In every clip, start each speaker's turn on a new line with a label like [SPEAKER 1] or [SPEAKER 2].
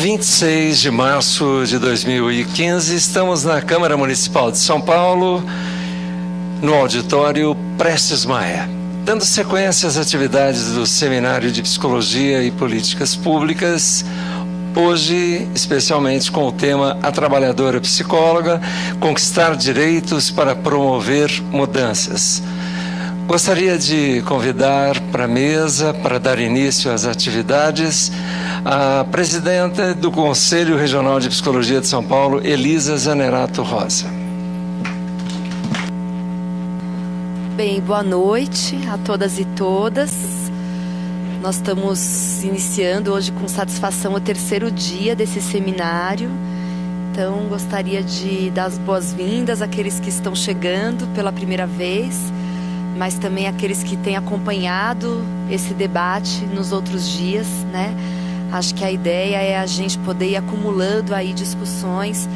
[SPEAKER 1] 26 de março de 2015, estamos na Câmara Municipal de São Paulo, no auditório Prestes Maia, dando sequência às atividades do Seminário de Psicologia e Políticas Públicas, hoje especialmente com o tema A Trabalhadora Psicóloga, conquistar direitos para promover mudanças. Gostaria de convidar para a mesa, para dar início às atividades, a presidenta do Conselho Regional de Psicologia de São Paulo, Elisa Zanerato Rosa.
[SPEAKER 2] Bem, boa noite a todas e todas. Nós estamos iniciando hoje com satisfação o terceiro dia desse seminário. Então, gostaria de dar as boas-vindas àqueles que estão chegando pela primeira vez, mas também aqueles que têm acompanhado esse debate nos outros dias, né? Acho que a ideia é a gente poder ir acumulando aí discussões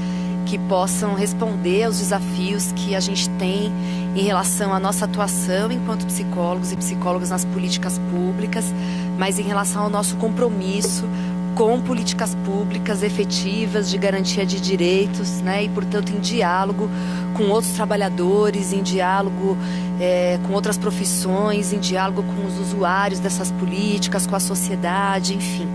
[SPEAKER 2] que possam responder aos desafios que a gente tem em relação à nossa atuação enquanto psicólogos e psicólogas nas políticas públicas, mas em relação ao nosso compromisso com políticas públicas efetivas de garantia de direitos, né? E, portanto, em diálogo com outros trabalhadores, em diálogo com outras profissões, em diálogo com os usuários dessas políticas, com a sociedade, enfim.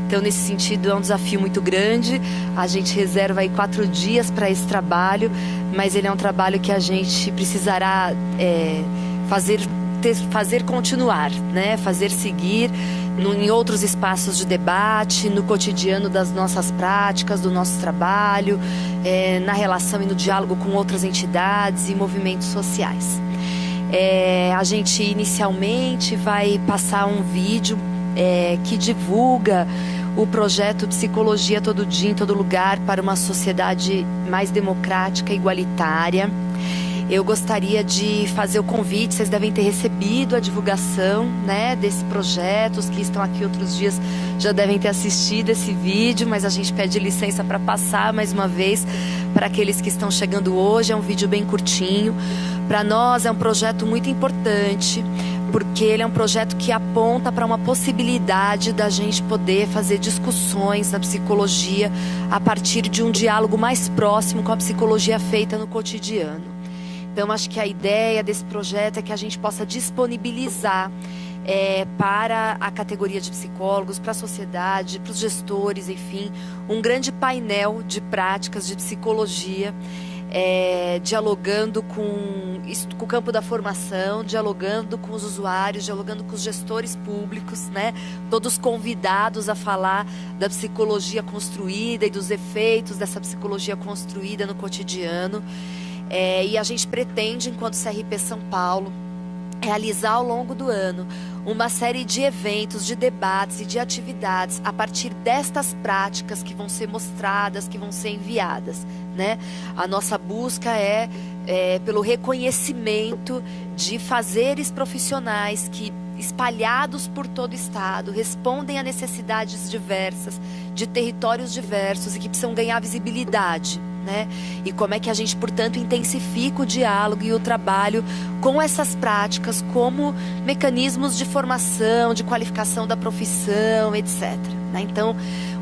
[SPEAKER 2] Então, nesse sentido, é um desafio muito grande. A gente reserva aí 4 dias para esse trabalho, mas ele é um trabalho que a gente precisará fazer continuar, né? Fazer seguir em outros espaços de debate, no cotidiano das nossas práticas, do nosso trabalho, na relação e no diálogo com outras entidades e movimentos sociais. A gente inicialmente vai passar um vídeo que divulga o projeto Psicologia Todo Dia, em Todo Lugar, para uma sociedade mais democrática e igualitária. Eu gostaria de fazer o convite, vocês devem ter recebido a divulgação, né, desse projeto. Os que estão aqui outros dias já devem ter assistido esse vídeo, mas a gente pede licença para passar mais uma vez para aqueles que estão chegando hoje. É um vídeo bem curtinho. Para nós é um projeto muito importante, porque ele é um projeto que aponta para uma possibilidade da gente poder fazer discussões na psicologia a partir de um diálogo mais próximo com a psicologia feita no cotidiano. Então, acho que a ideia desse projeto é que a gente possa disponibilizar para a categoria de psicólogos, para a sociedade, para os gestores, enfim, um grande painel de práticas de psicologia, dialogando com o campo da formação, dialogando com os usuários, dialogando com os gestores públicos, né? Todos convidados a falar da psicologia construída e dos efeitos dessa psicologia construída no cotidiano. E a gente pretende, enquanto CRP São Paulo, realizar ao longo do ano uma série de eventos, de debates e de atividades a partir destas práticas que vão ser mostradas, que vão ser enviadas, né? A nossa busca é pelo reconhecimento de fazeres profissionais que, espalhados por todo o estado, respondem a necessidades diversas, de territórios diversos e que precisam ganhar visibilidade, né? E como é que a gente, portanto, intensifica o diálogo e o trabalho com essas práticas como mecanismos de formação, de qualificação da profissão, etc, né? Então,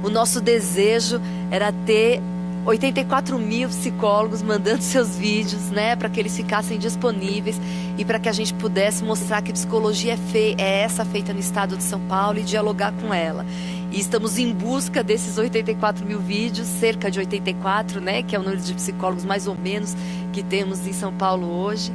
[SPEAKER 2] o nosso desejo era ter 84 mil psicólogos mandando seus vídeos, né, para que eles ficassem disponíveis e para que a gente pudesse mostrar que psicologia é essa feita no estado de São Paulo e dialogar com ela. E estamos em busca desses 84 mil vídeos, cerca de 84, né, que é o número de psicólogos mais ou menos que temos em São Paulo hoje.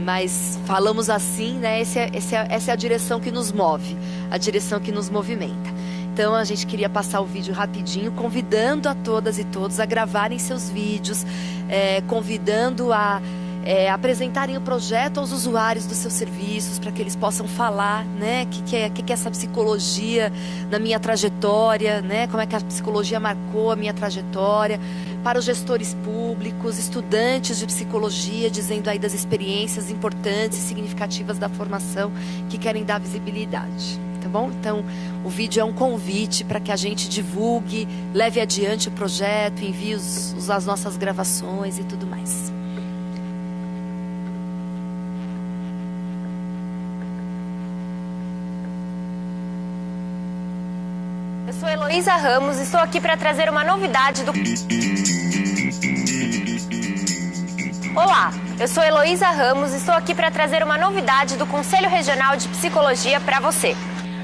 [SPEAKER 2] Mas falamos assim, né, essa é a direção que nos move, a direção que nos movimenta. Então, a gente queria passar o vídeo rapidinho, convidando a todas e todos a gravarem seus vídeos, convidando a apresentarem o projeto aos usuários dos seus serviços, para que eles possam falar, né, que é essa psicologia na minha trajetória, né, como é que a psicologia marcou a minha trajetória, para os gestores públicos, estudantes de psicologia, dizendo aí das experiências importantes e significativas da formação que querem dar visibilidade. Tá bom? Então, o vídeo é um convite para que a gente divulgue, leve adiante o projeto, envie as nossas gravações e tudo mais.
[SPEAKER 3] Eu sou Heloísa Ramos e estou aqui para trazer uma novidade do... Olá, eu sou Heloísa Ramos e estou aqui para trazer uma novidade do Conselho Regional de Psicologia para você.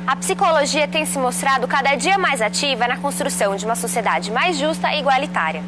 [SPEAKER 3] A psicologia tem se mostrado cada dia mais ativa na construção de uma sociedade mais justa e igualitária.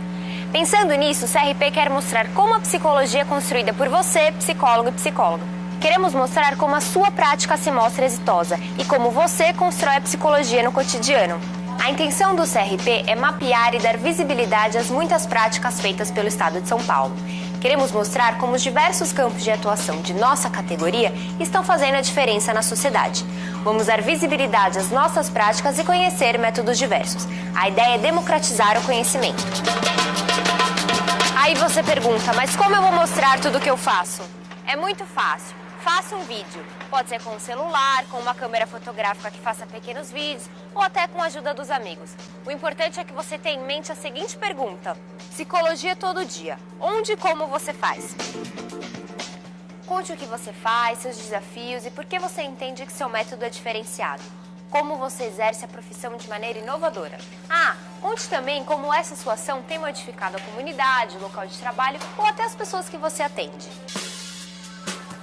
[SPEAKER 3] Pensando nisso, o CRP quer mostrar como a psicologia é construída por você, psicólogo e psicóloga. Queremos mostrar como a sua prática se mostra exitosa e como você constrói a psicologia no cotidiano. A intenção do CRP é mapear e dar visibilidade às muitas práticas feitas pelo Estado de São Paulo. Queremos mostrar como os diversos campos de atuação de nossa categoria estão fazendo a diferença na sociedade. Vamos dar visibilidade às nossas práticas e conhecer métodos diversos. A ideia é democratizar o conhecimento. Aí você pergunta, mas como eu vou mostrar tudo o que eu faço? É muito fácil. Faça um vídeo. Pode ser com um celular, com uma câmera fotográfica que faça pequenos vídeos ou até com a ajuda dos amigos. O importante é que você tenha em mente a seguinte pergunta: psicologia todo dia. Onde e como você faz? Conte o que você faz, seus desafios e por que você entende que seu método é diferenciado. Como você exerce a profissão de maneira inovadora. Conte também como essa sua ação tem modificado a comunidade, o local de trabalho ou até as pessoas que você atende.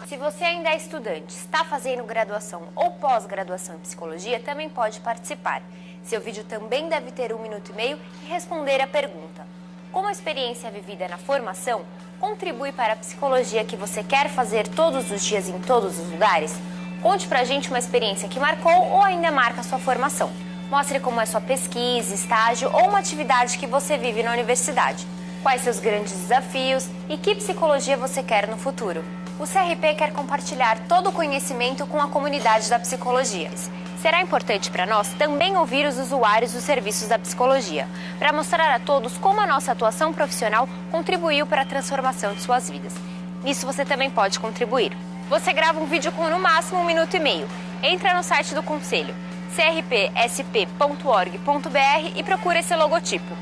[SPEAKER 3] Se você ainda é estudante, está fazendo graduação ou pós-graduação em psicologia, também pode participar. Seu vídeo também deve ter 1 minuto e meio e responder a pergunta: como a experiência vivida na formação contribui para a psicologia que você quer fazer todos os dias em todos os lugares? Conte pra gente uma experiência que marcou ou ainda marca a sua formação. Mostre como é sua pesquisa, estágio ou uma atividade que você vive na universidade. Quais seus grandes desafios e que psicologia você quer no futuro. O CRP quer compartilhar todo o conhecimento com a comunidade da psicologia. Será importante para nós também ouvir os usuários dos serviços da psicologia, para mostrar a todos como a nossa atuação profissional contribuiu para a transformação de suas vidas. Nisso você também pode contribuir. Você grava um vídeo com no máximo 1 minuto e meio. Entra no site do Conselho, crpsp.org.br e procura esse logotipo.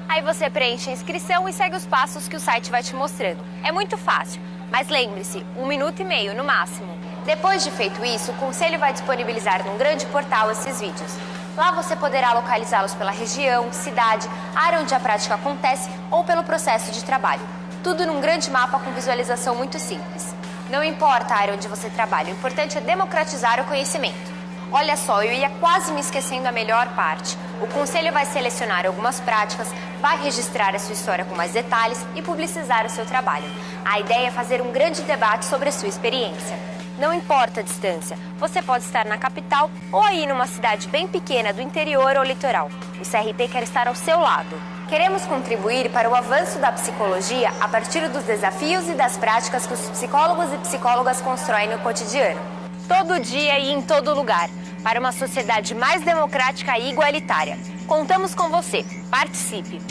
[SPEAKER 3] Aí você preenche a inscrição e segue os passos que o site vai te mostrando. É muito fácil. Mas lembre-se, 1 minuto e meio no máximo. Depois de feito isso, o Conselho vai disponibilizar num grande portal esses vídeos. Lá você poderá localizá-los pela região, cidade, área onde a prática acontece ou pelo processo de trabalho. Tudo num grande mapa com visualização muito simples. Não importa a área onde você trabalha, o importante é democratizar o conhecimento. Olha só, eu ia quase me esquecendo a melhor parte. O Conselho vai selecionar algumas práticas, vai registrar a sua história com mais detalhes e publicizar o seu trabalho. A ideia é fazer um grande debate sobre a sua experiência. Não importa a distância, você pode estar na capital ou aí numa cidade bem pequena do interior ou litoral. O CRP quer estar ao seu lado. Queremos contribuir para o avanço da psicologia a partir dos desafios e das práticas que os psicólogos e psicólogas constroem no cotidiano. Todo dia e em todo lugar, para uma sociedade mais democrática e igualitária. Contamos com você. Participe!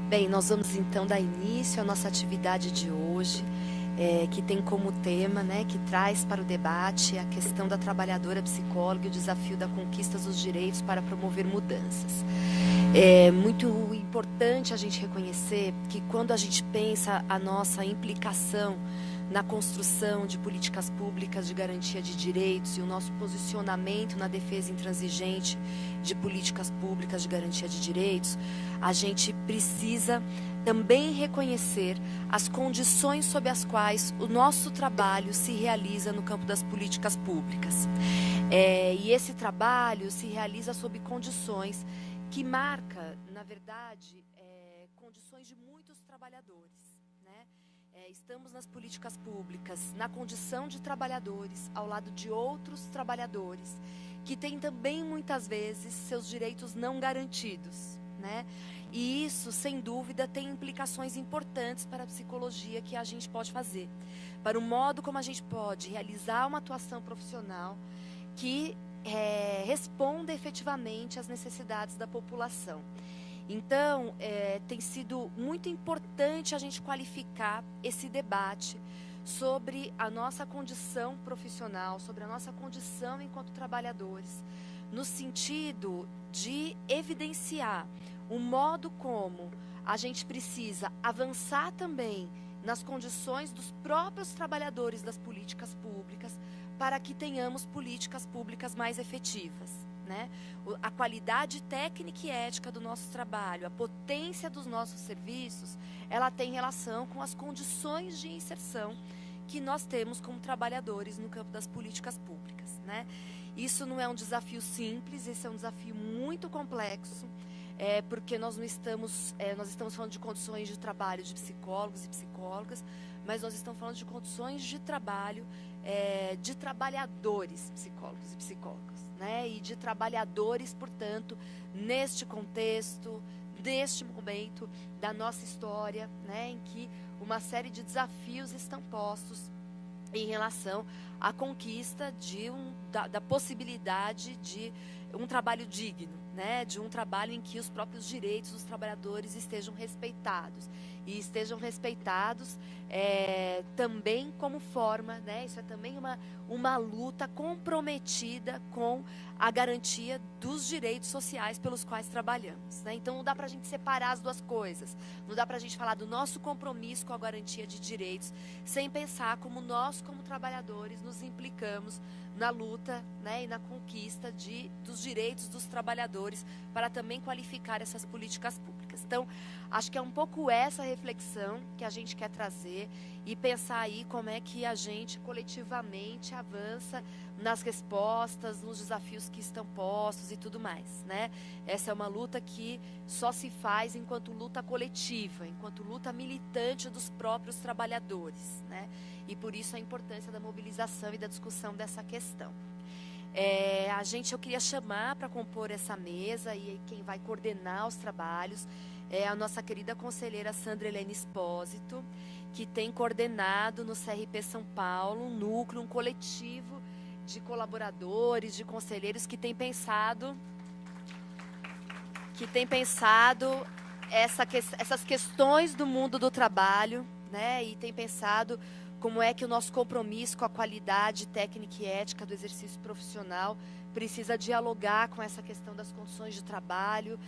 [SPEAKER 2] Bem, nós vamos então dar início à nossa atividade de hoje, que tem como tema, que traz para o debate a questão da trabalhadora psicóloga e o desafio da conquista dos direitos para promover mudanças. É muito importante a gente reconhecer que quando a gente pensa a nossa implicação na construção de políticas públicas de garantia de direitos e o nosso posicionamento na defesa intransigente de políticas públicas de garantia de direitos, a gente precisa também reconhecer as condições sob as quais o nosso trabalho se realiza no campo das políticas públicas. E esse trabalho se realiza sob condições que marca, na verdade, condições de muitos trabalhadores, né? Estamos nas políticas públicas, na condição de trabalhadores, ao lado de outros trabalhadores, que têm também, muitas vezes, seus direitos não garantidos, né? E isso, sem dúvida, tem implicações importantes para a psicologia que a gente pode fazer, para o modo como a gente pode realizar uma atuação profissional que responda efetivamente às necessidades da população. Então, tem sido muito importante a gente qualificar esse debate sobre a nossa condição profissional, sobre a nossa condição enquanto trabalhadores, no sentido de evidenciar o modo como a gente precisa avançar também nas condições dos próprios trabalhadores das políticas públicas, para que tenhamos políticas públicas mais efetivas, né? A qualidade técnica e ética do nosso trabalho, a potência dos nossos serviços, ela tem relação com as condições de inserção que nós temos como trabalhadores no campo das políticas públicas, né? Isso não é um desafio simples, esse é um desafio muito complexo, porque nós estamos falando de condições de trabalho de psicólogos e psicólogas, mas nós estamos falando de condições de trabalho de trabalhadores psicólogos e psicólogas, né? E de trabalhadores, portanto, neste contexto, neste momento da nossa história, né, em que uma série de desafios estão postos em relação à conquista da possibilidade de um trabalho digno, né, de um trabalho em que os próprios direitos dos trabalhadores estejam respeitados. E estejam respeitados também como forma, né, isso é também uma luta comprometida com a garantia dos direitos sociais pelos quais trabalhamos, né? Então não dá para a gente separar as duas coisas, não dá para a gente falar do nosso compromisso com a garantia de direitos sem pensar como nós, como trabalhadores, nos implicamos na luta, né, e na conquista dos direitos dos trabalhadores para também qualificar essas políticas públicas. Então, acho que é um pouco essa reflexão que a gente quer trazer e pensar aí como é que a gente coletivamente avança nas respostas, nos desafios que estão postos e tudo mais, né? Essa é uma luta que só se faz enquanto luta coletiva, enquanto luta militante dos próprios trabalhadores, né? E por isso a importância da mobilização e da discussão dessa questão. Eu queria chamar para compor essa mesa, e quem vai coordenar os trabalhos é a nossa querida conselheira Sandra Helene Espósito, que tem coordenado no CRP São Paulo um núcleo, um coletivo de colaboradores, de conselheiros que tem pensado essas questões do mundo do trabalho, né? E tem pensado como é que o nosso compromisso com a qualidade técnica e ética do exercício profissional precisa dialogar com essa questão das condições de trabalho,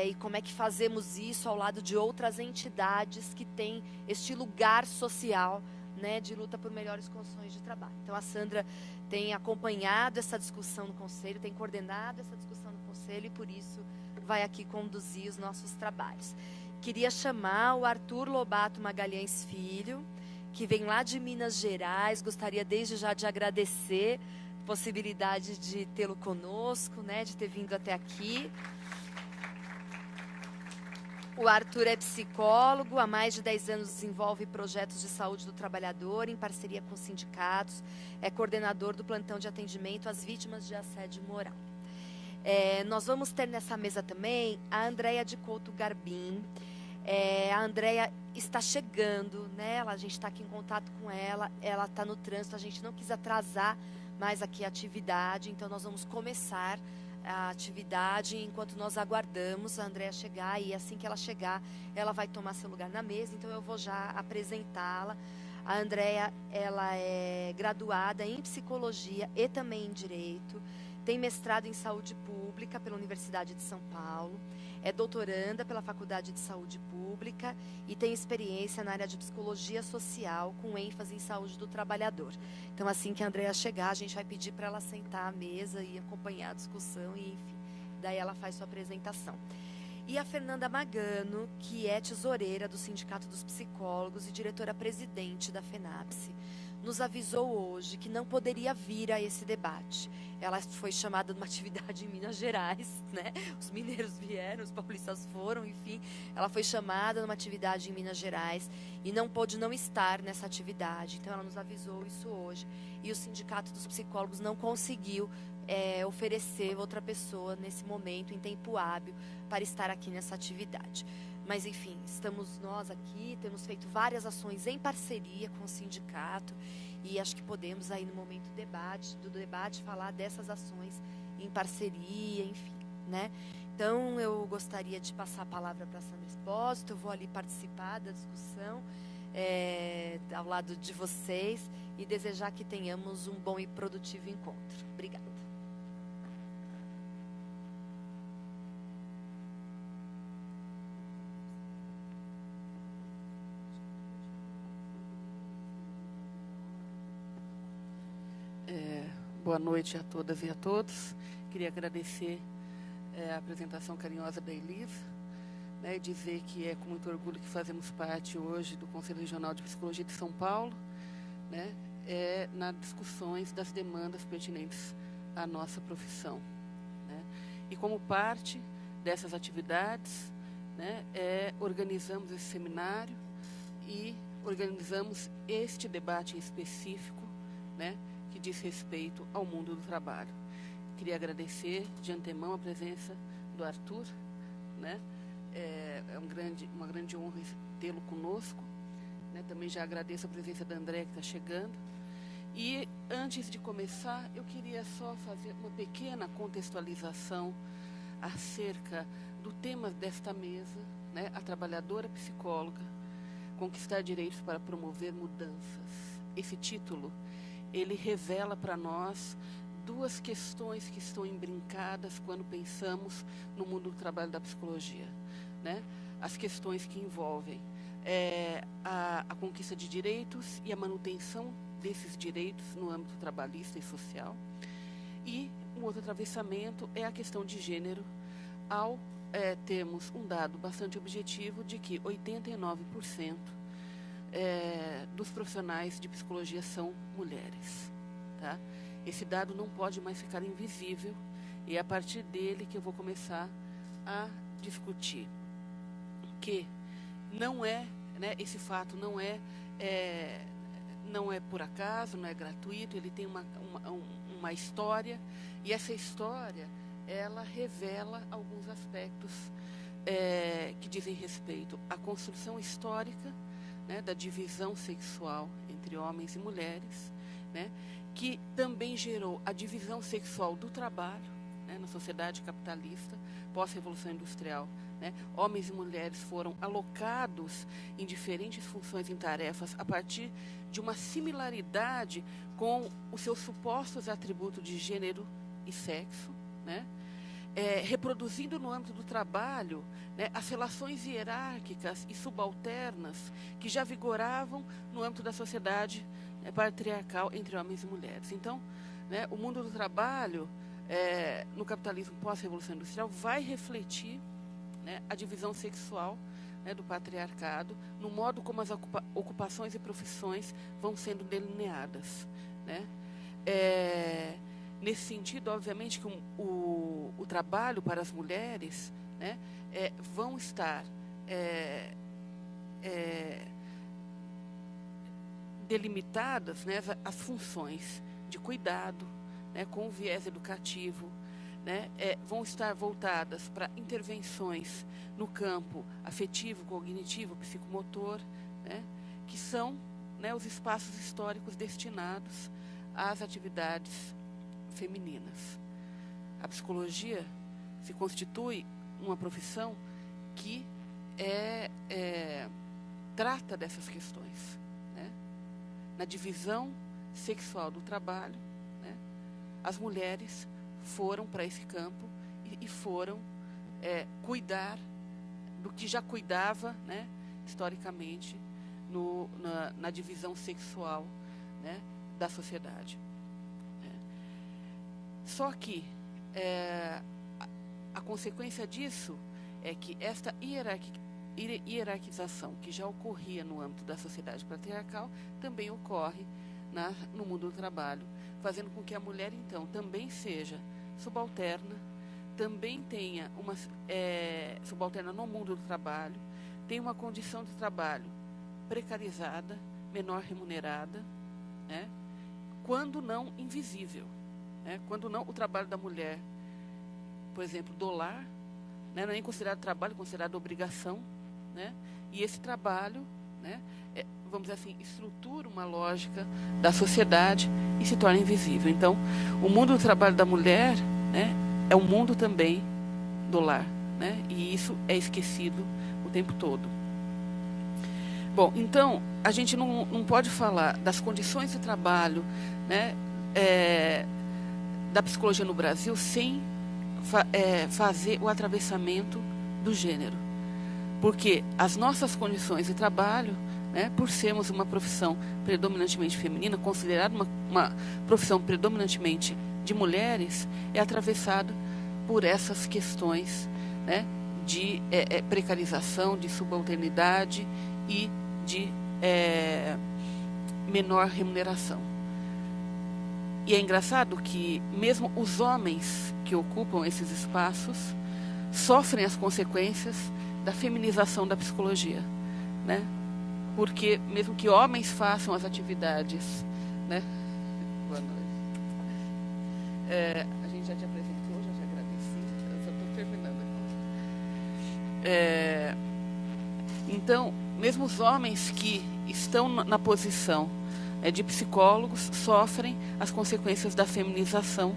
[SPEAKER 2] e como é que fazemos isso ao lado de outras entidades que têm este lugar social, né, de luta por melhores condições de trabalho. Então, a Sandra tem acompanhado essa discussão no Conselho, tem coordenado essa discussão no Conselho e, por isso, vai aqui conduzir os nossos trabalhos. Queria chamar o Arthur Lobato Magalhães Filho, que vem lá de Minas Gerais. Gostaria desde já de agradecer a possibilidade de tê-lo conosco, né, de ter vindo até aqui. O Arthur é psicólogo, há mais de 10 anos desenvolve projetos de saúde do trabalhador em parceria com sindicatos, é coordenador do plantão de atendimento às vítimas de assédio moral. Nós vamos ter nessa mesa também a Andréia de Couto Garbim. A Andréia está chegando, né? A gente está aqui em contato com ela está no trânsito, a gente não quis atrasar mais aqui a atividade, então nós vamos começar a atividade enquanto nós aguardamos a Andréia chegar, e assim que ela chegar, ela vai tomar seu lugar na mesa, então eu vou já apresentá-la. A Andréia, ela é graduada em Psicologia e também em Direito, tem mestrado em Saúde Pública pela Universidade de São Paulo, é doutoranda pela Faculdade de Saúde Pública e tem experiência na área de Psicologia Social, com ênfase em saúde do trabalhador. Então, assim que a Andréia chegar, a gente vai pedir para ela sentar à mesa e acompanhar a discussão, e enfim, daí ela faz sua apresentação. E a Fernanda Magano, que é tesoureira do Sindicato dos Psicólogos e diretora-presidente da FENAPSE, nos avisou hoje que não poderia vir a esse debate. Ela foi chamada numa atividade em Minas Gerais, né? Os mineiros vieram, os paulistas foram, enfim. Ela foi chamada numa atividade em Minas Gerais e não pôde não estar nessa atividade. Então, ela nos avisou isso hoje. E o Sindicato dos Psicólogos não conseguiu oferecer outra pessoa nesse momento, em tempo hábil, para estar aqui nessa atividade. Mas, enfim, estamos nós aqui, temos feito várias ações em parceria com o sindicato e acho que podemos aí no momento do debate falar dessas ações em parceria, enfim, né? Então, eu gostaria de passar a palavra para a Sandra Espósito, eu vou ali participar da discussão ao lado de vocês e desejar que tenhamos um bom e produtivo encontro. Obrigada.
[SPEAKER 4] Boa noite a todas e a todos. Queria agradecer a apresentação carinhosa da Elisa, né, e dizer que é com muito orgulho que fazemos parte hoje do Conselho Regional de Psicologia de São Paulo, né, nas discussões das demandas pertinentes à nossa profissão, né. E como parte dessas atividades, né, organizamos esse seminário e organizamos este debate em específico, né, que diz respeito ao mundo do trabalho. Queria agradecer de antemão a presença do Arthur, né? Uma grande honra tê-lo conosco, né? Também já agradeço a presença da André, que está chegando. E antes de começar, eu queria só fazer uma pequena contextualização acerca do tema desta mesa, né? A trabalhadora psicóloga, conquistar direitos para promover mudanças. Esse título, ele revela para nós duas questões que estão embrincadas quando pensamos no mundo do trabalho da psicologia, né? As questões que envolvem a conquista de direitos e a manutenção desses direitos no âmbito trabalhista e social. E um outro atravessamento é a questão de gênero, ao termos um dado bastante objetivo de que 89% dos profissionais de psicologia são mulheres, tá? Esse dado não pode mais ficar invisível e é a partir dele que eu vou começar a discutir que não né, esse fato não é por acaso, não é gratuito, ele tem uma história, e essa história ela revela alguns aspectos que dizem respeito à construção histórica, né, da divisão sexual entre homens e mulheres, né, que também gerou a divisão sexual do trabalho, né, na sociedade capitalista pós-revolução industrial, né. Homens e mulheres foram alocados em diferentes funções e tarefas a partir de uma similaridade com os seus supostos atributos de gênero e sexo, né, reproduzindo no âmbito do trabalho, né, as relações hierárquicas e subalternas que já vigoravam no âmbito da sociedade patriarcal entre homens e mulheres. Então, né, o mundo do trabalho, no capitalismo pós-revolução industrial, vai refletir, né, a divisão sexual, né, do patriarcado, no modo como as ocupações e profissões vão sendo delineadas, né. Nesse sentido, obviamente, que o trabalho para as mulheres, né, vão estar delimitadas, né, as funções de cuidado, né, com o viés educativo, né, vão estar voltadas para intervenções no campo afetivo, cognitivo, psicomotor, né, que são, né, os espaços históricos destinados às atividades femininas. A psicologia se constitui uma profissão que trata dessas questões, né? Na divisão sexual do trabalho, né, as mulheres foram para esse campo e foram cuidar do que já cuidava, né, historicamente na divisão sexual, né, da sociedade. Só que a consequência disso é que esta hierarquização que já ocorria no âmbito da sociedade patriarcal também ocorre no mundo do trabalho, fazendo com que a mulher, então, também seja subalterna, também tenha uma subalterna no mundo do trabalho, tenha uma condição de trabalho precarizada, menor remunerada, né, quando não invisível. Quando não, o trabalho da mulher, por exemplo, do lar, né, não é nem considerado trabalho, é considerado obrigação, né, e esse trabalho, né, vamos dizer assim, estrutura uma lógica da sociedade e se torna invisível. Então, o mundo do trabalho da mulher, né, é um mundo também do lar, né, e isso é esquecido o tempo todo. Bom, então, a gente não pode falar das condições de trabalho, né, da psicologia no Brasil sem fazer o atravessamento do gênero. Porque as nossas condições de trabalho, né, por sermos uma profissão predominantemente feminina, considerada uma profissão predominantemente de mulheres, é atravessado por essas questões, né, de precarização, de subalternidade e de menor remuneração. E é engraçado que mesmo os homens que ocupam esses espaços sofrem as consequências da feminização da psicologia, né? Porque mesmo que homens façam as atividades, né? Boa noite. A gente já te apresentou, já te agradeci, eu só estou terminando aqui. Então, mesmo os homens que estão na posição de psicólogos sofrem as consequências da feminização,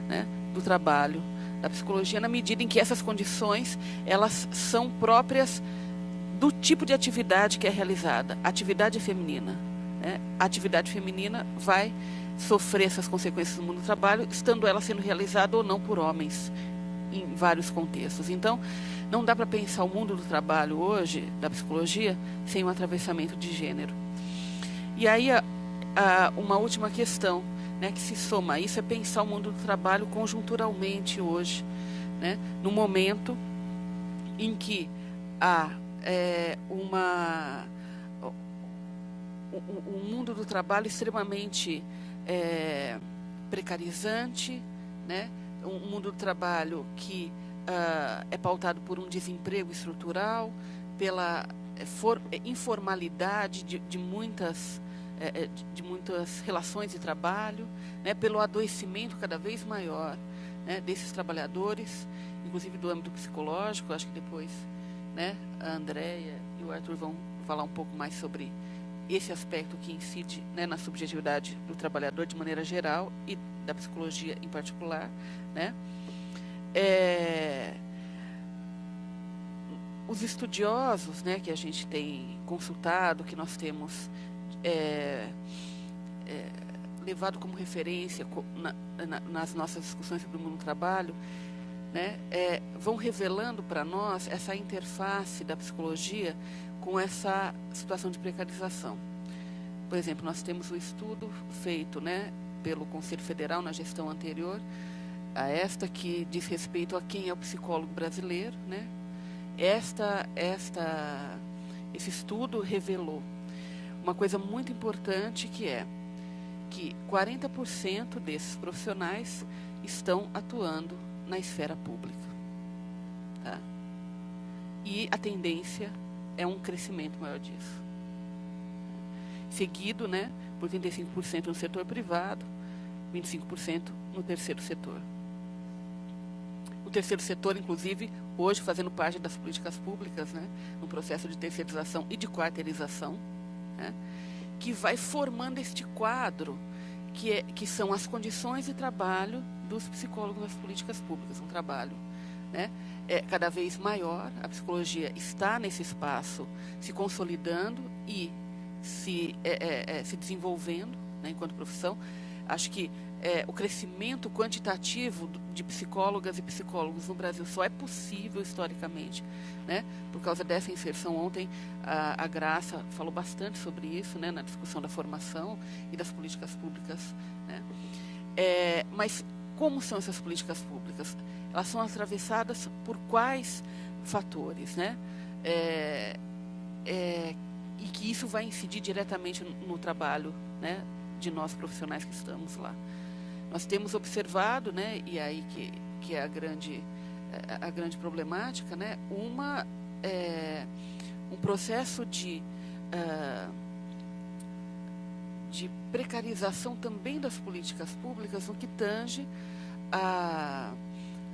[SPEAKER 4] né, do trabalho, da psicologia, na medida em que essas condições elas são próprias do tipo de atividade que é realizada. A atividade é feminina, né? A atividade feminina vai sofrer essas consequências no mundo do trabalho, estando ela sendo realizada ou não por homens, em vários contextos. Então, não dá para pensar o mundo do trabalho hoje, da psicologia, sem um atravessamento de gênero. E aí, uma última questão, né, que se soma a isso é pensar o mundo do trabalho conjunturalmente hoje, né, no momento em que há um mundo do trabalho extremamente precarizante, né, um mundo do trabalho que é pautado por um desemprego estrutural, pela informalidade de muitas relações de trabalho, né, pelo adoecimento cada vez maior, né, desses trabalhadores, inclusive do âmbito psicológico. Acho que depois, né, a Andréia e o Arthur vão falar um pouco mais sobre esse aspecto que incide, né, na subjetividade do trabalhador de maneira geral e da psicologia em particular, né. Os estudiosos, né, que a gente tem consultado, que nós temos levado como referência nas nossas discussões sobre o mundo do trabalho, né, vão revelando para nós essa interface da psicologia com essa situação de precarização. Por exemplo, nós temos o estudo feito, né, pelo Conselho Federal na gestão anterior a esta, que diz respeito a quem é o psicólogo brasileiro, né? Esse estudo revelou uma coisa muito importante, que é que 40% desses profissionais estão atuando na esfera pública, tá? E a tendência é um crescimento maior disso, seguido, né, por 35% no setor privado, 25% no terceiro setor. O terceiro setor, inclusive, hoje fazendo parte das políticas públicas, né, no processo de terceirização e de quarteirização, né, que vai formando este quadro que são as condições de trabalho dos psicólogos nas políticas públicas. Um trabalho, né, cada vez maior. A psicologia está nesse espaço se consolidando e se desenvolvendo, né, enquanto profissão. Acho que o crescimento quantitativo de psicólogas e psicólogos no Brasil só é possível historicamente, né, por causa dessa inserção. Ontem a Graça falou bastante sobre isso, né, na discussão da formação e das políticas públicas, né. Mas como são essas políticas públicas? Elas são atravessadas por quais fatores, né? E que isso vai incidir diretamente no trabalho, né, de nós profissionais que estamos lá. Nós temos observado, né, e aí que é a grande problemática, né, um processo de precarização também das políticas públicas, no que tange a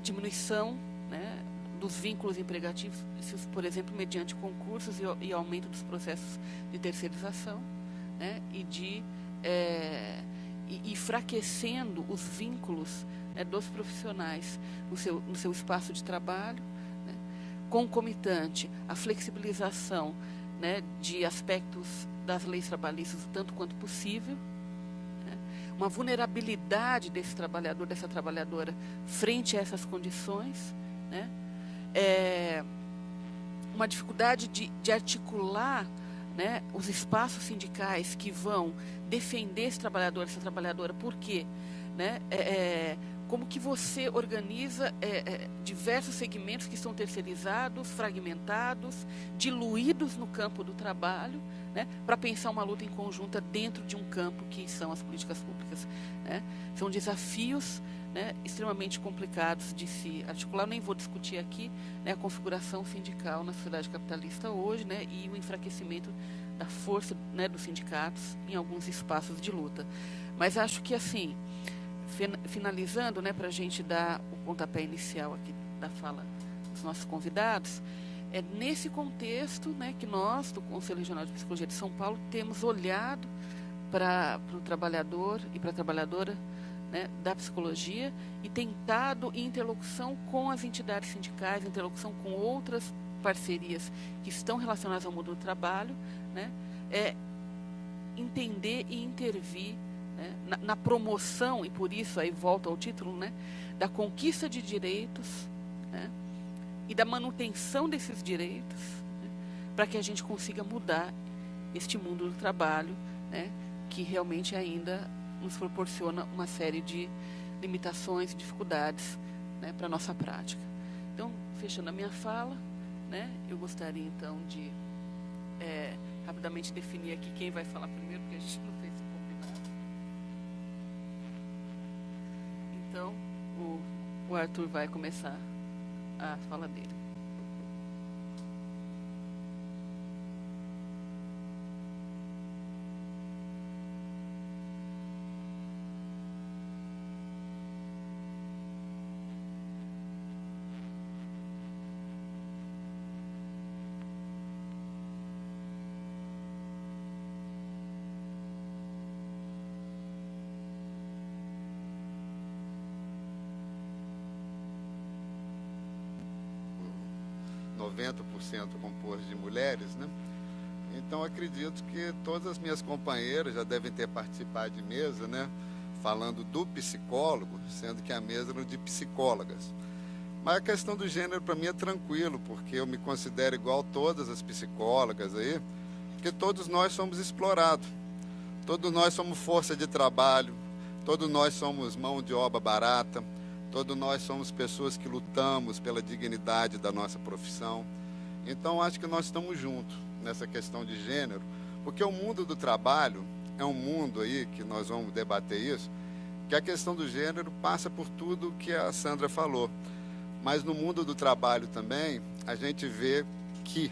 [SPEAKER 4] diminuição, né, dos vínculos empregatícios, por exemplo, mediante concursos e aumento dos processos de terceirização, né, e enfraquecendo os vínculos, né, dos profissionais no seu espaço de trabalho, né, concomitante à flexibilização, né, de aspectos das leis trabalhistas o tanto quanto possível, né, uma vulnerabilidade desse trabalhador, dessa trabalhadora, frente a essas condições, né, uma dificuldade de articular né, os espaços sindicais que vão defender esse trabalhador, essa trabalhadora. Por quê? Né? Como que você organiza diversos segmentos que estão terceirizados, fragmentados, diluídos no campo do trabalho, né, para pensar uma luta em conjunta dentro de um campo que são as políticas públicas. Né? São desafios, né, extremamente complicados de se articular. Nem vou discutir aqui, né, a configuração sindical na sociedade capitalista hoje, né, e o enfraquecimento da força, né, dos sindicatos em alguns espaços de luta. Mas acho que, assim, finalizando, né, para a gente dar o pontapé inicial aqui da fala dos nossos convidados, é nesse contexto, né, que nós, do Conselho Regional de Psicologia de São Paulo, temos olhado para o trabalhador e para a trabalhadora, né, da psicologia e tentado, em interlocução com as entidades sindicais, em interlocução com outras parcerias que estão relacionadas ao mundo do trabalho, né, entender e intervir, né, na promoção, e por isso aí volta ao título, né, da conquista de direitos, né, e da manutenção desses direitos, né, para que a gente consiga mudar este mundo do trabalho, né, que realmente ainda nos proporciona uma série de limitações e dificuldades, né, para a nossa prática. Então, fechando a minha fala, né, eu gostaria então de rapidamente definir aqui quem vai falar primeiro, porque a gente não fez combinado. Então, o Arthur vai começar a fala dele.
[SPEAKER 5] composto de mulheres, né? Então acredito que todas as minhas companheiras já devem ter participado de mesa, né? Falando do psicólogo, sendo que a mesa era de psicólogas. Mas a questão do gênero para mim é tranquilo, porque eu me considero igual todas as psicólogas aí, porque todos nós somos explorados, todos nós somos força de trabalho, todos nós somos mão de obra barata, todos nós somos pessoas que lutamos pela dignidade da nossa profissão. Então, acho que nós estamos juntos nessa questão de gênero, porque o mundo do trabalho é um mundo aí, que nós vamos debater isso, que a questão do gênero passa por tudo que a Sandra falou. Mas no mundo do trabalho também, a gente vê que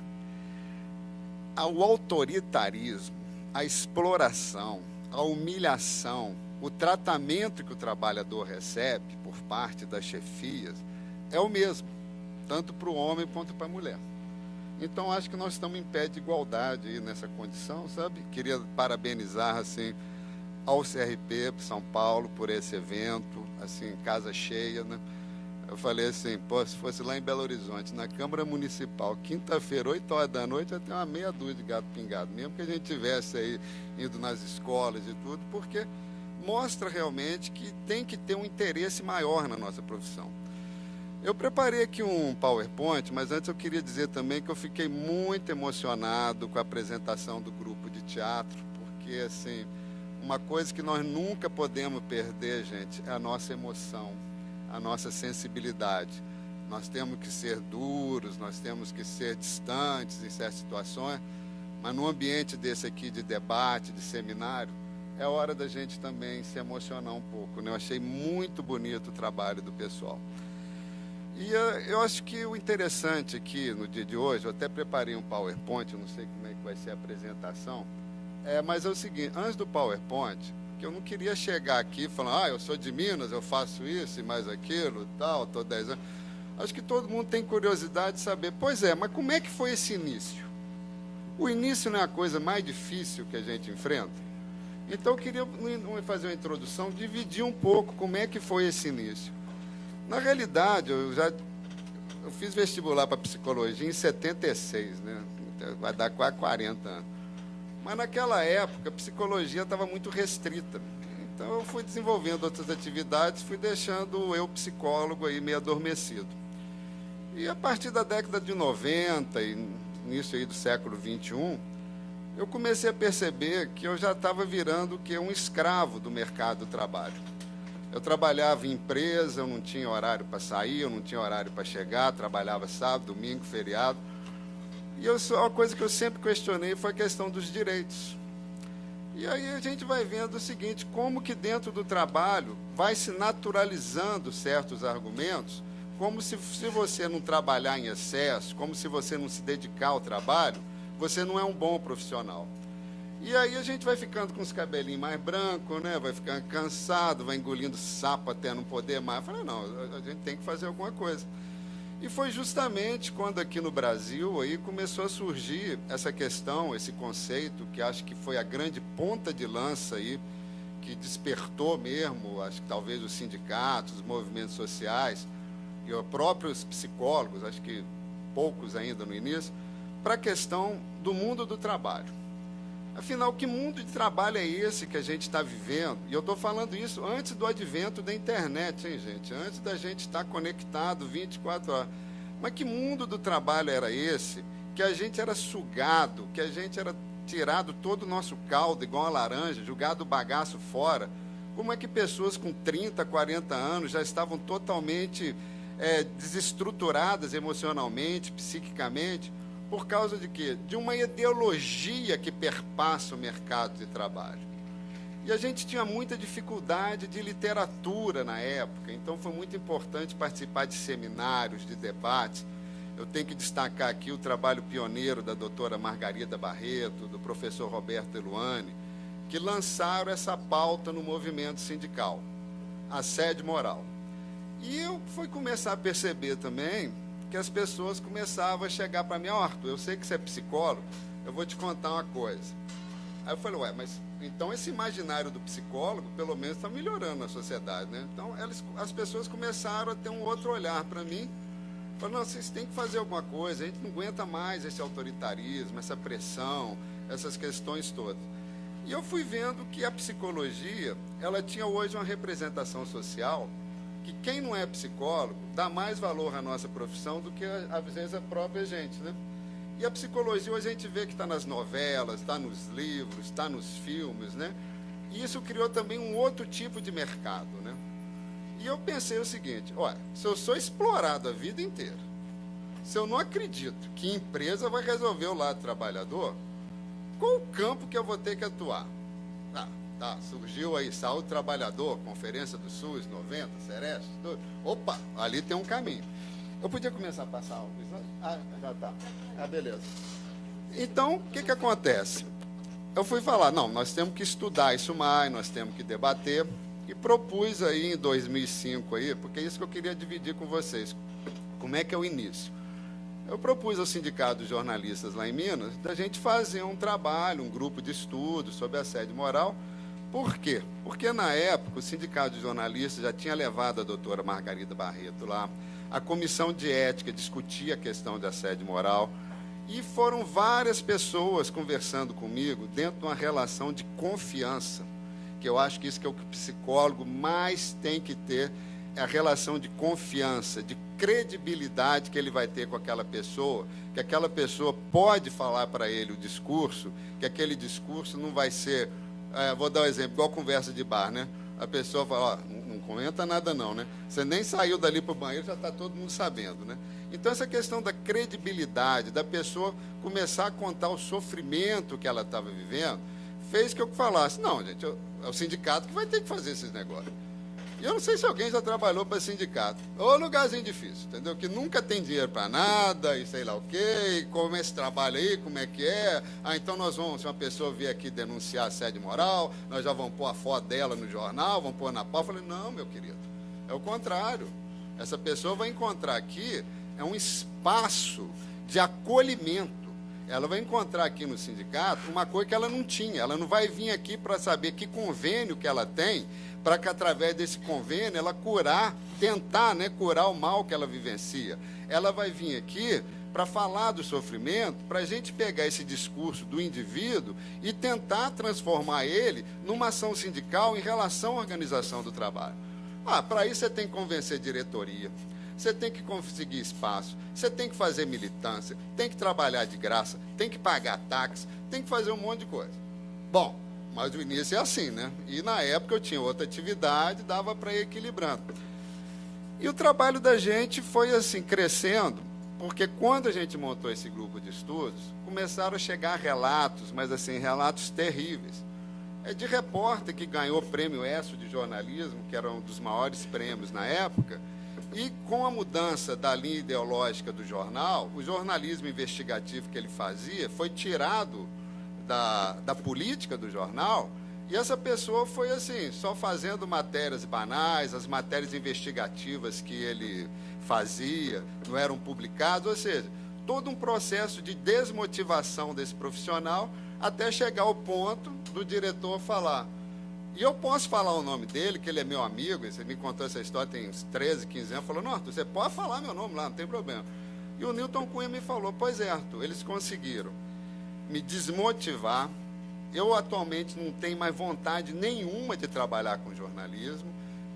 [SPEAKER 5] o autoritarismo, a exploração, a humilhação, o tratamento que o trabalhador recebe por parte das chefias é o mesmo, tanto para o homem quanto para a mulher. Então, acho que nós estamos em pé de igualdade aí nessa condição, sabe? Queria parabenizar, assim, ao CRP São Paulo por esse evento, assim, casa cheia, né? Eu falei assim, pô, se fosse lá em Belo Horizonte, na Câmara Municipal, quinta-feira, 8 horas da noite, já tem uma meia dúzia de gato pingado, mesmo que a gente tivesse aí indo nas escolas e tudo, porque mostra realmente que tem que ter um interesse maior na nossa profissão. Eu preparei aqui um PowerPoint, mas antes eu queria dizer também que eu fiquei muito emocionado com a apresentação do grupo de teatro, porque, assim, uma coisa que nós nunca podemos perder, gente, é a nossa emoção, a nossa sensibilidade. Nós temos que ser duros, nós temos que ser distantes em certas situações, mas no ambiente desse aqui de debate, de seminário, é hora da gente também se emocionar um pouco, né? Eu achei muito bonito o trabalho do pessoal. E eu acho que o interessante aqui no dia de hoje, eu até preparei um PowerPoint, eu não sei como é que vai ser a apresentação, mas é o seguinte, antes do PowerPoint, que eu não queria chegar aqui falando, eu sou de Minas, eu faço isso e mais aquilo, tal, estou 10 anos. Acho que todo mundo tem curiosidade de saber, pois é, mas como é que foi esse início? O início não é a coisa mais difícil que a gente enfrenta? Então eu queria fazer uma introdução, dividir um pouco como é que foi esse início. Na realidade, eu fiz vestibular para psicologia em 76, né? Vai dar quase 40 anos. Mas naquela época a psicologia estava muito restrita. Então eu fui desenvolvendo outras atividades, fui deixando eu, psicólogo, aí meio adormecido. E a partir da década de 90 e início aí do século XXI, eu comecei a perceber que eu já estava virando um escravo do mercado do trabalho. Eu trabalhava em empresa, eu não tinha horário para sair, eu não tinha horário para chegar, trabalhava sábado, domingo, feriado. E uma coisa que eu sempre questionei foi a questão dos direitos. E aí a gente vai vendo o seguinte, como que dentro do trabalho vai se naturalizando certos argumentos, como se você não trabalhar em excesso, como se você não se dedicar ao trabalho, você não é um bom profissional. E aí a gente vai ficando com os cabelinhos mais brancos, né? Vai ficando cansado, vai engolindo sapo até não poder mais. Eu falei, não, a gente tem que fazer alguma coisa. E foi justamente quando aqui no Brasil aí começou a surgir essa questão, esse conceito, que acho que foi a grande ponta de lança aí, que despertou mesmo, acho que talvez os sindicatos, os movimentos sociais, e os próprios psicólogos, acho que poucos ainda no início, para a questão do mundo do trabalho. Afinal, que mundo de trabalho é esse que a gente está vivendo? E eu estou falando isso antes do advento da internet, hein, gente? Antes da gente estar conectado 24 horas. Mas que mundo do trabalho era esse? Que a gente era sugado, que a gente era tirado todo o nosso caldo, igual a laranja, jogado o bagaço fora. Como é que pessoas com 30, 40 anos já estavam totalmente desestruturadas emocionalmente, psiquicamente, por causa de quê? De uma ideologia que perpassa o mercado de trabalho. E a gente tinha muita dificuldade de literatura na época, então foi muito importante participar de seminários, de debates. Eu tenho que destacar aqui o trabalho pioneiro da doutora Margarida Barreto, do professor Roberto Eluane, que lançaram essa pauta no movimento sindical, assédio moral. E eu fui começar a perceber também que as pessoas começavam a chegar para mim, Arthur, eu sei que você é psicólogo, eu vou te contar uma coisa. Aí eu falei, mas então esse imaginário do psicólogo, pelo menos, está melhorando na sociedade, né? Então, as pessoas começaram a ter um outro olhar para mim, falaram, não, vocês têm que fazer alguma coisa, a gente não aguenta mais esse autoritarismo, essa pressão, essas questões todas. E eu fui vendo que a psicologia, ela tinha hoje uma representação social que quem não é psicólogo dá mais valor à nossa profissão do que, às vezes, a própria gente, né? E a psicologia, hoje a gente vê que está nas novelas, está nos livros, está nos filmes, né? E isso criou também um outro tipo de mercado, né? E eu pensei o seguinte, olha, se eu sou explorado a vida inteira, se eu não acredito que empresa vai resolver o lado do trabalhador, qual o campo que eu vou ter que atuar? Surgiu aí Saúde do Trabalhador, Conferência do SUS, 90, Sereste, tudo. Opa, ali tem um caminho. Eu podia começar a passar algo? Já está. Beleza. Então, o que acontece? Eu fui falar, não, nós temos que estudar isso mais, nós temos que debater, e propus aí em 2005, aí, porque é isso que eu queria dividir com vocês. Como é que é o início? Eu propus ao Sindicato dos Jornalistas lá em Minas, da gente fazer um trabalho, um grupo de estudo sobre assédio moral. Por quê? Porque, na época, o Sindicato de Jornalistas já tinha levado a doutora Margarida Barreto lá, a Comissão de Ética discutia a questão de assédio moral, e foram várias pessoas conversando comigo dentro de uma relação de confiança, que eu acho que isso que é o que o psicólogo mais tem que ter, é a relação de confiança, de credibilidade que ele vai ter com aquela pessoa, que aquela pessoa pode falar para ele o discurso, que aquele discurso não vai ser... vou dar um exemplo, igual conversa de bar, né? A pessoa fala, não comenta nada não, né? Você nem saiu dali para o banheiro, já está todo mundo sabendo, né? Então, essa questão da credibilidade, da pessoa começar a contar o sofrimento que ela estava vivendo, fez que eu falasse, não, gente, é o sindicato que vai ter que fazer esses negócios. E eu não sei se alguém já trabalhou para sindicato. Ou lugarzinho difícil, entendeu? Que nunca tem dinheiro para nada, e sei lá o quê, e como é esse trabalho aí, como é que é. Então nós vamos, se uma pessoa vier aqui denunciar assédio moral, nós já vamos pôr a foto dela no jornal, vamos pôr na pau. Eu falei, não, meu querido, é o contrário. Essa pessoa vai encontrar aqui um espaço de acolhimento. Ela vai encontrar aqui no sindicato uma coisa que ela não tinha. Ela não vai vir aqui para saber que convênio que ela tem, para que através desse convênio ela tentar, né, curar o mal que ela vivencia. Ela vai vir aqui para falar do sofrimento, para a gente pegar esse discurso do indivíduo e tentar transformar ele numa ação sindical em relação à organização do trabalho. Para isso você tem que convencer a diretoria. você tem que conseguir espaço, você tem que fazer militância, tem que trabalhar de graça, tem que pagar táxi, tem que fazer um monte de coisa. Bom, mas o início é assim, né? E na época eu tinha outra atividade, dava para ir equilibrando. E o trabalho da gente foi assim, crescendo, porque quando a gente montou esse grupo de estudos, começaram a chegar relatos, mas assim, relatos terríveis. É de repórter que ganhou o prêmio ESSO de jornalismo, que era um dos maiores prêmios na época, e com a mudança da linha ideológica do jornal, o jornalismo investigativo que ele fazia foi tirado da política do jornal, e essa pessoa foi assim, só fazendo matérias banais, as matérias investigativas que ele fazia não eram publicadas, ou seja, todo um processo de desmotivação desse profissional até chegar ao ponto do diretor falar. E eu posso falar o nome dele, que ele é meu amigo, você me contou essa história tem uns 13, 15 anos, falou, não, Arthur, você pode falar meu nome lá, não tem problema. E o Newton Cunha me falou, pois é, Arthur, eles conseguiram me desmotivar. Eu atualmente não tenho mais vontade nenhuma de trabalhar com jornalismo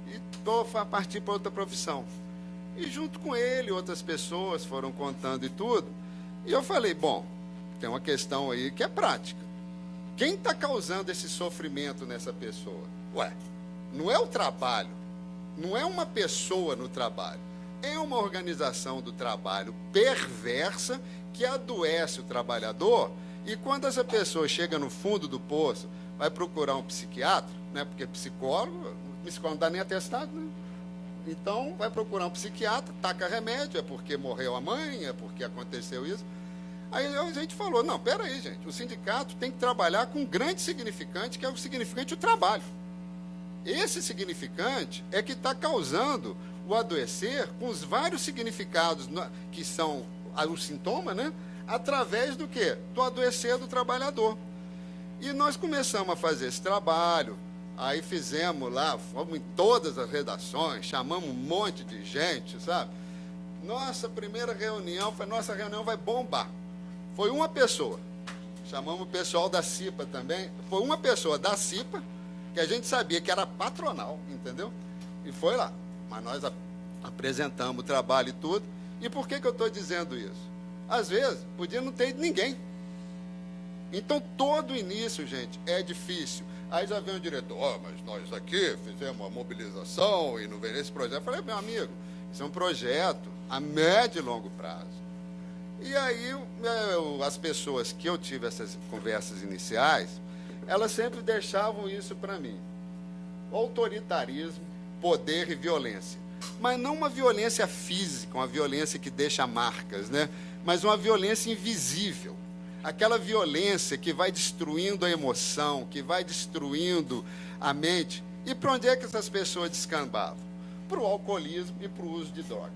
[SPEAKER 5] e estou a partir para outra profissão. E junto com ele, outras pessoas foram contando e tudo. E eu falei, bom, tem uma questão aí que é prática. Quem está causando esse sofrimento nessa pessoa? Ué, não é o trabalho, não é uma pessoa no trabalho. É uma organização do trabalho perversa que adoece o trabalhador. E quando essa pessoa chega no fundo do poço, vai procurar um psiquiatra, né? Porque psicólogo não dá nem atestado, né? Então, vai procurar um psiquiatra, taca remédio, é porque morreu a mãe, é porque aconteceu isso. Aí a gente falou, não, peraí, gente, o sindicato tem que trabalhar com um grande significante, que é o significante do trabalho. Esse significante é que está causando o adoecer com os vários significados que são o sintoma, né? Através do quê? Do adoecer do trabalhador. E nós começamos a fazer esse trabalho, aí fizemos lá, fomos em todas as redações, chamamos um monte de gente, sabe? Nossa primeira reunião foi, nossa reunião vai bombar. Foi uma pessoa, chamamos o pessoal da CIPA também, foi uma pessoa da CIPA, que a gente sabia que era patronal, entendeu? E foi lá, mas nós apresentamos o trabalho e tudo. E por que eu estou dizendo isso? Às vezes, podia não ter ninguém. Então, todo início, gente, é difícil. Aí já vem o diretor, mas nós aqui fizemos uma mobilização e não veio esse projeto. Eu falei, meu amigo, isso é um projeto a médio e longo prazo. E aí, as pessoas que eu tive essas conversas iniciais, elas sempre deixavam isso para mim. Autoritarismo, poder e violência. Mas não uma violência física, uma violência que deixa marcas, né? Mas uma violência invisível. Aquela violência que vai destruindo a emoção, que vai destruindo a mente. E para onde é que essas pessoas descambavam? Para o alcoolismo e para o uso de drogas.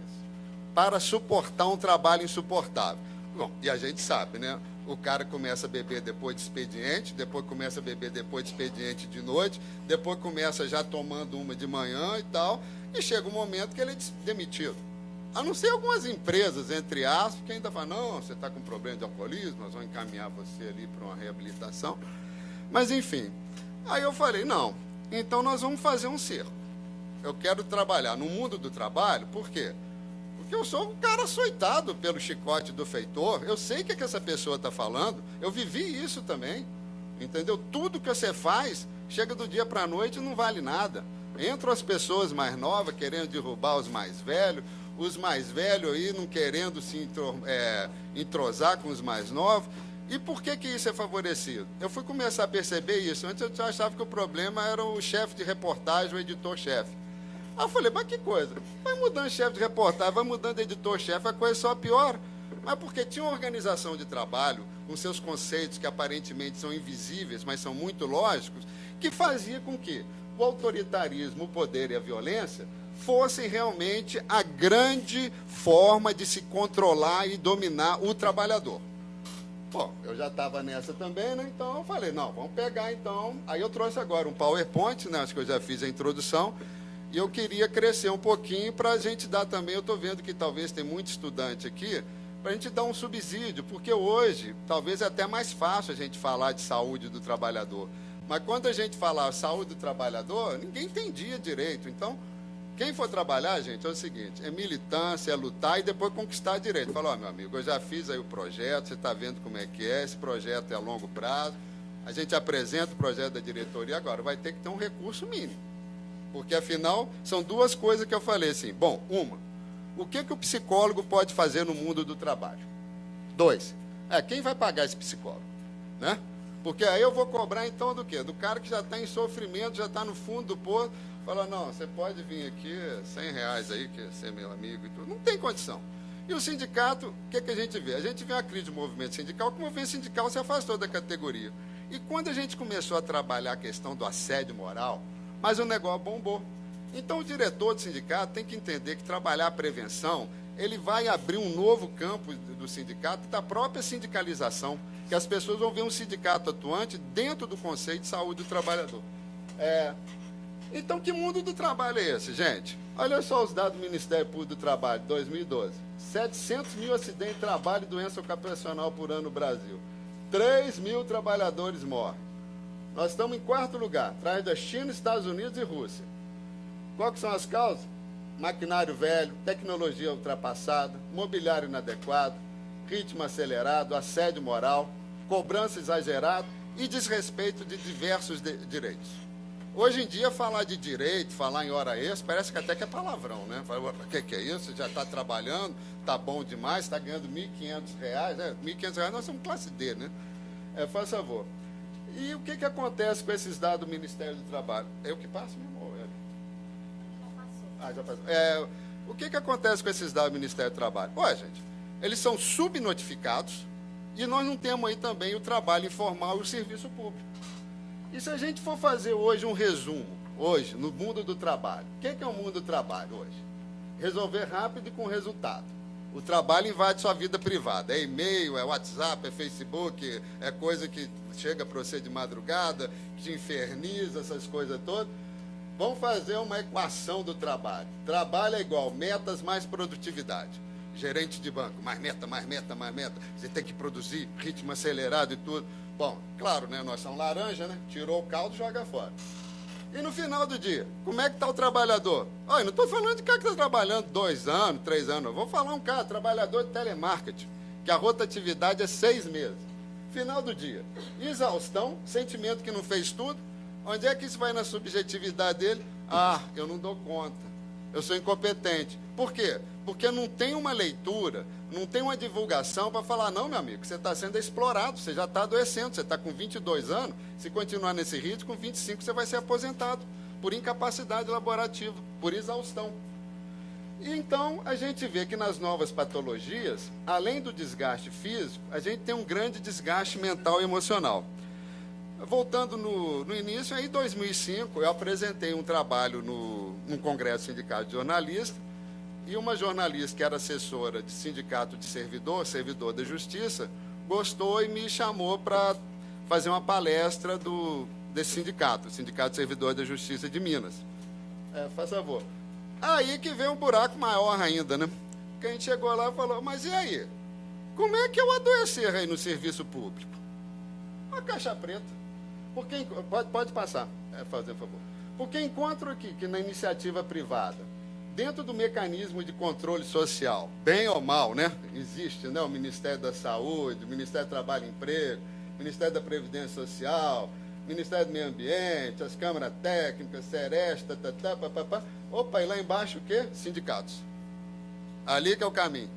[SPEAKER 5] Para suportar um trabalho insuportável. Bom, e a gente sabe, né? O cara começa a beber depois de expediente, depois começa a beber depois de expediente de noite, depois começa já tomando uma de manhã e tal, e chega um momento que ele é demitido. A não ser algumas empresas, entre aspas, que ainda falam, não, você está com problema de alcoolismo, nós vamos encaminhar você ali para uma reabilitação. Mas, enfim, aí eu falei, não, então nós vamos fazer um cerco. Eu quero trabalhar no mundo do trabalho, por quê? Porque eu sou um cara açoitado pelo chicote do feitor, eu sei o que essa pessoa está falando, eu vivi isso também, entendeu? Tudo que você faz, chega do dia para a noite e não vale nada. Entram as pessoas mais novas querendo derrubar os mais velhos aí não querendo se entrosar com os mais novos. E por que isso é favorecido? Eu fui começar a perceber isso. Antes eu achava que o problema era o chefe de reportagem, o editor-chefe. Aí eu falei, mas que coisa? Vai mudando chefe de reportagem, vai mudando editor-chefe, a coisa só piora. Mas porque tinha uma organização de trabalho, com seus conceitos que aparentemente são invisíveis, mas são muito lógicos, que fazia com que o autoritarismo, o poder e a violência fossem realmente a grande forma de se controlar e dominar o trabalhador. Bom, eu já estava nessa também, né? Então eu falei, não, vamos pegar então. Aí eu trouxe agora um PowerPoint, né? Acho que eu já fiz a introdução, e eu queria crescer um pouquinho para a gente dar também, eu estou vendo que talvez tem muito estudante aqui, para a gente dar um subsídio, porque hoje talvez é até mais fácil a gente falar de saúde do trabalhador. Mas quando a gente falava saúde do trabalhador, ninguém entendia direito. Então, Quem for trabalhar, gente, é o seguinte, é militância, é lutar e depois conquistar direito. Fala, ó, meu amigo, eu já fiz aí o projeto, você está vendo como é que é, esse projeto é a longo prazo, a gente apresenta o projeto da diretoria, agora vai ter que ter um recurso mínimo. Porque, afinal, são duas coisas que eu falei assim. Bom, uma, o que o psicólogo pode fazer no mundo do trabalho? 2, quem vai pagar esse psicólogo? Né? Porque aí eu vou cobrar, então, do quê? Do cara que já está em sofrimento, já está no fundo do poço, fala, não, você pode vir aqui, R$100 aí, que é ser meu amigo e tudo. Não tem condição. E o sindicato, o que a gente vê? A gente vê uma crise do movimento sindical, que o movimento sindical se afastou da categoria. E quando a gente começou a trabalhar a questão do assédio moral, mas o negócio bombou. Então, o diretor do sindicato tem que entender que trabalhar a prevenção, ele vai abrir um novo campo do sindicato, da própria sindicalização, que as pessoas vão ver um sindicato atuante dentro do conceito de saúde do trabalhador. Então, que mundo do trabalho é esse, gente? Olha só os dados do Ministério Público do Trabalho, 2012. 700 mil acidentes de trabalho e doença ocupacional por ano no Brasil. 3 mil trabalhadores morrem. Nós estamos em 4º lugar, atrás da China, Estados Unidos e Rússia. Quais são as causas? Maquinário velho, tecnologia ultrapassada, mobiliário inadequado, ritmo acelerado, assédio moral, cobrança exagerada e desrespeito de diversos direitos. Hoje em dia, falar de direito, falar em hora extra, parece que até que é palavrão, né? Fala, o que é isso? Você já está trabalhando, está bom demais, está ganhando R$1.500. R$1.500 nós somos classe D, né? Faz favor. E o que acontece com esses dados do Ministério do Trabalho? É o que passa, meu amor? Já passou. O que acontece com esses dados do Ministério do Trabalho? Olha, gente, eles são subnotificados e nós não temos aí também o trabalho informal e o serviço público. E se a gente for fazer hoje um resumo, hoje, no mundo do trabalho, o que é o mundo do trabalho hoje? Resolver rápido e com resultado. O trabalho invade sua vida privada. É e-mail, é WhatsApp, é Facebook, é coisa que chega para você de madrugada, que te inferniza, essas coisas todas. Vamos fazer uma equação do trabalho. Trabalho é igual metas mais produtividade. Gerente de banco, mais meta, mais meta, mais meta. Você tem que produzir, ritmo acelerado e tudo. Bom, claro, né? Nós somos laranja, né? Tirou o caldo, joga fora. E no final do dia, como é que está o trabalhador? Olha, não estou falando de cara que está trabalhando 2 anos, 3 anos. Eu vou falar um cara, trabalhador de telemarketing, que a rotatividade é 6 meses. Final do dia, exaustão, sentimento que não fez tudo. Onde é que isso vai na subjetividade dele? Eu não dou conta, eu sou incompetente. Por quê? Porque não tem uma leitura, não tem uma divulgação para falar, não, meu amigo, você está sendo explorado, você já está adoecendo, você está com 22 anos, se continuar nesse ritmo, com 25 você vai ser aposentado, por incapacidade laborativa, por exaustão. E então, a gente vê que nas novas patologias, além do desgaste físico, a gente tem um grande desgaste mental e emocional. Voltando no início, em 2005, eu apresentei um trabalho num congresso sindicato de jornalistas, e uma jornalista que era assessora de sindicato de servidor da justiça, gostou e me chamou para fazer uma palestra desse sindicato, o Sindicato de Servidores da Justiça de Minas. Faz favor. Aí que veio um buraco maior ainda, né? Porque a gente chegou lá e falou, mas e aí? Como é que eu adoecer aí no serviço público? Uma caixa preta. Porque, pode passar, fazer favor. Porque encontro aqui que na iniciativa privada, dentro do mecanismo de controle social, bem ou mal, né? Existe, né? O Ministério da Saúde, o Ministério do Trabalho e Emprego, o Ministério da Previdência Social, o Ministério do Meio Ambiente, as câmaras técnicas, Sereste, Opa, e lá embaixo o quê? Sindicatos. Ali que é o caminho.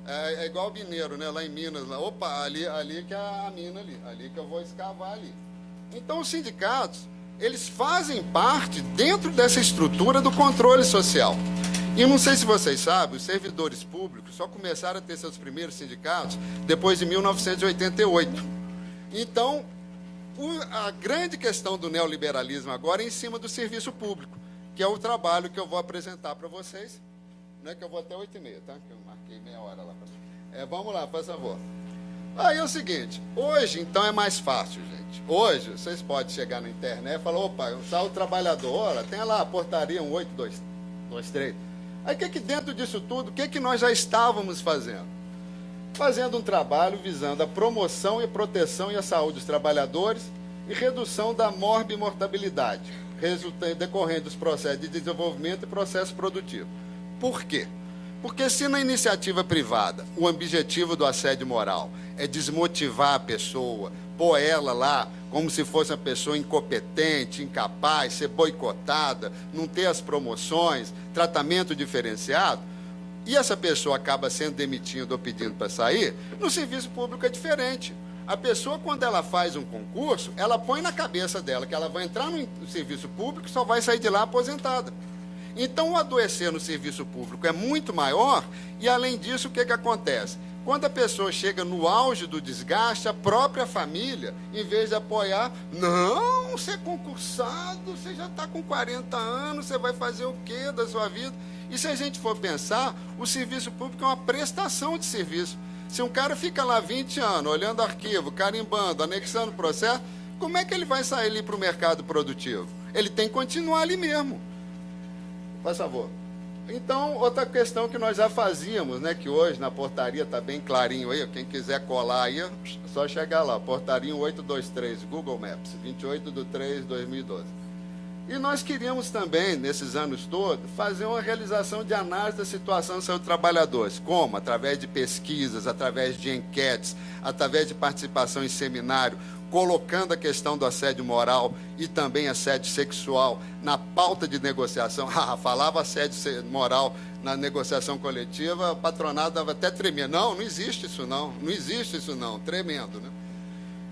[SPEAKER 5] É igual o mineiro, né? Lá em Minas, lá, opa, ali que é a mina ali que eu vou escavar ali. Então, os sindicatos, eles fazem parte dentro dessa estrutura do controle social. E eu não sei se vocês sabem, os servidores públicos só começaram a ter seus primeiros sindicatos depois de 1988. Então, a grande questão do neoliberalismo agora é em cima do serviço público, que é o trabalho que eu vou apresentar para vocês, né, que eu vou até 8h30, tá? Que eu marquei meia hora lá. Vamos lá, por favor. Aí é o seguinte, hoje, então, é mais fácil, gente. Hoje, vocês podem chegar na internet e falar, opa, o trabalhador, olha, tem lá a portaria 18223. Aí, que dentro disso tudo, o que nós já estávamos fazendo? Fazendo um trabalho visando a promoção e proteção e a saúde dos trabalhadores e redução da morbimortabilidade. decorrente dos processos de desenvolvimento e processo produtivo. Por quê? Porque se na iniciativa privada o objetivo do assédio moral é desmotivar a pessoa, pôr ela lá como se fosse uma pessoa incompetente, incapaz, ser boicotada, não ter as promoções, tratamento diferenciado, e essa pessoa acaba sendo demitida ou pedindo para sair, no serviço público é diferente. A pessoa, quando ela faz um concurso, ela põe na cabeça dela que ela vai entrar no serviço público e só vai sair de lá aposentada. Então, o adoecer no serviço público é muito maior e, além disso, o que acontece? Quando a pessoa chega no auge do desgaste, a própria família, em vez de apoiar, não, você é concursado, você já está com 40 anos, você vai fazer o quê da sua vida? E se a gente for pensar, o serviço público é uma prestação de serviço. Se um cara fica lá 20 anos, olhando arquivo, carimbando, anexando o processo, como é que ele vai sair ali para o mercado produtivo? Ele tem que continuar ali mesmo. Por favor. Então, outra questão que nós já fazíamos, né, que hoje na portaria está bem clarinho aí, quem quiser colar aí, é só chegar lá, portaria 823, Google Maps, 28/3/2012. E nós queríamos também, nesses anos todos, fazer uma realização de análise da situação dos seus trabalhadores. Como? Através de pesquisas, através de enquetes, através de participação em seminário, colocando a questão do assédio moral e também assédio sexual na pauta de negociação. Falava assédio moral na negociação coletiva, a patronada dava até tremer. Não existe isso não, não existe isso não, tremendo, né?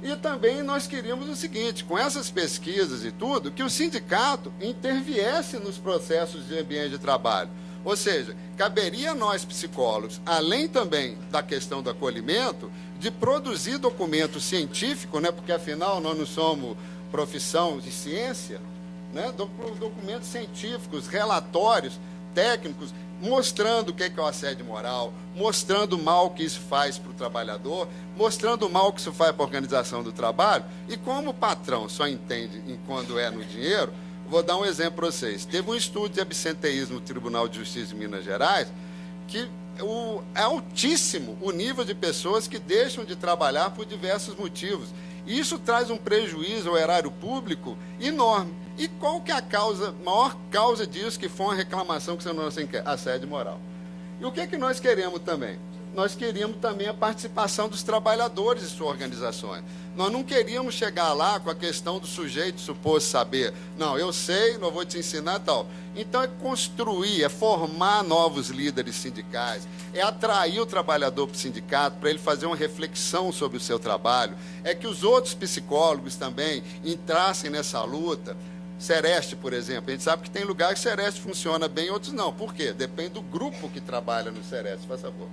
[SPEAKER 5] E também nós queríamos o seguinte, com essas pesquisas e tudo, que o sindicato interviesse nos processos de ambiente de trabalho. Ou seja, caberia a nós psicólogos, além também da questão do acolhimento, de produzir documento científico, né, porque afinal nós não somos profissão de ciência, né, documentos científicos, relatórios técnicos, mostrando o que é o assédio moral, mostrando o mal que isso faz para o trabalhador, mostrando o mal que isso faz para a organização do trabalho, e como o patrão só entende quando é no dinheiro, vou dar um exemplo para vocês. Teve um estudo de absenteísmo no Tribunal de Justiça de Minas Gerais, que é altíssimo o nível de pessoas que deixam de trabalhar por diversos motivos. E isso traz um prejuízo ao erário público enorme. E qual que é a maior causa disso, que foi uma reclamação que você não quer? Assédio moral. E o que é que nós queremos também? Nós queríamos também a participação dos trabalhadores em suas organizações. Nós não queríamos chegar lá com a questão do sujeito suposto saber. Não, eu sei, não vou te ensinar tal. Então é construir, é formar novos líderes sindicais, é atrair o trabalhador para o sindicato, para ele fazer uma reflexão sobre o seu trabalho, é que os outros psicólogos também entrassem nessa luta. Sereste, por exemplo, a gente sabe que tem lugares que Sereste funciona bem, outros não. Por quê? Depende do grupo que trabalha no Sereste, faz favor.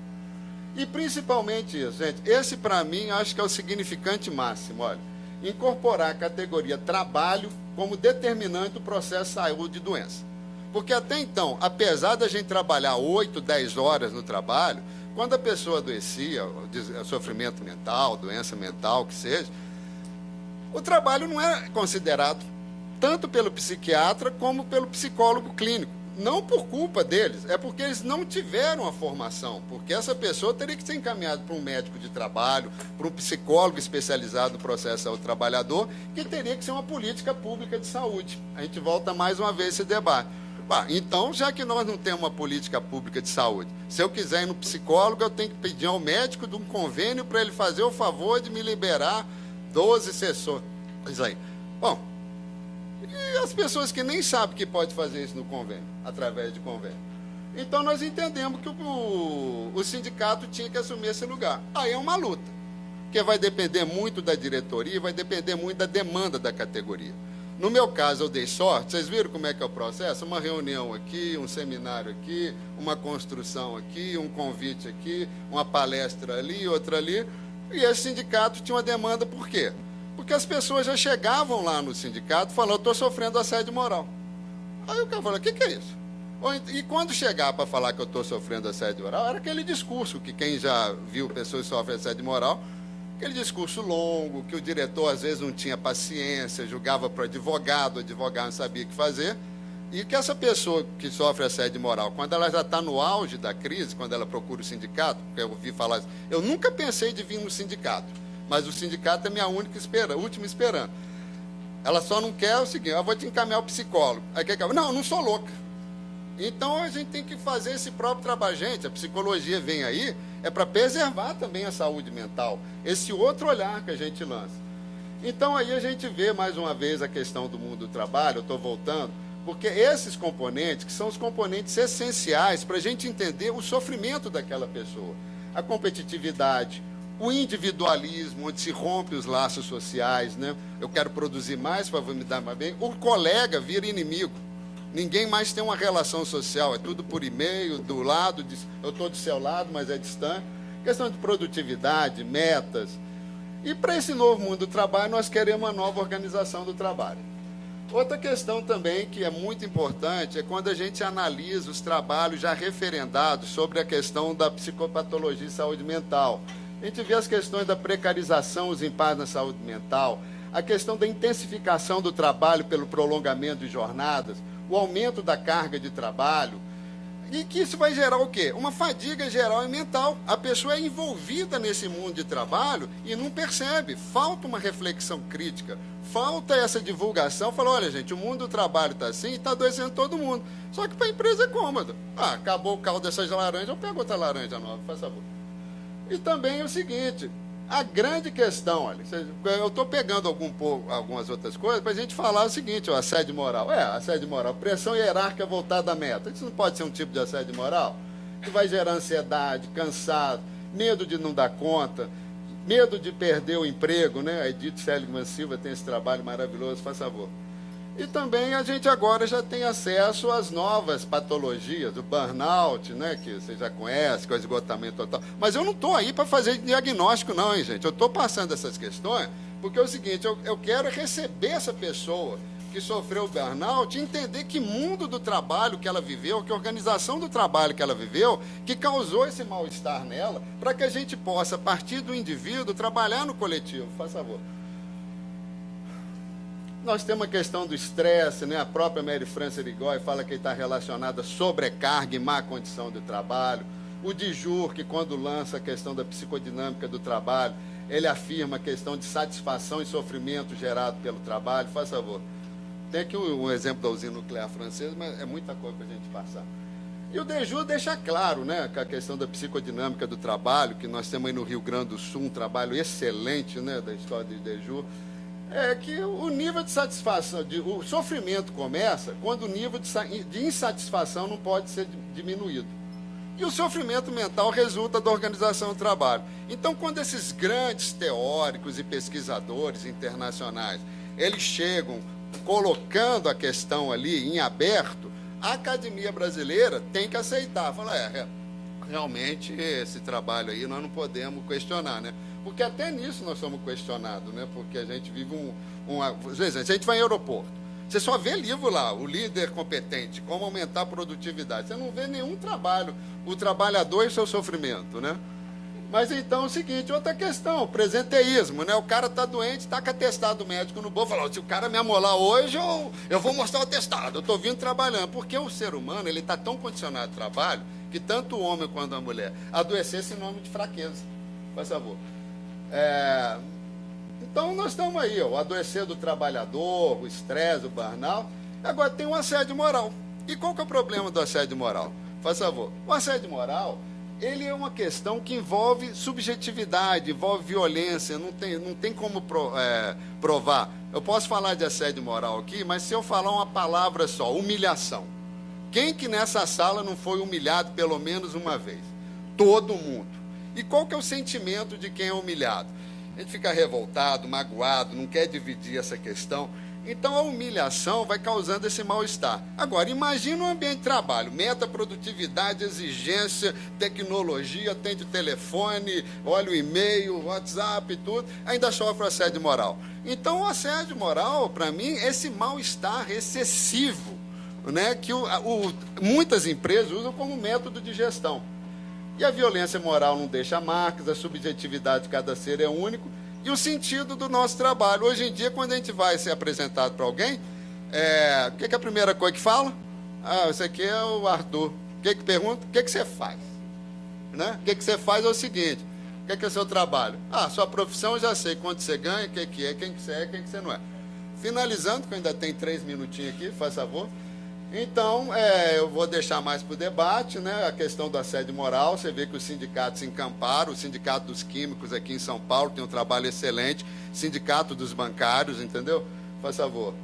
[SPEAKER 5] E principalmente isso, gente, esse para mim acho que é o significante máximo, olha, incorporar a categoria trabalho como determinante do processo de saúde e doença. Porque até então, apesar da gente trabalhar 8, 10 horas no trabalho, quando a pessoa adoecia, sofrimento mental, doença mental, que seja, o trabalho não é considerado tanto pelo psiquiatra como pelo psicólogo clínico. Não por culpa deles, é porque eles não tiveram a formação, porque essa pessoa teria que ser encaminhada para um médico de trabalho, para um psicólogo especializado no processo do trabalhador, que teria que ser uma política pública de saúde. A gente volta mais uma vez a esse debate. Então, já que nós não temos uma política pública de saúde, se eu quiser ir no psicólogo, eu tenho que pedir ao médico de um convênio para ele fazer o favor de me liberar 12 sessões. Isso aí. Bom, e as pessoas que nem sabem que pode fazer isso no convênio, através de convênio. Então, nós entendemos que o sindicato tinha que assumir esse lugar. Aí é uma luta, que vai depender muito da diretoria, vai depender muito da demanda da categoria. No meu caso, eu dei sorte, vocês viram como é que é o processo? Uma reunião aqui, um seminário aqui, uma construção aqui, um convite aqui, uma palestra ali, outra ali, e esse sindicato tinha uma demanda, por quê? Porque as pessoas já chegavam lá no sindicato falando, eu estou sofrendo assédio moral. Aí o cara falou, o que é isso? E quando chegar para falar que eu estou sofrendo assédio moral, era aquele discurso que quem já viu pessoas que sofrem assédio moral, aquele discurso longo, que o diretor às vezes não tinha paciência, julgava para o advogado não sabia o que fazer, e que essa pessoa que sofre assédio moral, quando ela já está no auge da crise, quando ela procura o sindicato, porque eu ouvi falar assim, eu nunca pensei de vir no sindicato, mas o sindicato é minha última esperança. Ela só não quer o seguinte: eu vou te encaminhar ao psicólogo. Aí quer que eu... Não sou louca. Então a gente tem que fazer esse próprio trabalho. Gente, a psicologia vem aí, é para preservar também a saúde mental. Esse outro olhar que a gente lança. Então aí a gente vê mais uma vez a questão do mundo do trabalho, eu estou voltando, porque esses componentes, que são os componentes essenciais para a gente entender o sofrimento daquela pessoa. A competitividade, o individualismo, onde se rompe os laços sociais, né? Eu quero produzir mais para me dar mais bem. O colega vira inimigo. Ninguém mais tem uma relação social, é tudo por e-mail, do lado, eu estou do seu lado, mas é distante. Questão de produtividade, metas. E para esse novo mundo do trabalho, nós queremos uma nova organização do trabalho. Outra questão também que é muito importante é quando a gente analisa os trabalhos já referendados sobre a questão da psicopatologia e saúde mental. A gente vê as questões da precarização, os impactos na saúde mental, a questão da intensificação do trabalho pelo prolongamento de jornadas, o aumento da carga de trabalho, e que isso vai gerar o quê? Uma fadiga geral e mental. A pessoa é envolvida nesse mundo de trabalho e não percebe. Falta uma reflexão crítica, falta essa divulgação. Fala, olha, gente, o mundo do trabalho está assim e está adoecendo todo mundo. Só que para a empresa é cômodo. Acabou o caldo dessas laranjas, eu pego outra laranja nova, faz favor. E também é o seguinte... A grande questão, olha, eu estou pegando algumas outras coisas para a gente falar o seguinte, o assédio moral. Assédio moral, pressão hierárquica voltada à meta. Isso não pode ser um tipo de assédio moral? Que vai gerar ansiedade, cansado, medo de não dar conta, medo de perder o emprego, né? A Edith Seligman Silva tem esse trabalho maravilhoso, faz favor. E também a gente agora já tem acesso às novas patologias, o burnout, né, que você já conhece, com o esgotamento total. Mas eu não estou aí para fazer diagnóstico não, hein, gente. Eu estou passando essas questões porque é o seguinte, eu quero receber essa pessoa que sofreu burnout e entender que mundo do trabalho que ela viveu, que organização do trabalho que ela viveu, que causou esse mal-estar nela, para que a gente possa, a partir do indivíduo, trabalhar no coletivo. Faz favor. Nós temos a questão do estresse, né? A própria Mary Frances Rigoy fala que está relacionada a sobrecarga e má condição de trabalho. O Dijur, que quando lança a questão da psicodinâmica do trabalho, ele afirma a questão de satisfação e sofrimento gerado pelo trabalho. Faz favor. Tem aqui um exemplo da usina nuclear francesa, mas é muita coisa para a gente passar. E o Dijur deixa claro, né, que a questão da psicodinâmica do trabalho, que nós temos aí no Rio Grande do Sul, um trabalho excelente, né, da história de Dijur, é que o nível de satisfação, o sofrimento começa quando o nível de insatisfação não pode ser diminuído. E o sofrimento mental resulta da organização do trabalho. Então, quando esses grandes teóricos e pesquisadores internacionais, eles chegam colocando a questão ali em aberto, a academia brasileira tem que aceitar. Falar, realmente esse trabalho aí nós não podemos questionar, né? Porque até nisso nós somos questionados, né? Porque a gente vive às vezes, a gente vai em aeroporto, você só vê livro lá, o líder competente, como aumentar a produtividade. Você não vê nenhum trabalho, o trabalhador e seu sofrimento, né? Mas então é o seguinte, outra questão, o presenteísmo, né? O cara está doente, está com atestado médico no bolso, fala, se o cara me amolar hoje, eu vou mostrar o atestado, eu estou vindo trabalhando. Porque o ser humano, ele está tão condicionado ao trabalho, que tanto o homem quanto a mulher adoecer esse nome de fraqueza. Faz favor. Então nós estamos aí, o adoecer do trabalhador, o estresse, o burnout. Agora tem o assédio moral. E qual que é o problema do assédio moral? Faz favor. O assédio moral, ele é uma questão que envolve subjetividade, envolve violência, não tem como provar. Eu posso falar de assédio moral aqui, mas se eu falar uma palavra só, humilhação. Quem que nessa sala não foi humilhado pelo menos uma vez? Todo mundo. E qual que é o sentimento de quem é humilhado? A gente fica revoltado, magoado, não quer dividir essa questão. Então a humilhação vai causando esse mal-estar. Agora, imagina um ambiente de trabalho, meta, produtividade, exigência, tecnologia, atende o telefone, olha o e-mail, WhatsApp e tudo, ainda sofre assédio moral. Então o assédio moral, para mim, é esse mal-estar excessivo, né, que muitas empresas usam como método de gestão. E a violência moral não deixa marcas, a subjetividade de cada ser é único, e o sentido do nosso trabalho. Hoje em dia, quando a gente vai ser apresentado para alguém, o que é a primeira coisa que fala? Esse aqui é o Arthur. O que pergunta? O que você faz? Né? O que você faz é o seguinte, o que é o seu trabalho? Sua profissão eu já sei, quanto você ganha, o que é, quem que você é, quem que você não é. Finalizando, que eu ainda tenho 3 minutinhos aqui, faz favor. Então, eu vou deixar mais para o debate, né? A questão do assédio moral. Você vê que os sindicatos se encamparam. O Sindicato dos Químicos aqui em São Paulo tem um trabalho excelente. Sindicato dos Bancários, entendeu? Faz favor.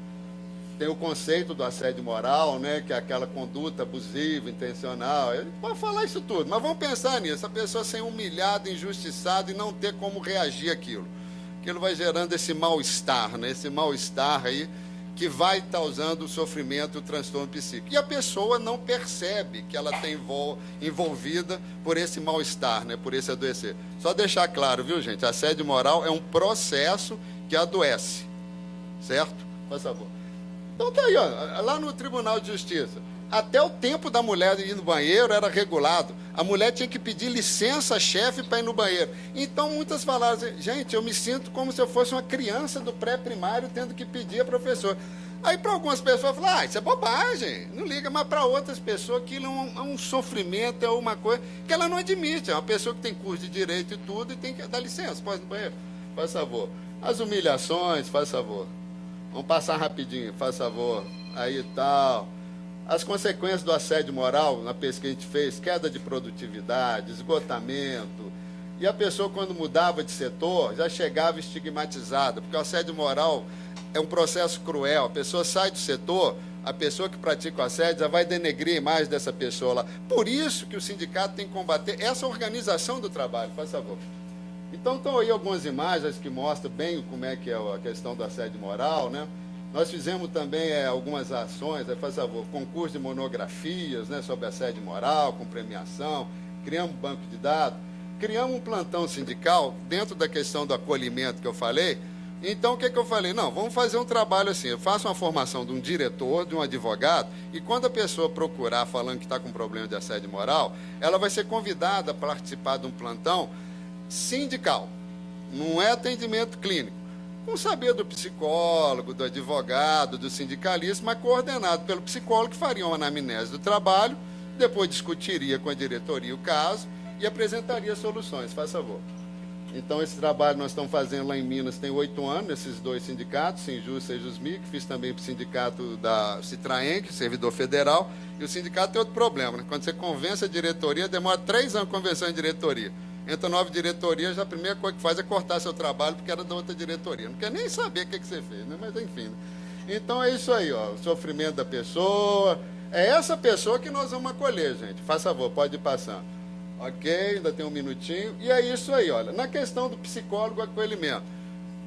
[SPEAKER 5] Tem o conceito do assédio moral, né? Que é aquela conduta abusiva, intencional. Ele pode falar isso tudo, mas vamos pensar nisso. A pessoa ser humilhada, injustiçada e não ter como reagir àquilo. Aquilo vai gerando esse mal-estar, né? Esse mal-estar aí, que vai estar usando o sofrimento e o transtorno psíquico. E a pessoa não percebe que ela está envolvida por esse mal-estar, né? Por esse adoecer. Só deixar claro, viu, gente? Assédio moral é um processo que adoece. Certo? Faz favor. Então tá aí, ó, lá no Tribunal de Justiça. Até o tempo da mulher ir no banheiro era regulado. A mulher tinha que pedir licença, chefe, para ir no banheiro. Então, muitas falaram assim, gente, eu me sinto como se eu fosse uma criança do pré-primário tendo que pedir a professora. Aí, para algumas pessoas, falaram, isso é bobagem, não liga. Mas para outras pessoas, aquilo é um sofrimento, é uma coisa que ela não admite. É uma pessoa que tem curso de direito e tudo e tem que dar licença, pode ir no banheiro. Faz favor. As humilhações, faz favor. Vamos passar rapidinho, faz favor. Aí tal... As consequências do assédio moral, na pesquisa que a gente fez, queda de produtividade, esgotamento. E a pessoa, quando mudava de setor, já chegava estigmatizada, porque o assédio moral é um processo cruel. A pessoa sai do setor, a pessoa que pratica o assédio já vai denegrir a imagem dessa pessoa lá. Por isso que o sindicato tem que combater essa organização do trabalho, faz favor. Então, estão aí algumas imagens que mostram bem como é que é a questão do assédio moral, né? Nós fizemos também algumas ações, faz favor, concurso de monografias, né, sobre assédio moral, com premiação, criamos um banco de dados, criamos um plantão sindical dentro da questão do acolhimento que eu falei. Então, o que eu falei? Não, vamos fazer um trabalho assim, eu faço uma formação de um diretor, de um advogado, e quando a pessoa procurar falando que está com problema de assédio moral, ela vai ser convidada a participar de um plantão sindical, não é atendimento clínico. Com saber do psicólogo, do advogado, do sindicalista, mas coordenado pelo psicólogo, que faria uma anamnese do trabalho, depois discutiria com a diretoria o caso e apresentaria soluções, faz favor. Então, esse trabalho nós estamos fazendo lá em Minas tem 8 anos, nesses 2 sindicatos, Sinjus e Sejusmi, que fiz também para o sindicato da Citraen, que é servidor federal, e o sindicato tem outro problema, né? Quando você convence a diretoria, demora 3 anos convencer a diretoria. Entra nova diretoria, já a primeira coisa que faz é cortar seu trabalho, porque era da outra diretoria. Não quer nem saber o que você fez, né? Mas enfim. Né? Então é isso aí, ó, o sofrimento da pessoa. É essa pessoa que nós vamos acolher, gente. Faz favor, pode ir passando. Ok, ainda tem um minutinho. E é isso aí, olha. Na questão do psicólogo acolhimento,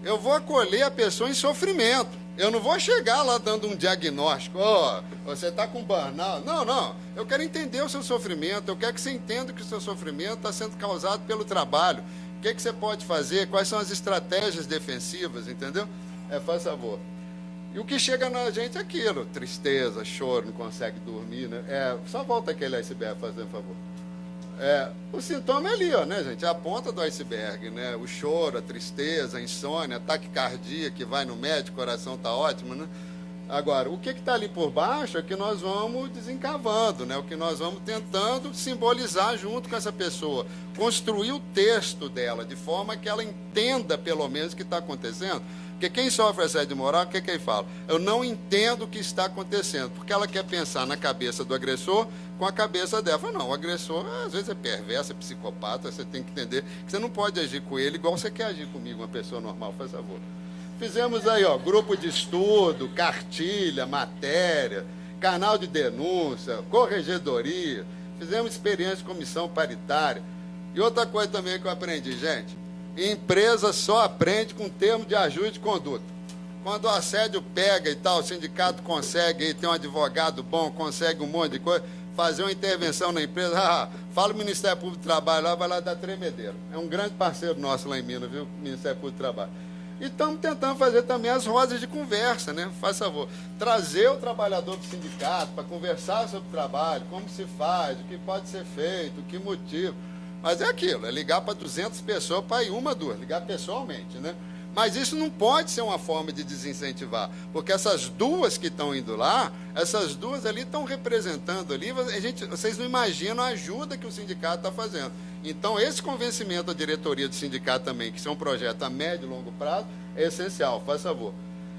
[SPEAKER 5] eu vou acolher a pessoa em sofrimento. Eu não vou chegar lá dando um diagnóstico, você está com burnout. Não. Eu quero entender o seu sofrimento, eu quero que você entenda que o seu sofrimento está sendo causado pelo trabalho. O que você pode fazer, quais são as estratégias defensivas, entendeu? Faz favor. E o que chega na gente é aquilo, tristeza, choro, não consegue dormir, né? Só volta aquele iceberg, fazendo favor. O sintoma é ali, ó, né, gente? É a ponta do iceberg, né? O choro, a tristeza, a insônia, ataque cardíaco, que vai no médico, o coração tá ótimo, né? Agora, o que está ali por baixo é que nós vamos desencavando, né? O que nós vamos tentando simbolizar junto com essa pessoa, construir o texto dela, de forma que ela entenda, pelo menos, o que está acontecendo. Porque quem sofre assédio moral, o que ele fala? Eu não entendo o que está acontecendo, porque ela quer pensar na cabeça do agressor com a cabeça dela. Fala, não, o agressor às vezes é perverso, é psicopata, você tem que entender que você não pode agir com ele igual você quer agir comigo, uma pessoa normal, faz favor. Fizemos aí, ó, grupo de estudo, cartilha, matéria, canal de denúncia, corregedoria, fizemos experiência de comissão paritária. E outra coisa também que eu aprendi, gente, empresa só aprende com termo de ajuste de conduta. Quando o assédio pega e tal, o sindicato consegue, tem um advogado bom, consegue um monte de coisa, fazer uma intervenção na empresa, fala o Ministério Público do Trabalho lá, vai lá dar tremedeiro. É um grande parceiro nosso lá em Minas, viu, Ministério Público do Trabalho. E estamos tentando fazer também as rodas de conversa, né? Faz favor, trazer o trabalhador para o sindicato, para conversar sobre o trabalho, como se faz, o que pode ser feito, o que motivo. Mas é aquilo, é ligar para 200 pessoas para ir 1, 2, ligar pessoalmente, né? Mas isso não pode ser uma forma de desincentivar, porque essas 2 que estão indo lá, essas 2 ali estão representando ali, vocês não imaginam a ajuda que o sindicato está fazendo. Então, esse convencimento da diretoria do sindicato também, que isso é um projeto a médio e longo prazo, é essencial, faz favor.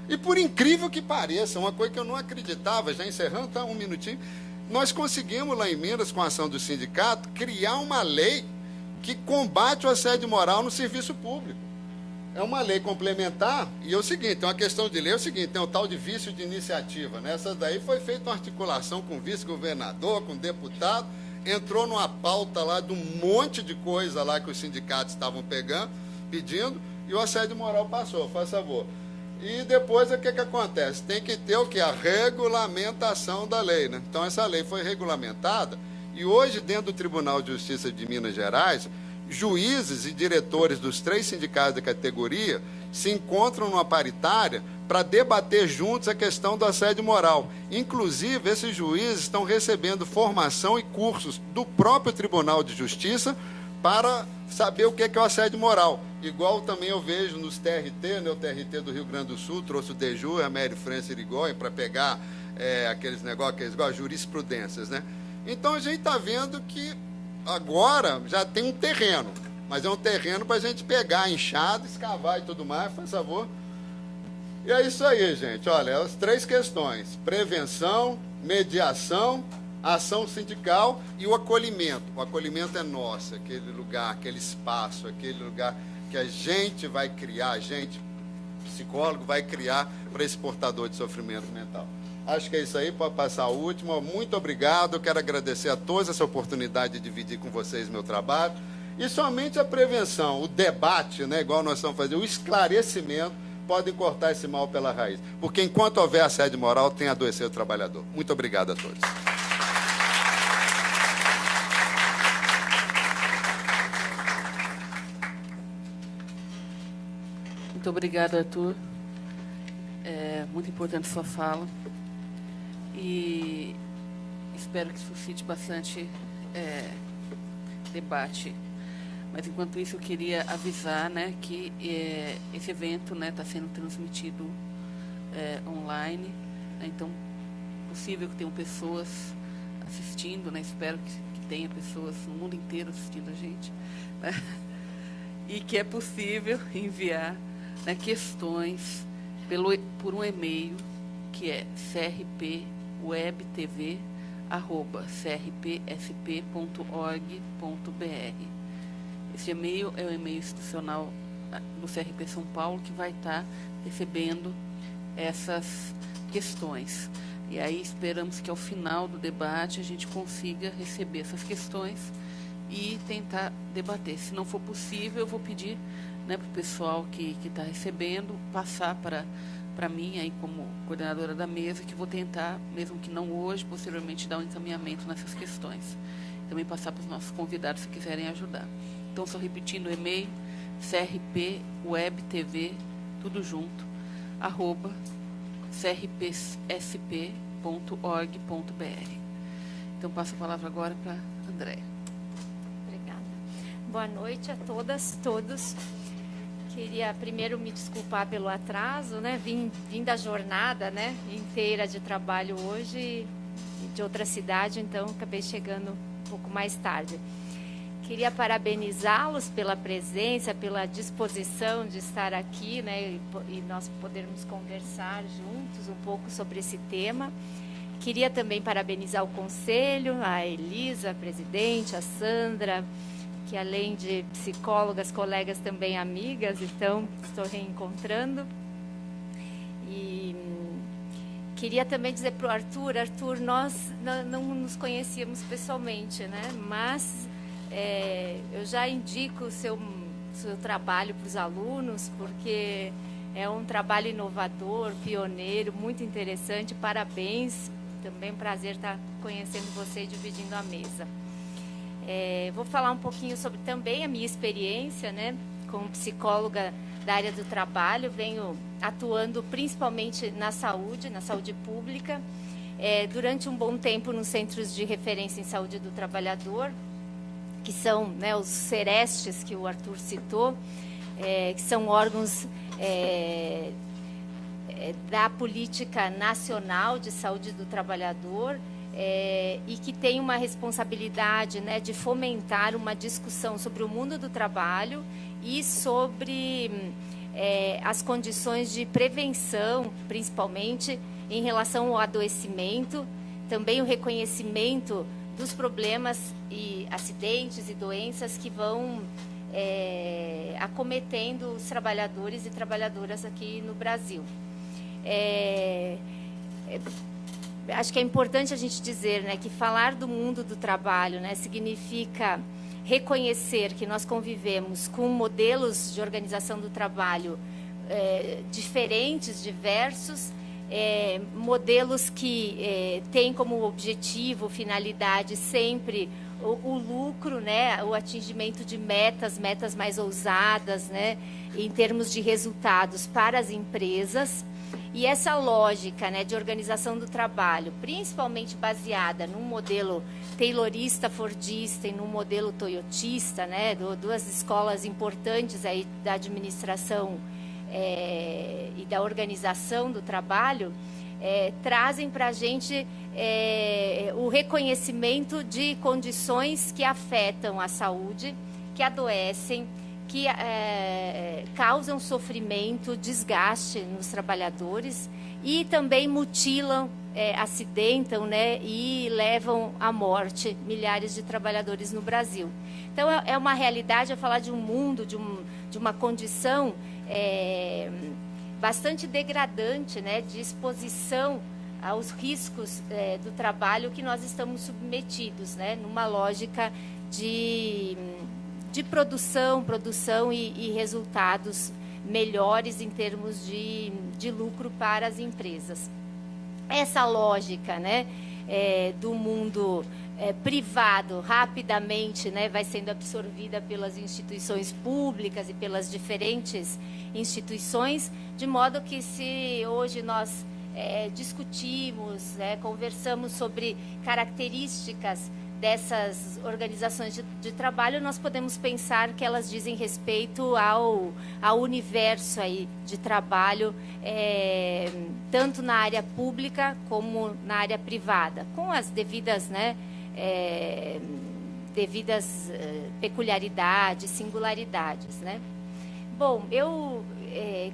[SPEAKER 5] E por incrível que pareça, uma coisa que eu não acreditava, já encerrando, tá, um minutinho, nós conseguimos lá em Minas, com a ação do sindicato, criar uma lei que combate o assédio moral no serviço público. É uma lei complementar, e é o seguinte, é uma questão de lei, é o seguinte, tem o tal de vício de iniciativa, né? Essa daí foi feita uma articulação com o vice-governador, com o deputado, entrou numa pauta lá de um monte de coisa lá que os sindicatos estavam pedindo, e o assédio moral passou, faz favor. E depois o que acontece? Tem que ter o que? A regulamentação da lei, né? Então essa lei foi regulamentada, e hoje dentro do Tribunal de Justiça de Minas Gerais, juízes e diretores dos 3 sindicatos da categoria se encontram numa paritária para debater juntos a questão do assédio moral. Inclusive, esses juízes estão recebendo formação e cursos do próprio Tribunal de Justiça para saber o que é o assédio moral. Igual também eu vejo nos TRT, né, o TRT do Rio Grande do Sul trouxe o Deju e a Mary França Irigoyen para pegar aqueles negócios, igual jurisprudências, né? Então a gente está vendo que agora já tem um terreno, mas é um terreno para a gente pegar a enxada, escavar e tudo mais, faz favor. E é isso aí, gente. Olha, as 3 questões: prevenção, mediação, ação sindical e o acolhimento. O acolhimento é nosso, aquele lugar, aquele espaço, aquele lugar que a gente vai criar, a gente, psicólogo, vai criar para esse portador de sofrimento mental. Acho que é isso aí, pode passar a última. Muito obrigado, eu quero agradecer a todos essa oportunidade de dividir com vocês meu trabalho. E somente a prevenção, o debate, né, igual nós estamos fazendo, o esclarecimento, podem cortar esse mal pela raiz. Porque enquanto houver assédio moral, tem a adoecer o trabalhador. Muito obrigado a todos.
[SPEAKER 4] Muito obrigada, Arthur. É muito importante sua fala. E espero que suscite bastante debate. Mas, enquanto isso, eu queria avisar, né, que esse evento está sendo transmitido online. Né, então, é possível que tenham pessoas assistindo, né, espero que tenha pessoas no mundo inteiro assistindo a gente. Né, e que é possível enviar, né, questões por um e-mail, que é crpwebtv@crpsp.org.br. Esse e-mail é o e-mail institucional do CRP São Paulo, que vai estar recebendo essas questões. E aí esperamos que ao final do debate a gente consiga receber essas questões e tentar debater. Se não for possível, eu vou pedir, né, para o pessoal que está recebendo passar para mim, aí como coordenadora da mesa, que vou tentar, mesmo que não hoje, posteriormente dar um encaminhamento nessas questões. Também passar para os nossos convidados, se quiserem ajudar. Então, só repetindo o e-mail, crpwebtv, tudo junto, @crpsp.org.br. Então, passo a palavra agora para a Andréia.
[SPEAKER 6] Obrigada. Boa noite a todas, todos. Queria primeiro me desculpar pelo atraso, né? Vim da jornada, né, inteira de trabalho hoje, de outra cidade, então acabei chegando um pouco mais tarde. Queria parabenizá-los pela presença, pela disposição de estar aqui, né, e nós podermos conversar juntos um pouco sobre esse tema. Queria também parabenizar o conselho, a Elisa, a presidente, a Sandra, que além de psicólogas, colegas, também amigas, então estou reencontrando. E queria também dizer para o Arthur, nós não nos conhecíamos pessoalmente, né? Mas eu já indico o seu trabalho para os alunos, porque é um trabalho inovador, pioneiro, muito interessante. Parabéns, também prazer estar conhecendo você e dividindo a mesa. Vou falar um pouquinho sobre também a minha experiência, né, como psicóloga da área do trabalho. Venho atuando principalmente na saúde pública, durante um bom tempo nos Centros de Referência em Saúde do Trabalhador, que são, né, os CERESTs que o Arthur citou, que são órgãos da Política Nacional de Saúde do Trabalhador, e que tem uma responsabilidade, né, de fomentar uma discussão sobre o mundo do trabalho e sobre as condições de prevenção, principalmente em relação ao adoecimento, também o reconhecimento dos problemas e acidentes e doenças que vão acometendo os trabalhadores e trabalhadoras aqui no Brasil. Acho que é importante a gente dizer, né, que falar do mundo do trabalho, né, significa reconhecer que nós convivemos com modelos de organização do trabalho diferentes, diversos, modelos que têm como objetivo, finalidade sempre o lucro, né, o atingimento de metas mais ousadas, né, em termos de resultados para as empresas. E essa lógica, né, de organização do trabalho, principalmente baseada num modelo taylorista, fordista e num modelo toyotista, né, duas escolas importantes aí da administração e da organização do trabalho, trazem para a gente o reconhecimento de condições que afetam a saúde, que adoecem, que causam sofrimento, desgaste nos trabalhadores e também mutilam, acidentam, né, e levam à morte milhares de trabalhadores no Brasil. Então, é uma realidade, falar de um mundo, de uma condição bastante degradante, né, de exposição aos riscos do trabalho que nós estamos submetidos, né, numa lógica de produção e resultados melhores em termos de lucro para as empresas. Essa lógica, né, do mundo privado rapidamente, né, vai sendo absorvida pelas instituições públicas e pelas diferentes instituições, de modo que se hoje nós discutimos, conversamos sobre características dessas organizações de trabalho, nós podemos pensar que elas dizem respeito ao universo aí de trabalho, tanto na área pública como na área privada, com as devidas, devidas peculiaridades, singularidades, né? Bom, eu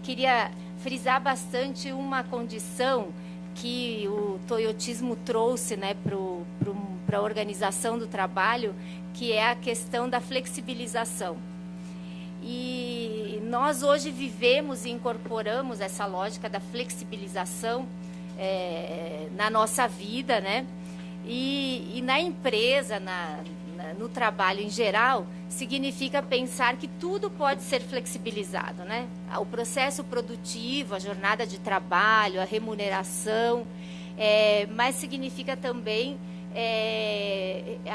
[SPEAKER 6] queria frisar bastante uma condição que o toyotismo trouxe, né, para a organização do trabalho, que é a questão da flexibilização. E nós hoje vivemos e incorporamos essa lógica da flexibilização na nossa vida, né? E na empresa, no trabalho em geral, significa pensar que tudo pode ser flexibilizado, né? O processo produtivo, a jornada de trabalho, a remuneração, mas significa também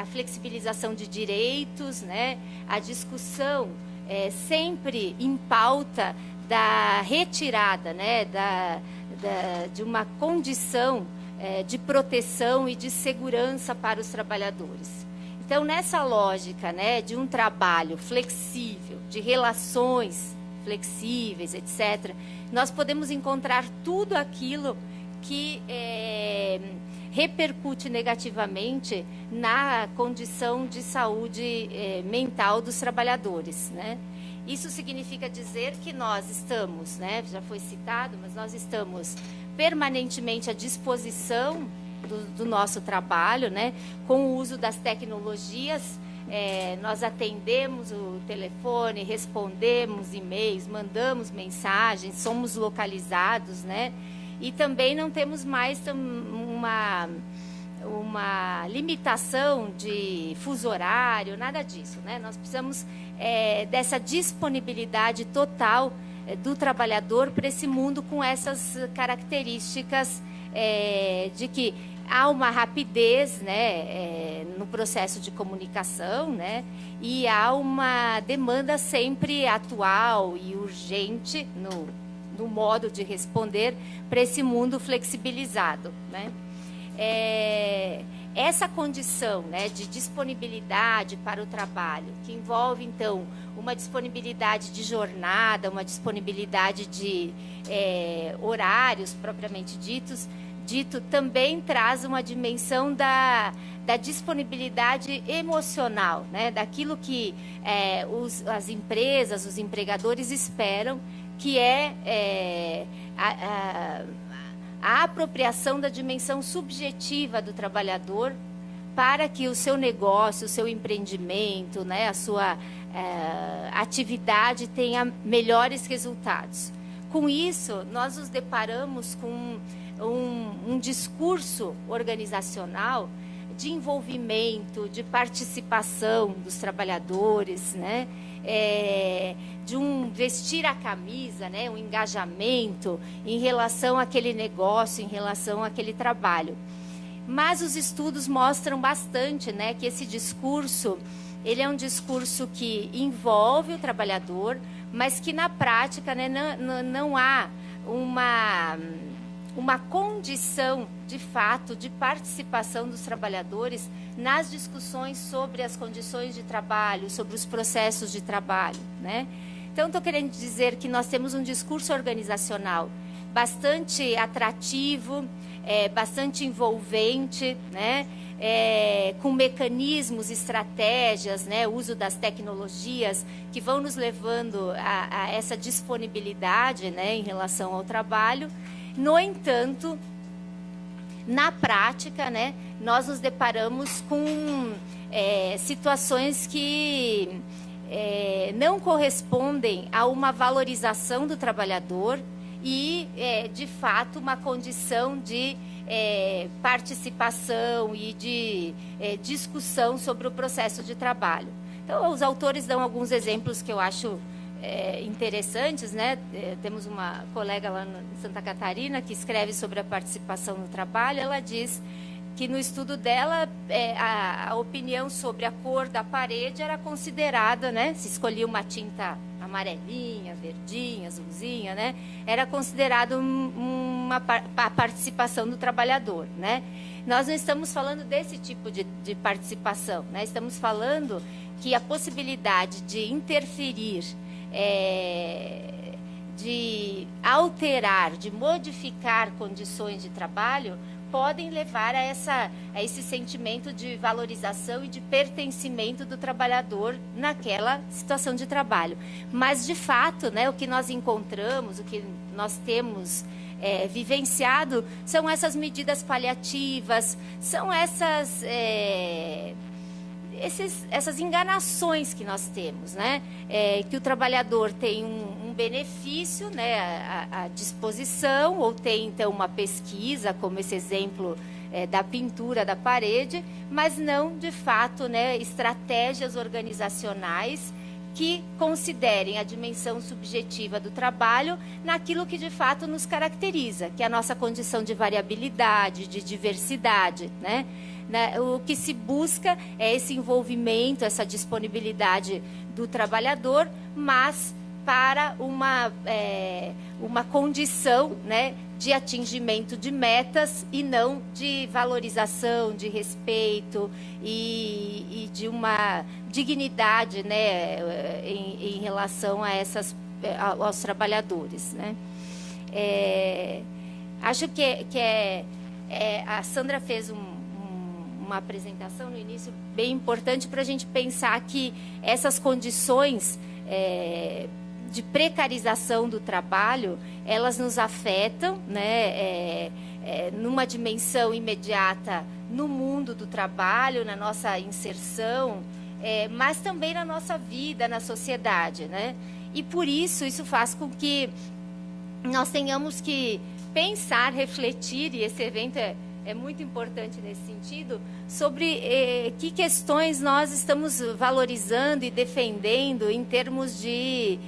[SPEAKER 6] a flexibilização de direitos, né? A discussão sempre em pauta da retirada, né? De uma condição de proteção e de segurança para os trabalhadores. Então, nessa lógica, né, de um trabalho flexível, de relações flexíveis, etc., nós podemos encontrar tudo aquilo que repercute negativamente na condição de saúde mental dos trabalhadores, né? Isso significa dizer que nós estamos, né, já foi citado, mas nós estamos permanentemente à disposição do nosso trabalho, né, com o uso das tecnologias. Nós atendemos o telefone, respondemos e-mails, mandamos mensagens, somos localizados, né, e também não temos mais uma limitação de fuso horário, nada disso, né? Nós precisamos dessa disponibilidade total do trabalhador para esse mundo, com essas características de que há uma rapidez, né, no processo de comunicação, né, e há uma demanda sempre atual e urgente no modo de responder para esse mundo flexibilizado, né? Essa condição, né, de disponibilidade para o trabalho, que envolve, então, uma disponibilidade de jornada, uma disponibilidade de horários propriamente dito, também traz uma dimensão da disponibilidade emocional, né, daquilo que as empresas, os empregadores esperam que é a apropriação da dimensão subjetiva do trabalhador para que o seu negócio, o seu empreendimento, né, a sua atividade tenha melhores resultados. Com isso, nós nos deparamos com um discurso organizacional de envolvimento, de participação dos trabalhadores, né? De um vestir a camisa, né? Um engajamento em relação àquele negócio, em relação àquele trabalho. Mas os estudos mostram bastante, né, que esse discurso, ele é um discurso que envolve o trabalhador, mas que na prática, né, não há uma condição, de fato, de participação dos trabalhadores nas discussões sobre as condições de trabalho, sobre os processos de trabalho, né? Então, estou querendo dizer que nós temos um discurso organizacional bastante atrativo, bastante envolvente, né? Com mecanismos, estratégias, né? Uso das tecnologias que vão nos levando a essa disponibilidade, né, em relação ao trabalho. No entanto, na prática, né, nós nos deparamos com situações que não correspondem a uma valorização do trabalhador e, de fato, uma condição de participação e de discussão sobre o processo de trabalho. Então, os autores dão alguns exemplos que eu acho interessantes, né? Temos uma colega lá em Santa Catarina que escreve sobre a participação no trabalho. Ela diz que no estudo dela a opinião sobre a cor da parede era considerada, né? Se escolhia uma tinta amarelinha, verdinha, azulzinha, né? Era considerado a participação do trabalhador, né? Nós não estamos falando desse tipo de participação, né? Estamos falando que a possibilidade de interferir, de alterar, de modificar condições de trabalho, podem levar a esse sentimento de valorização e de pertencimento do trabalhador naquela situação de trabalho. Mas, de fato, né, o que nós encontramos, o que nós temos vivenciado, são essas medidas paliativas, são essas enganações que nós temos, né? Que o trabalhador tem um benefício, né, à disposição, ou tem, então, uma pesquisa, como esse exemplo da pintura da parede, mas não, de fato, né, estratégias organizacionais que considerem a dimensão subjetiva do trabalho naquilo que, de fato, nos caracteriza, que é a nossa condição de variabilidade, de diversidade, né? O que se busca é esse envolvimento, essa disponibilidade do trabalhador, mas para uma condição, né, de atingimento de metas e não de valorização, de respeito e de uma dignidade, né, em relação a aos trabalhadores, né? Acho que a Sandra fez uma apresentação no início bem importante para a gente pensar que essas condições de precarização do trabalho, elas nos afetam, né, numa dimensão imediata no mundo do trabalho, na nossa inserção, mas também na nossa vida, na sociedade, né? E por isso faz com que nós tenhamos que pensar, refletir, e esse evento é muito importante nesse sentido, sobre que questões nós estamos valorizando e defendendo em termos de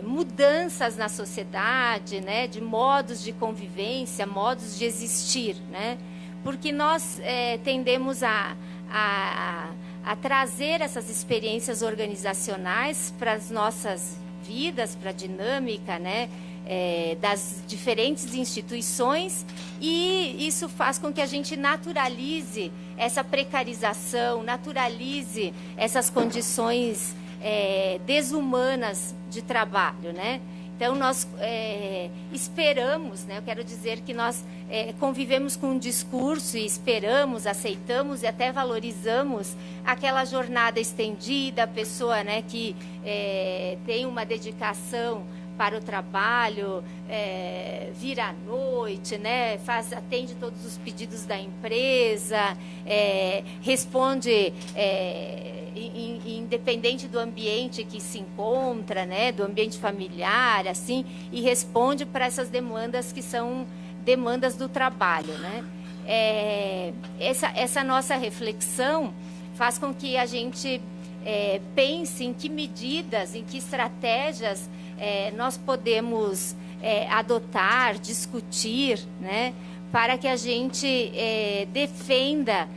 [SPEAKER 6] mudanças na sociedade, né, de modos de convivência, modos de existir, né? Porque nós tendemos a trazer essas experiências organizacionais para as nossas vidas, para a dinâmica, né, das diferentes instituições, e isso faz com que a gente naturalize essa precarização, naturalize essas condições desumanas de trabalho, né? Então, nós esperamos, né? Eu quero dizer que nós convivemos com um discurso e esperamos, aceitamos e até valorizamos aquela jornada estendida, a pessoa, né, que tem uma dedicação para o trabalho, vira à noite, né, atende todos os pedidos da empresa, responde independente do ambiente que se encontra, né, do ambiente familiar, assim, e responde para essas demandas que são demandas do trabalho, né? Essa nossa reflexão faz com que a gente pense em que medidas, em que estratégias nós podemos adotar, discutir, né, para que a gente defenda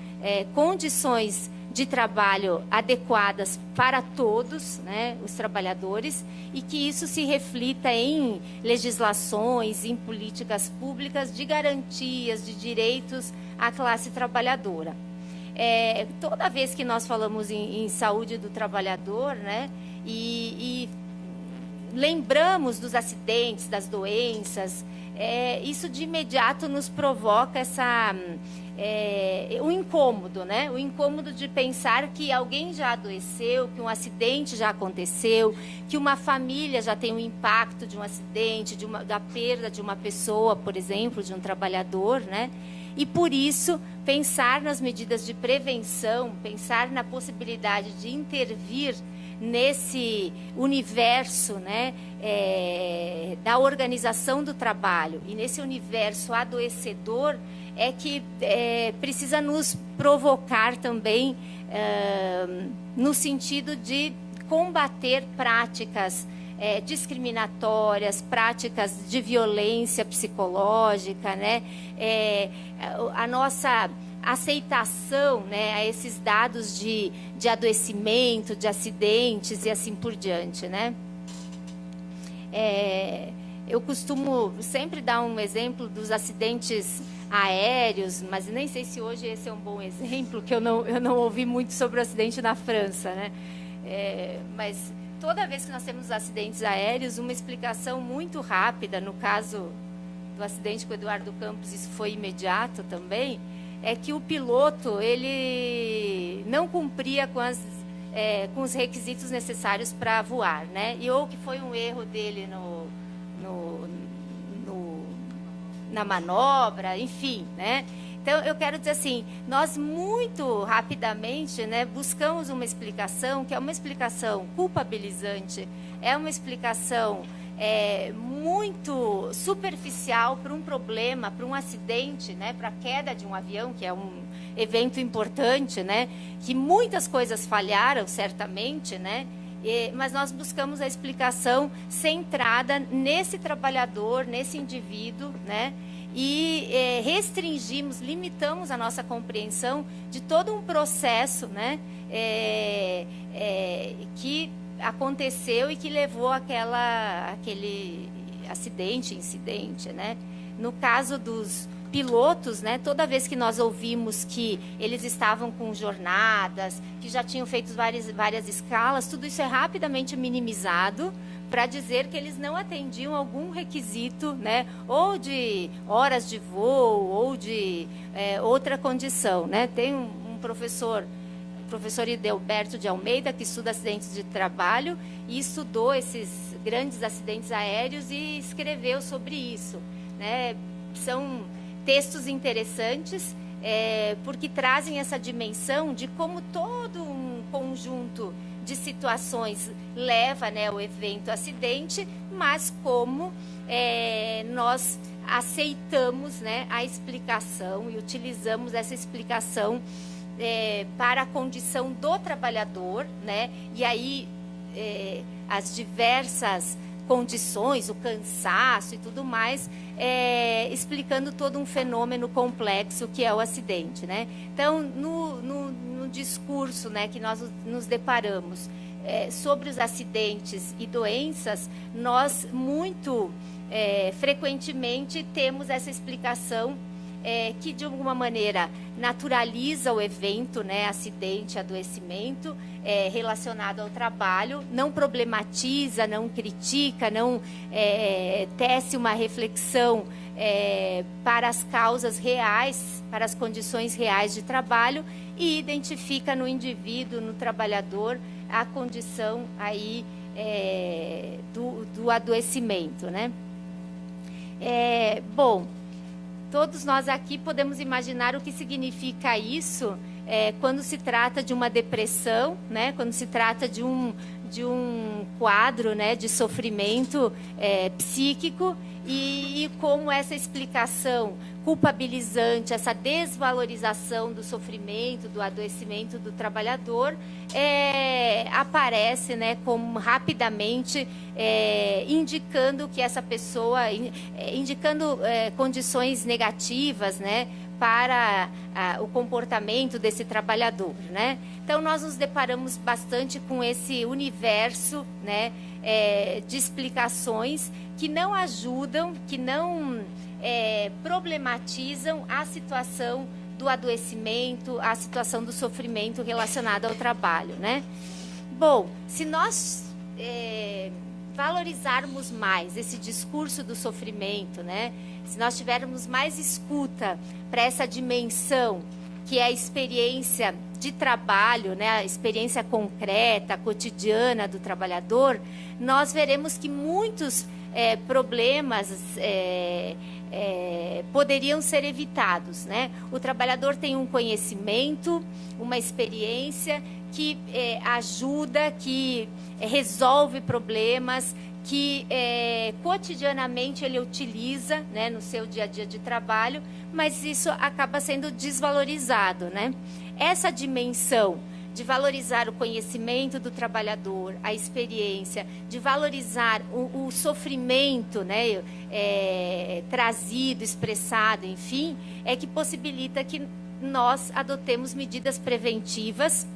[SPEAKER 6] condições de trabalho adequadas para todos, né, os trabalhadores, e que isso se reflita em legislações, em políticas públicas de garantias de direitos à classe trabalhadora. Toda vez que nós falamos em saúde do trabalhador, né, e lembramos dos acidentes, das doenças, isso de imediato nos provoca o incômodo, né? O incômodo de pensar que alguém já adoeceu, que um acidente já aconteceu, que uma família já tem um impacto de um acidente, da perda de uma pessoa, por exemplo, de um trabalhador, né? E por isso, pensar nas medidas de prevenção, pensar na possibilidade de intervir nesse universo, né, da organização do trabalho e nesse universo adoecedor que precisa nos provocar também no sentido de combater práticas discriminatórias, práticas de violência psicológica, né, a nossa aceitação, né, a esses dados de adoecimento, de acidentes e assim por diante, né? Eu costumo sempre dar um exemplo dos acidentes aéreos, mas nem sei se hoje esse é um bom exemplo, que eu não ouvi muito sobre o acidente na França, né? Mas toda vez que nós temos acidentes aéreos, uma explicação muito rápida, no caso do acidente com o Eduardo Campos, isso foi imediato também, é que o piloto ele não cumpria com os requisitos necessários para voar, né? E ou que foi um erro dele na manobra, enfim, né? Então, eu quero dizer assim, nós muito rapidamente, né, buscamos uma explicação que é uma explicação culpabilizante, é uma explicação muito superficial para um problema, para um acidente, né, para a queda de um avião, que é um evento importante, né, que muitas coisas falharam, certamente, né, mas nós buscamos a explicação centrada nesse trabalhador, nesse indivíduo, né, e restringimos, limitamos a nossa compreensão de todo um processo, né, que aconteceu e que levou aquele incidente, né? No caso dos pilotos, né, toda vez que nós ouvimos que eles estavam com jornadas, que já tinham feito várias escalas, tudo isso é rapidamente minimizado para dizer que eles não atendiam algum requisito, né, ou de horas de voo ou de outra condição, né? Tem um professor Idelberto de Almeida, que estuda acidentes de trabalho e estudou esses grandes acidentes aéreos e escreveu sobre isso, né? São textos interessantes, porque trazem essa dimensão de como todo um conjunto de situações leva, né, ao evento acidente, mas como nós aceitamos, né, a explicação e utilizamos essa explicação para a condição do trabalhador, né? E aí as diversas condições, o cansaço e tudo mais, explicando todo um fenômeno complexo que é o acidente, né? Então, no discurso, né, que nós nos deparamos sobre os acidentes e doenças, nós muito frequentemente temos essa explicação que de alguma maneira naturaliza o evento, né, acidente, adoecimento relacionado ao trabalho, não problematiza, não critica, não tece uma reflexão para as causas reais, para as condições reais de trabalho e identifica no indivíduo, no trabalhador, a condição aí do adoecimento, né? Bom, todos nós aqui podemos imaginar o que significa isso quando se trata de uma depressão, né? Quando se trata de um quadro, né, de sofrimento psíquico e como essa explicação culpabilizante, essa desvalorização do sofrimento, do adoecimento do trabalhador aparece, né, como rapidamente indicando que essa pessoa, indicando condições negativas, né, para o comportamento desse trabalhador, né? Então nós nos deparamos bastante com esse universo, né, de explicações que não ajudam, que não problematizam a situação do adoecimento, a situação do sofrimento relacionado ao trabalho, né? Bom, se nós valorizarmos mais esse discurso do sofrimento, né? Se nós tivermos mais escuta para essa dimensão que é a experiência de trabalho, né? A experiência concreta, cotidiana do trabalhador, nós veremos que muitos problemas poderiam ser evitados, né? O trabalhador tem um conhecimento, uma experiência que ajuda, que resolve problemas, que cotidianamente ele utiliza, né, no seu dia a dia de trabalho, mas isso acaba sendo desvalorizado, né? Essa dimensão de valorizar o conhecimento do trabalhador, a experiência, de valorizar o sofrimento, né, trazido, expressado, enfim, é que possibilita que nós adotemos medidas preventivas,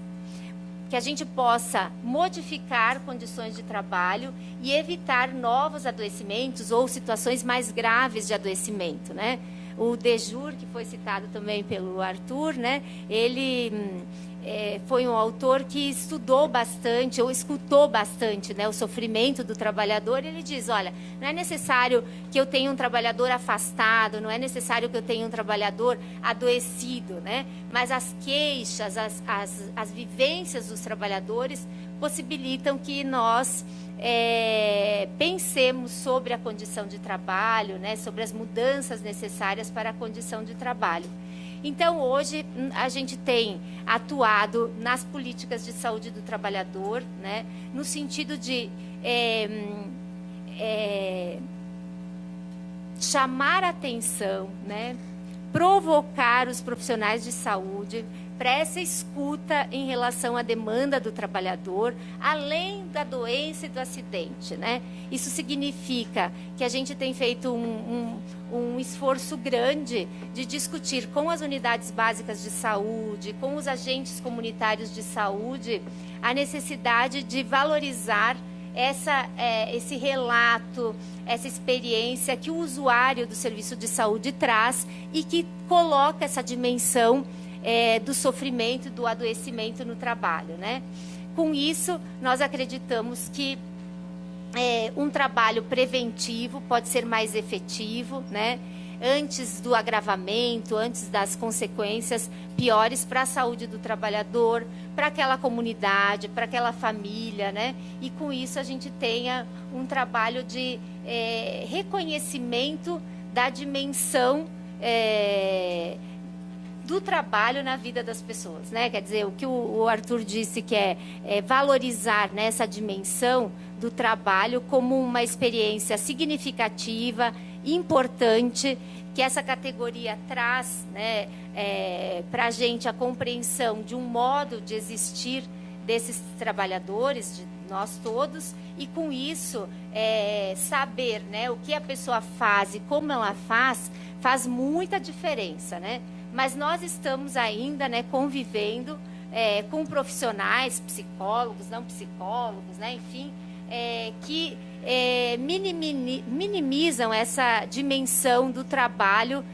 [SPEAKER 6] que a gente possa modificar condições de trabalho e evitar novos adoecimentos ou situações mais graves de adoecimento, né? O Dejur, que foi citado também pelo Arthur, né? Ele foi um autor que estudou bastante ou escutou bastante, né, o sofrimento do trabalhador. E ele diz, olha, não é necessário que eu tenha um trabalhador afastado, não é necessário que eu tenha um trabalhador adoecido, né? Mas as queixas, as vivências dos trabalhadores possibilitam que nós pensemos sobre a condição de trabalho, né, sobre as mudanças necessárias para a condição de trabalho. Então, hoje, a gente tem atuado nas políticas de saúde do trabalhador, né, no sentido de chamar a atenção, né, provocar os profissionais de saúde para essa escuta em relação à demanda do trabalhador, além da doença e do acidente, né? Isso significa que a gente tem feito um esforço grande de discutir com as unidades básicas de saúde, com os agentes comunitários de saúde, a necessidade de valorizar esse relato, essa experiência que o usuário do serviço de saúde traz e que coloca essa dimensão do sofrimento e do adoecimento no trabalho, né? Com isso, nós acreditamos que um trabalho preventivo pode ser mais efetivo, né? Antes do agravamento, antes das consequências piores para a saúde do trabalhador, para aquela comunidade, para aquela família, né? E com isso a gente tenha um trabalho de reconhecimento da dimensão do trabalho na vida das pessoas, né? Quer dizer, o que o Arthur disse que é valorizar, né, essa dimensão do trabalho como uma experiência significativa, importante, que essa categoria traz, né, para a gente a compreensão de um modo de existir desses trabalhadores, de nós todos, e com isso saber, né, o que a pessoa faz e como ela faz muita diferença, né? Mas nós estamos ainda, né, convivendo com profissionais, psicólogos, não psicólogos, né, enfim, que minimizam essa dimensão do trabalho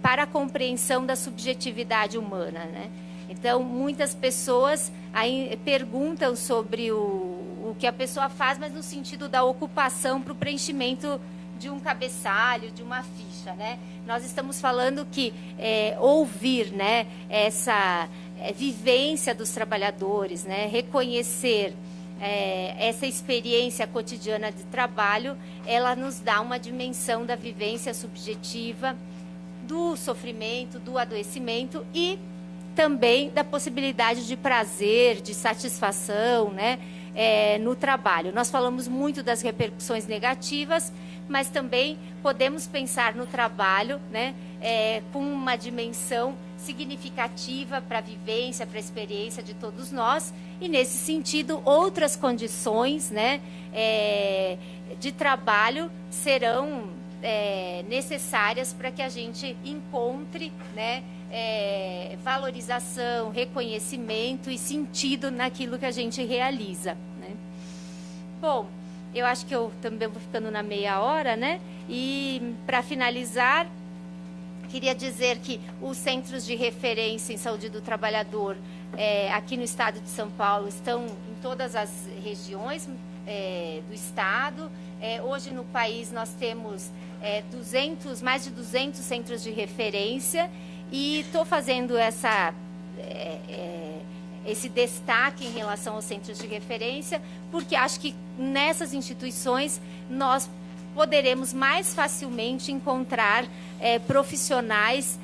[SPEAKER 6] para a compreensão da subjetividade humana, né? Então, muitas pessoas aí perguntam sobre o que a pessoa faz, mas no sentido da ocupação para o preenchimento de um cabeçalho, de uma ficha, né? Nós estamos falando que ouvir, né, essa vivência dos trabalhadores, né, reconhecer essa experiência cotidiana de trabalho, ela nos dá uma dimensão da vivência subjetiva, do sofrimento, do adoecimento e também da possibilidade de prazer, de satisfação, né, no trabalho. Nós falamos muito das repercussões negativas, mas também podemos pensar no trabalho, né, com uma dimensão significativa para a vivência, para a experiência de todos nós, e nesse sentido outras condições, né, de trabalho serão necessárias para que a gente encontre, né, valorização, reconhecimento e sentido naquilo que a gente realiza, né? Bom, eu acho que eu também vou ficando na meia hora, né? E para finalizar, queria dizer que os centros de referência em saúde do trabalhador aqui no estado de São Paulo estão em todas as regiões do estado. Hoje no país nós temos mais de 200 centros de referência e estou fazendo esse destaque em relação aos centros de referência, porque acho que nessas instituições nós poderemos mais facilmente encontrar profissionais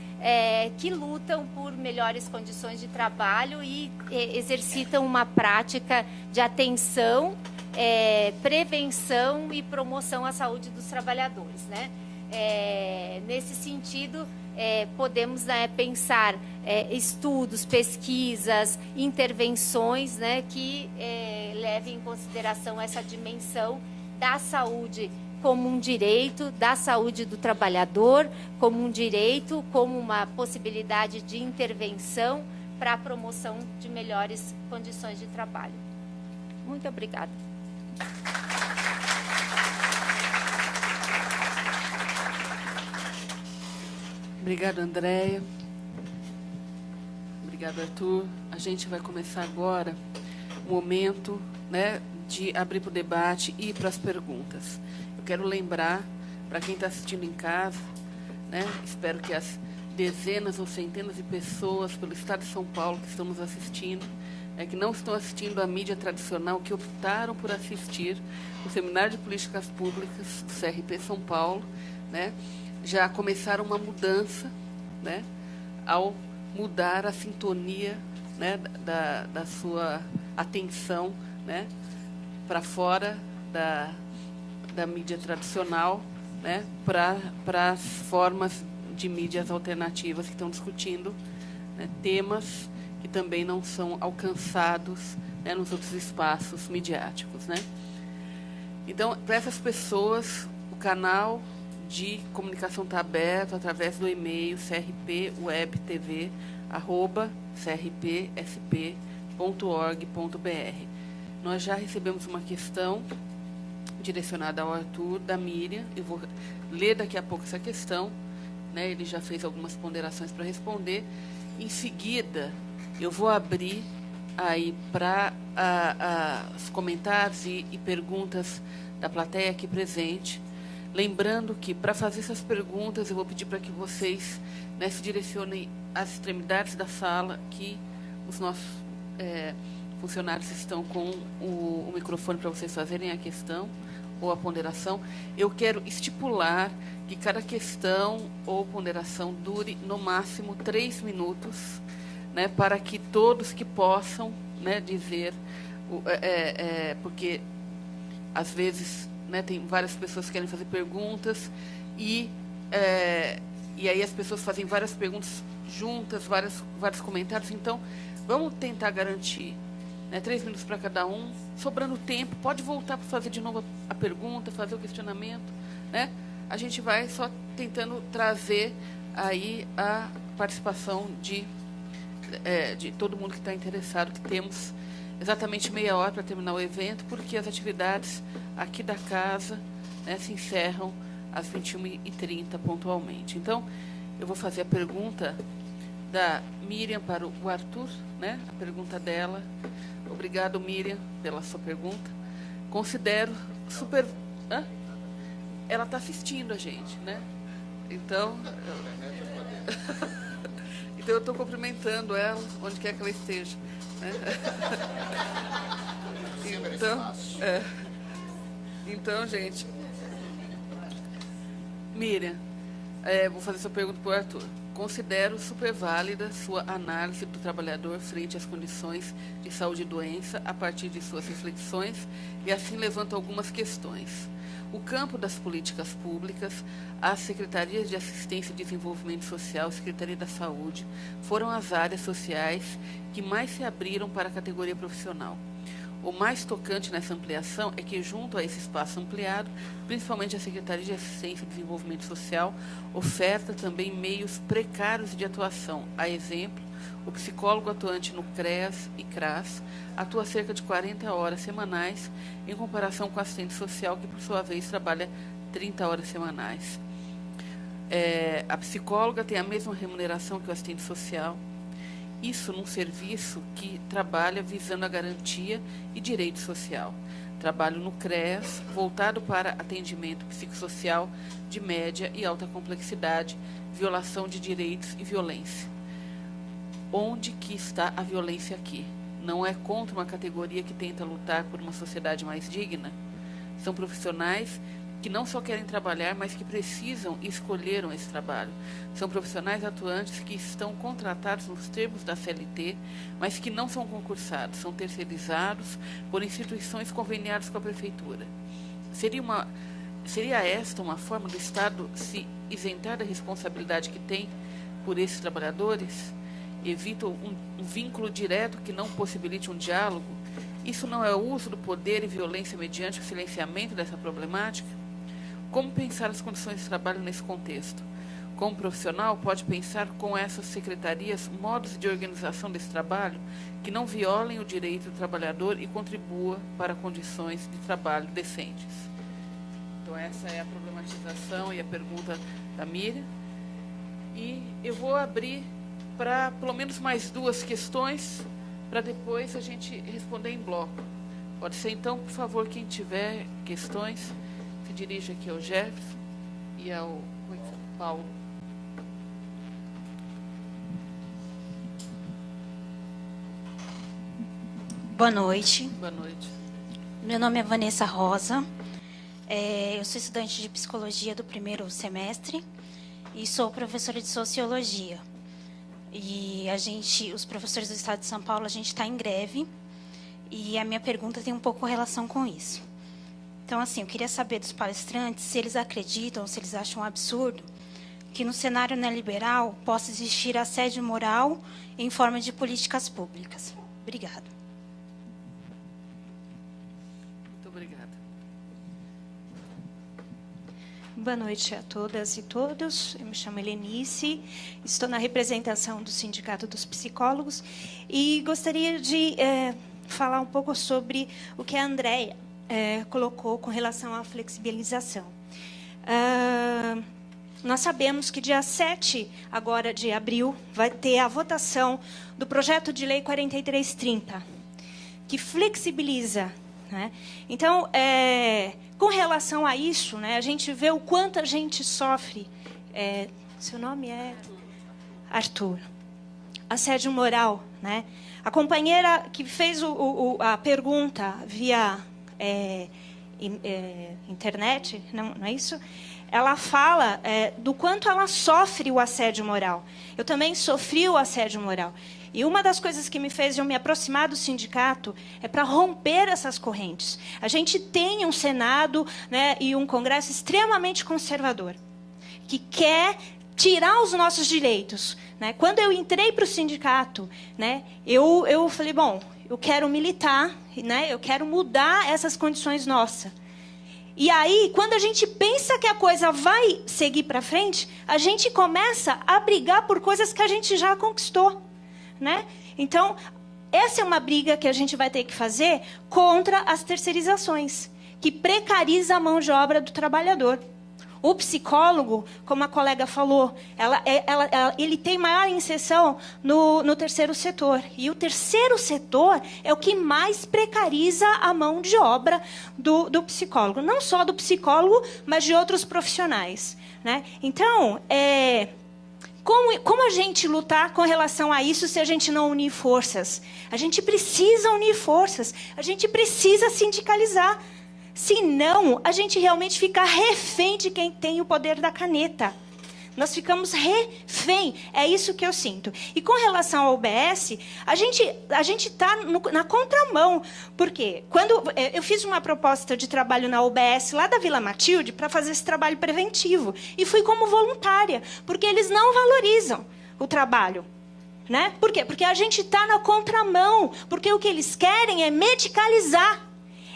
[SPEAKER 6] que lutam por melhores condições de trabalho e exercitam uma prática de atenção, prevenção e promoção à saúde dos trabalhadores, né? Nesse sentido, podemos, né, pensar estudos, pesquisas, intervenções, né, que levem em consideração essa dimensão da saúde como um direito, da saúde do trabalhador como um direito, como uma possibilidade de intervenção para a promoção de melhores condições de trabalho. Muito obrigada.
[SPEAKER 4] Obrigado, Andréia. Obrigado, Arthur. A gente vai começar agora o momento, né, de abrir para o debate e para as perguntas. Eu quero lembrar, para quem está assistindo em casa, né, espero que as dezenas ou centenas de pessoas pelo estado de São Paulo que estão nos assistindo, que não estão assistindo a mídia tradicional, que optaram por assistir o Seminário de Políticas Públicas do CRP São Paulo, né, já começaram uma mudança, né, ao mudar a sintonia, né, da sua atenção, né, para fora da mídia tradicional, né, para as formas de mídias alternativas que estão discutindo, né, temas que também não são alcançados, né, nos outros espaços midiáticos, né? Então, para essas pessoas, o canal de comunicação está aberto através do e-mail crpweb.crpsp.org.br. Nós já recebemos uma questão direcionada ao Arthur, da Miriam. Eu vou ler daqui a pouco essa questão, né? Ele já fez algumas ponderações para responder. Em seguida, eu vou abrir aí para os comentários e perguntas da plateia aqui presente. Lembrando que, para fazer essas perguntas, eu vou pedir para que vocês, né, se direcionem às extremidades da sala, que os nossos funcionários estão com o microfone para vocês fazerem a questão ou a ponderação. Eu quero estipular que cada questão ou ponderação dure, no máximo, 3 minutos, né, para que todos que possam, né, dizer, porque, às vezes, né, tem várias pessoas que querem fazer perguntas e aí as pessoas fazem várias perguntas juntas, vários comentários. Então, vamos tentar garantir, né, 3 minutos para cada um. Sobrando tempo, pode voltar para fazer de novo a pergunta, fazer o questionamento, né? A gente vai só tentando trazer aí a participação de todo mundo que está interessado, que temos exatamente meia hora para terminar o evento, porque as atividades aqui da casa, né, se encerram às 21h30 pontualmente. Então, eu vou fazer a pergunta da Miriam para o Arthur, né? A pergunta dela. Obrigado, Miriam, pela sua pergunta. Considero super... Hã? Ela está assistindo a gente, né? Então, então eu estou cumprimentando ela, onde quer que ela esteja. Né? Então, gente, Miriam, vou fazer sua pergunta para o Arthur. Considero super válida sua análise do trabalhador frente às condições de saúde e doença a partir de suas reflexões e assim levanto algumas questões. O campo das políticas públicas, as secretarias de assistência e desenvolvimento social, Secretaria da Saúde, foram as áreas sociais que mais se abriram para a categoria profissional. O mais tocante nessa ampliação é que, junto a esse espaço ampliado, principalmente a Secretaria de Assistência e Desenvolvimento Social oferta também meios precários de atuação. A exemplo, o psicólogo atuante no CREAS e CRAS atua cerca de 40 horas semanais, em comparação com o assistente social, que, por sua vez, trabalha 30 horas semanais. A psicóloga tem a mesma remuneração que o assistente social. Isso num serviço que trabalha visando a garantia e direito social. Trabalho no CREAS, voltado para atendimento psicossocial de média e alta complexidade, violação de direitos e violência. Onde que está a violência aqui? Não é contra uma categoria que tenta lutar por uma sociedade mais digna? São profissionais que não só querem trabalhar, mas que precisam e escolheram esse trabalho. São profissionais atuantes que estão contratados nos termos da CLT, mas que não são concursados, são terceirizados por instituições conveniadas com a prefeitura. Seria esta uma forma do Estado se isentar da responsabilidade que tem por esses trabalhadores? Evita um vínculo direto que não possibilite um diálogo? Isso não é o uso do poder e violência mediante o silenciamento dessa problemática? Como pensar as condições de trabalho nesse contexto? Como profissional, pode pensar com essas secretarias modos de organização desse trabalho que não violem o direito do trabalhador e contribua para condições de trabalho decentes. Então, essa é a problematização e a pergunta da Miriam. E eu vou abrir para pelo menos mais duas questões, para depois a gente responder em bloco. Pode ser, então, por favor, quem tiver questões, se dirige aqui ao Jefferson e ao Paulo.
[SPEAKER 7] Boa noite.
[SPEAKER 4] Boa noite.
[SPEAKER 7] Meu nome é Vanessa Rosa. Eu sou estudante de psicologia do primeiro semestre e sou professora de sociologia. E os professores do Estado de São Paulo, a gente está em greve. E a minha pergunta tem um pouco relação com isso. Então, assim, eu queria saber dos palestrantes se eles acreditam, se eles acham um absurdo que no cenário neoliberal possa existir assédio moral em forma de políticas públicas. Obrigada.
[SPEAKER 4] Muito obrigada.
[SPEAKER 8] Boa noite a todas e todos. Eu me chamo Helenice, estou na representação do Sindicato dos Psicólogos e gostaria de falar um pouco sobre o que a Andréia colocou com relação à flexibilização. Nós sabemos que dia 7 agora de abril vai ter a votação do projeto de lei 4330, que flexibiliza, né? Então, com relação a isso, né, a gente vê o quanto a gente sofre. Seu nome é Arthur. Assédio moral, né? A companheira que fez a pergunta via internet, não é isso? Ela fala do quanto ela sofre o assédio moral. Eu também sofri o assédio moral. E uma das coisas que me fez eu me aproximar do sindicato é para romper essas correntes. A gente tem um Senado, né, e um Congresso extremamente conservador, que quer tirar os nossos direitos, né? Quando eu entrei para o sindicato, né, eu falei, bom, eu quero militar, né, eu quero mudar essas condições nossas. E aí, quando a gente pensa que a coisa vai seguir para frente, a gente começa a brigar por coisas que a gente já conquistou, né? Então, essa é uma briga que a gente vai ter que fazer contra as terceirizações, que precariza a mão de obra do trabalhador. O psicólogo, como a colega falou, ele tem maior inserção no terceiro setor. E o terceiro setor é o que mais precariza a mão de obra do psicólogo. Não só do psicólogo, mas de outros profissionais, né? Então, como a gente lutar com relação a isso se a gente não unir forças? A gente precisa unir forças. A gente precisa sindicalizar. Senão, a gente realmente fica refém de quem tem o poder da caneta. Nós ficamos refém. É isso que eu sinto. E com relação ao UBS, a gente está na contramão. Por quê? Quando eu fiz uma proposta de trabalho na UBS, lá da Vila Matilde, para fazer esse trabalho preventivo. E fui como voluntária, porque eles não valorizam o trabalho. Né? Por quê? Porque a gente está na contramão. Porque o que eles querem é medicalizar.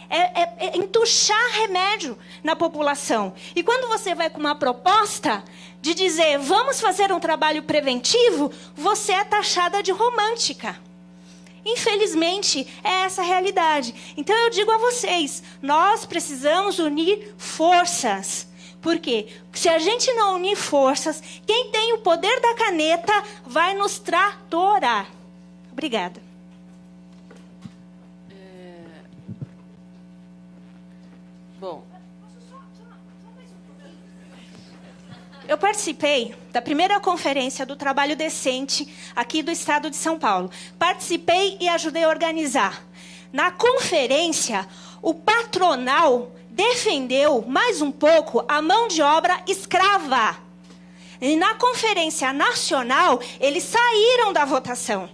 [SPEAKER 8] É entuchar remédio na população. E quando você vai com uma proposta de dizer, vamos fazer um trabalho preventivo, você é taxada de romântica. Infelizmente, é essa a realidade. Então, eu digo a vocês, nós precisamos unir forças. Por quê? Se a gente não unir forças, quem tem o poder da caneta vai nos tratorar. Obrigada.
[SPEAKER 4] Bom,
[SPEAKER 8] eu participei da primeira conferência do trabalho decente aqui do estado de São Paulo. Participei e ajudei a organizar. Na conferência, o patronal defendeu mais um pouco a mão de obra escrava. E na conferência nacional, eles saíram da votação.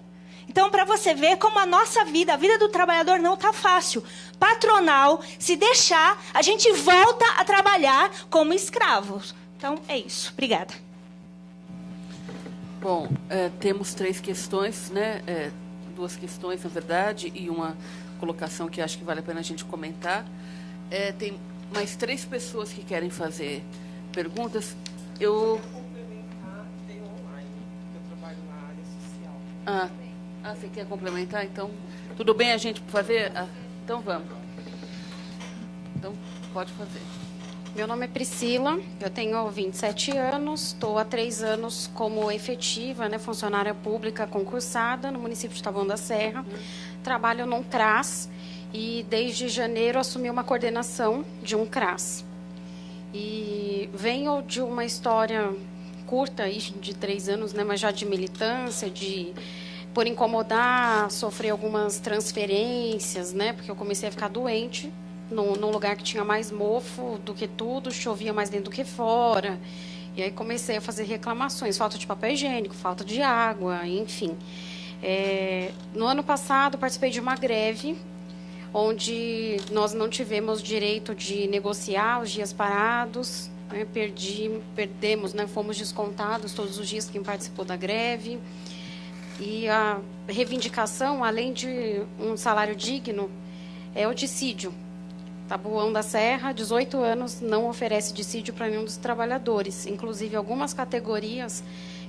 [SPEAKER 8] Então, para você ver como a nossa vida, a vida do trabalhador não está fácil. Patronal, se deixar, a gente volta a trabalhar como escravos. Então, é isso. Obrigada.
[SPEAKER 4] Bom, temos 3 questões, né? 2 questões, na verdade, e uma colocação que acho que vale a pena a gente comentar. Tem mais 3 pessoas que querem fazer perguntas. Eu
[SPEAKER 9] Tem online, porque eu trabalho na área social.
[SPEAKER 4] Você quer complementar? Então, tudo bem a gente fazer? Então, vamos. Então, pode fazer.
[SPEAKER 10] Meu nome é Priscila, eu tenho 27 anos, estou há 3 anos como efetiva, né, funcionária pública concursada no município de Taboão da Serra. Trabalho num CRAS e desde janeiro assumi uma coordenação de um CRAS. E venho de uma história curta, de 3 anos, né, mas já de militância, por incomodar, sofrer algumas transferências, né, porque eu comecei a ficar doente num lugar que tinha mais mofo do que tudo, chovia mais dentro do que fora. E aí comecei a fazer reclamações, falta de papel higiênico, falta de água, enfim. No ano passado, participei de uma greve, onde nós não tivemos direito de negociar os dias parados, né, perdemos, né, fomos descontados todos os dias quem participou da greve. E a reivindicação, além de um salário digno, é o dissídio. Taboão da Serra, 18 anos, não oferece dissídio para nenhum dos trabalhadores. Inclusive, algumas categorias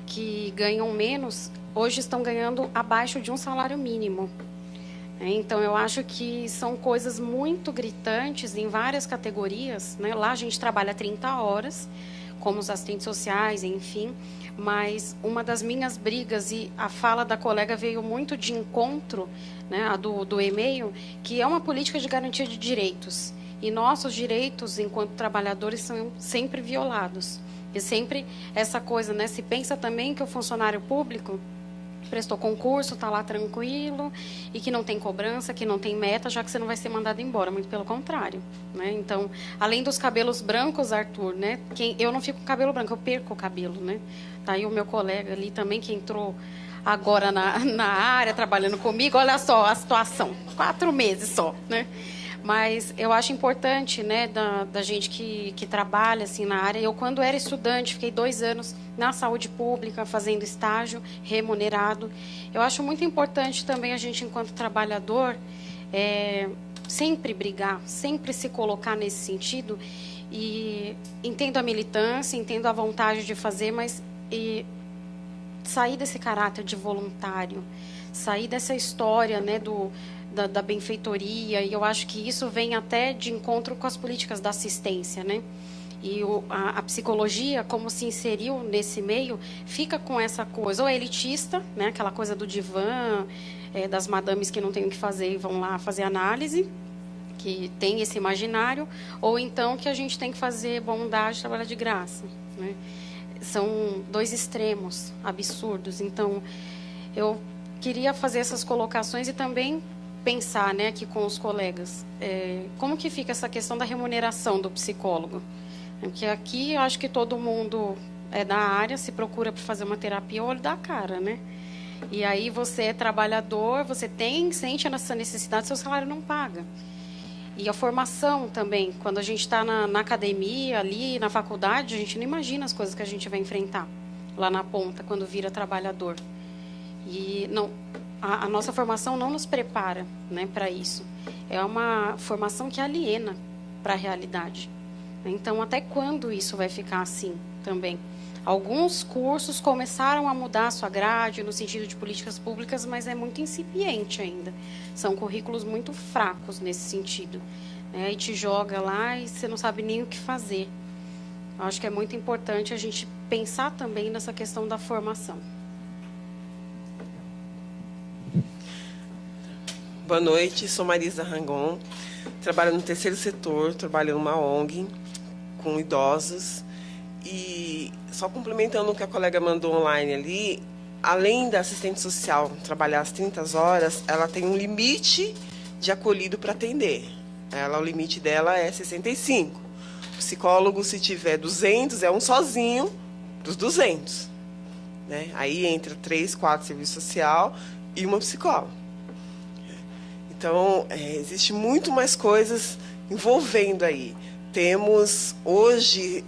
[SPEAKER 10] que ganham menos, hoje estão ganhando abaixo de um salário mínimo. Então, eu acho que são coisas muito gritantes em várias categorias, né? Lá a gente trabalha 30 horas, como os assistentes sociais, enfim. Mas uma das minhas brigas, e a fala da colega veio muito de encontro, né, a do e-mail, que é uma política de garantia de direitos. E nossos direitos, enquanto trabalhadores, são sempre violados. E sempre essa coisa, né, se pensa também que o funcionário público prestou concurso, está lá tranquilo, e que não tem cobrança, que não tem meta, já que você não vai ser mandado embora, muito pelo contrário, né? Então, além dos cabelos brancos, Arthur, né? Eu não fico com cabelo branco, eu perco o cabelo, né? Tá aí o meu colega ali também, que entrou agora na área, trabalhando comigo, olha só a situação, 4 meses só, né? Mas eu acho importante, né, da gente que trabalha assim na área. Eu, quando era estudante, fiquei 2 anos na saúde pública, fazendo estágio remunerado. Eu acho muito importante também a gente, enquanto trabalhador, sempre brigar, sempre se colocar nesse sentido. E entendo a militância, entendo a vontade de fazer, mas sair desse caráter de voluntário, sair dessa história, né, da benfeitoria, e eu acho que isso vem até de encontro com as políticas da assistência, né? E a psicologia, como se inseriu nesse meio, fica com essa coisa, ou é elitista, né, aquela coisa do divã, das madames que não tem o que fazer e vão lá fazer análise, que tem esse imaginário, ou então que a gente tem que fazer bondade, trabalhar de graça, né? São dois extremos absurdos. Então, eu queria fazer essas colocações e também pensar, né, aqui com os colegas, como que fica essa questão da remuneração do psicólogo? Porque aqui eu acho que todo mundo é da área, se procura para fazer uma terapia, o olho da cara, né? E aí você é trabalhador, você sente essa necessidade, seu salário não paga. E a formação também, quando a gente está na academia, ali na faculdade, a gente não imagina as coisas que a gente vai enfrentar lá na ponta, quando vira trabalhador. E não, a nossa formação não nos prepara, né, para isso. É uma formação que aliena para a realidade. Então, até quando isso vai ficar assim também? Alguns cursos começaram a mudar a sua grade no sentido de políticas públicas, mas é muito incipiente ainda. São currículos muito fracos nesse sentido, né? E te joga lá e você não sabe nem o que fazer. Eu acho que é muito importante a gente pensar também nessa questão da formação.
[SPEAKER 9] Boa noite, sou Marisa Rangon, trabalho no terceiro setor, trabalho numa ONG com idosos. E só complementando o que a colega mandou online ali, além da assistente social trabalhar as 30 horas, ela tem um limite de acolhido para atender. O limite dela é 65. O psicólogo, se tiver 200, é um sozinho dos 200. Né? Aí entra 3, 4 serviço social e uma psicóloga. Então, existe muito mais coisas envolvendo aí. Temos hoje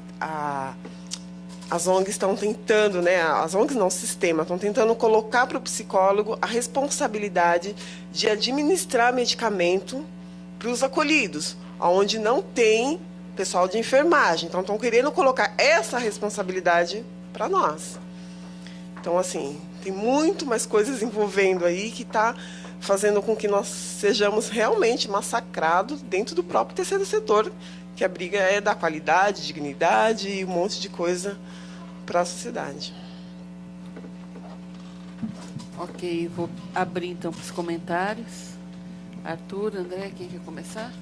[SPEAKER 9] as ONGs estão tentando, né? As ONGs não, o sistema, estão tentando colocar para o psicólogo a responsabilidade de administrar medicamento para os acolhidos, onde não tem pessoal de enfermagem. Então, estão querendo colocar essa responsabilidade para nós. Então, assim, tem muito mais coisas envolvendo aí que está fazendo com que nós sejamos realmente massacrados dentro do próprio terceiro setor, que a briga é da qualidade, dignidade e um monte de coisa para a sociedade.
[SPEAKER 4] Ok, vou abrir então para os comentários. Arthur, André, quem quer começar?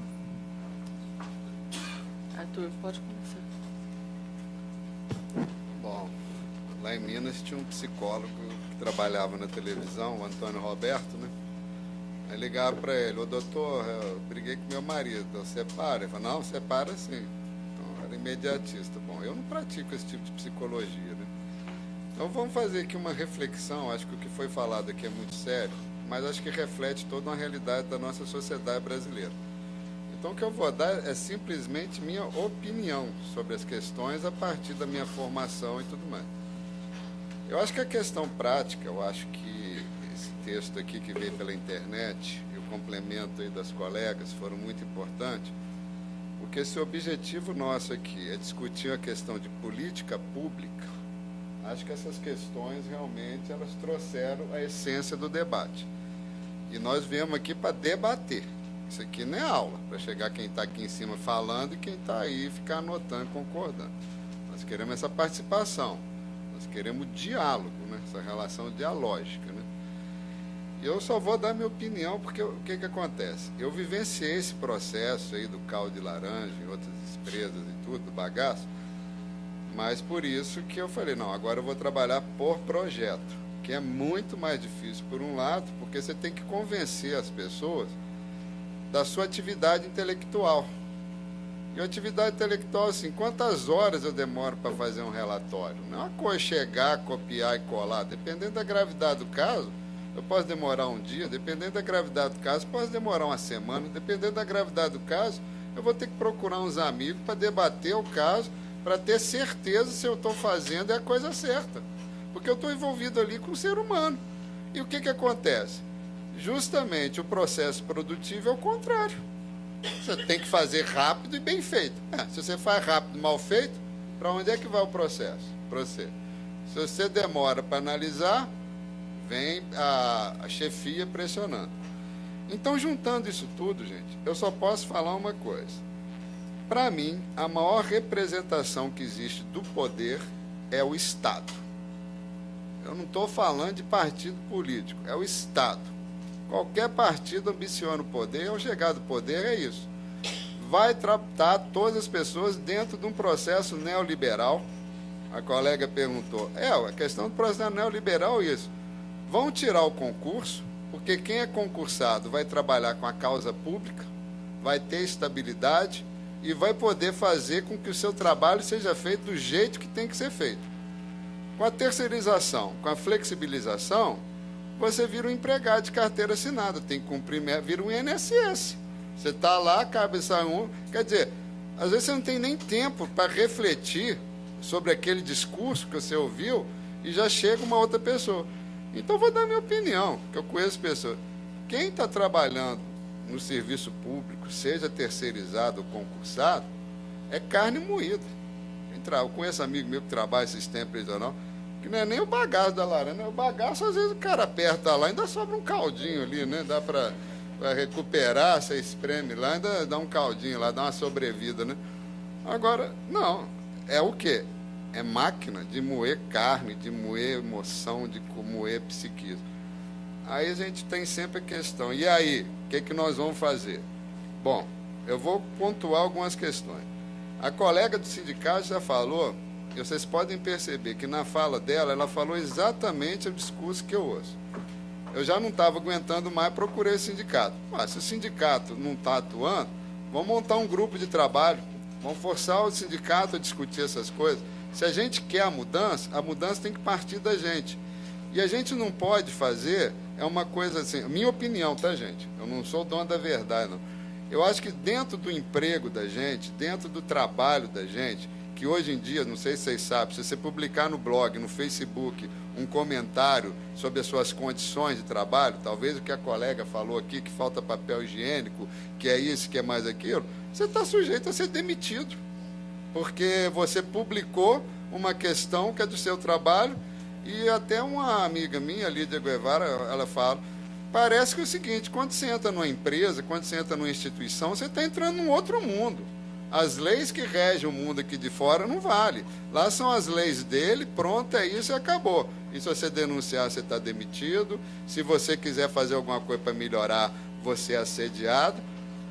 [SPEAKER 4] Arthur, pode começar.
[SPEAKER 5] Bom, lá em Minas tinha um psicólogo que trabalhava na televisão, o Antônio Roberto, né? Aí ligava para ele: ô doutor, eu briguei com meu marido, eu separo? Ele falou: não, separa sim. Então, era imediatista. Bom, eu não pratico esse tipo de psicologia, né? Então vamos fazer aqui uma reflexão. Acho que o que foi falado aqui é muito sério, mas acho que reflete toda uma realidade da nossa sociedade brasileira. Então o que eu vou dar é simplesmente minha opinião sobre as questões a partir da minha formação e tudo mais. Eu acho que a questão prática, eu acho que texto aqui que veio pela internet e o complemento aí das colegas foram muito importantes, porque se o objetivo nosso aqui é discutir a questão de política pública, acho que essas questões realmente elas trouxeram a essência do debate. E nós viemos aqui para debater. Isso aqui não é aula, para chegar quem está aqui em cima falando e quem está aí ficar anotando, concordando. Nós queremos essa participação, nós queremos diálogo, né? Essa relação dialógica, né? Eu só vou dar minha opinião, porque o que acontece? Eu vivenciei esse processo aí do caldo de laranja, em outras empresas e tudo, do bagaço, mas por isso que eu falei, não, agora eu vou trabalhar por projeto, que é muito mais difícil, por um lado, porque você tem que convencer as pessoas da sua atividade intelectual. E a atividade intelectual, assim, quantas horas eu demoro para fazer um relatório? Não é uma coisa chegar, copiar e colar, dependendo da gravidade do caso. Eu posso demorar um dia, dependendo da gravidade do caso, posso demorar uma semana, dependendo da gravidade do caso, eu vou ter que procurar uns amigos para debater o caso, para ter certeza se eu estou fazendo é a coisa certa. Porque eu estou envolvido ali com o ser humano. E o que acontece? Justamente o processo produtivo é o contrário. Você tem que fazer rápido e bem feito. Se você faz rápido e mal feito, para onde é que vai o processo? Para você. Se você demora para analisar, vem a chefia pressionando. Então, juntando isso tudo, gente, eu só posso falar uma coisa. para mim, a maior representação que existe do poder é o Estado. Eu não estou falando de partido político, é o Estado. Qualquer partido ambiciona o poder, ao chegar do poder é isso. Vai tratar todas as pessoas dentro de um processo neoliberal. A colega perguntou, a questão do processo neoliberal é isso. Vão tirar o concurso, porque quem é concursado vai trabalhar com a causa pública, vai ter estabilidade e vai poder fazer com que o seu trabalho seja feito do jeito que tem que ser feito. Com a terceirização, com a flexibilização, você vira um empregado de carteira assinada, tem que cumprir, vira um INSS. Você está lá, cabe essa um. Quer dizer, às vezes você não tem nem tempo para refletir sobre aquele discurso que você ouviu e já chega uma outra pessoa. Então, vou dar minha opinião, que eu conheço pessoas. Quem está trabalhando no serviço público, seja terceirizado ou concursado, é carne moída. Eu conheço amigo meu que trabalha esses tempos prisional, que não é nem o bagaço da laranja, o bagaço, às vezes o cara aperta lá, ainda sobra um caldinho ali, né? Dá para recuperar, você espreme lá, ainda dá um caldinho lá, dá uma sobrevida, né? Agora, não, é o quê? É máquina de moer carne, de moer emoção, de moer psiquismo. Aí a gente tem sempre a questão, e aí, o que nós vamos fazer? Bom, eu vou pontuar algumas questões. A colega do sindicato já falou, e vocês podem perceber que na fala dela, ela falou exatamente o discurso que eu ouço. Eu já não estava aguentando mais, procurei o sindicato. Se o sindicato não está atuando, vamos montar um grupo de trabalho, vamos forçar o sindicato a discutir essas coisas. Se a gente quer a mudança tem que partir da gente. E a gente não pode fazer, é uma coisa assim, minha opinião, tá, gente? Eu não sou dono da verdade, não. Eu acho que dentro do emprego da gente, dentro do trabalho da gente, que hoje em dia, não sei se vocês sabem, se você publicar no blog, no Facebook, um comentário sobre as suas condições de trabalho, talvez o que a colega falou aqui, que falta papel higiênico, que é isso, que é mais aquilo, você está sujeito a ser demitido. Porque você publicou uma questão que é do seu trabalho, e até uma amiga minha, Lídia Guevara, ela fala, parece que é o seguinte, quando você entra numa empresa, quando você entra numa instituição, você está entrando num outro mundo. As leis que regem o mundo aqui de fora não valem. Lá são as leis dele, pronto, é isso e acabou. E se você denunciar, você está demitido. Se você quiser fazer alguma coisa para melhorar, você é assediado.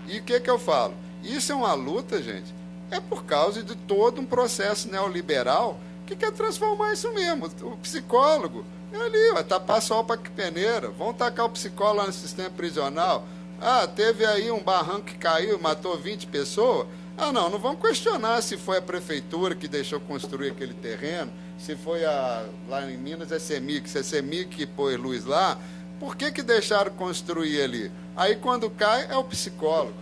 [SPEAKER 5] E o que eu falo? Isso é uma luta, gente, é por causa de todo um processo neoliberal que quer transformar isso mesmo. O psicólogo é ali, vai tapar sol para que peneira. Vão tacar o psicólogo lá no sistema prisional. Teve aí um barranco que caiu e matou 20 pessoas. Não vamos questionar se foi a prefeitura que deixou construir aquele terreno, se foi lá em Minas, se é CEMIG que pôs luz lá, por que deixaram construir ali? Aí quando cai é o psicólogo.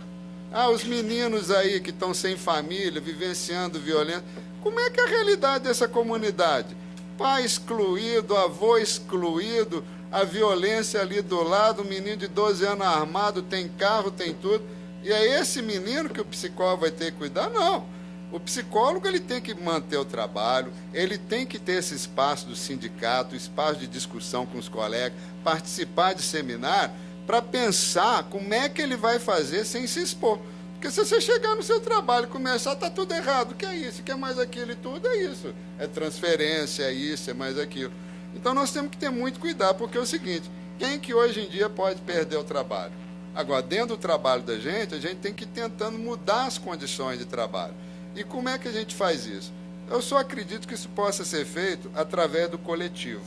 [SPEAKER 5] Os meninos aí que estão sem família, vivenciando violência, como é que é a realidade dessa comunidade? Pai excluído, avô excluído, a violência ali do lado, um menino de 12 anos armado, tem carro, tem tudo. E é esse menino que o psicólogo vai ter que cuidar? Não. O psicólogo ele tem que manter o trabalho, ele tem que ter esse espaço do sindicato, espaço de discussão com os colegas, participar de seminário, para pensar como é que ele vai fazer sem se expor. Porque se você chegar no seu trabalho e começar, está tudo errado. O que é isso? O que é mais aquilo e tudo? É isso. É transferência, é isso, é mais aquilo. Então nós temos que ter muito cuidado, porque é o seguinte, quem que hoje em dia pode perder o trabalho? Agora, dentro do trabalho da gente, a gente tem que ir tentando mudar as condições de trabalho. E como é que a gente faz isso? Eu só acredito que isso possa ser feito através do coletivo.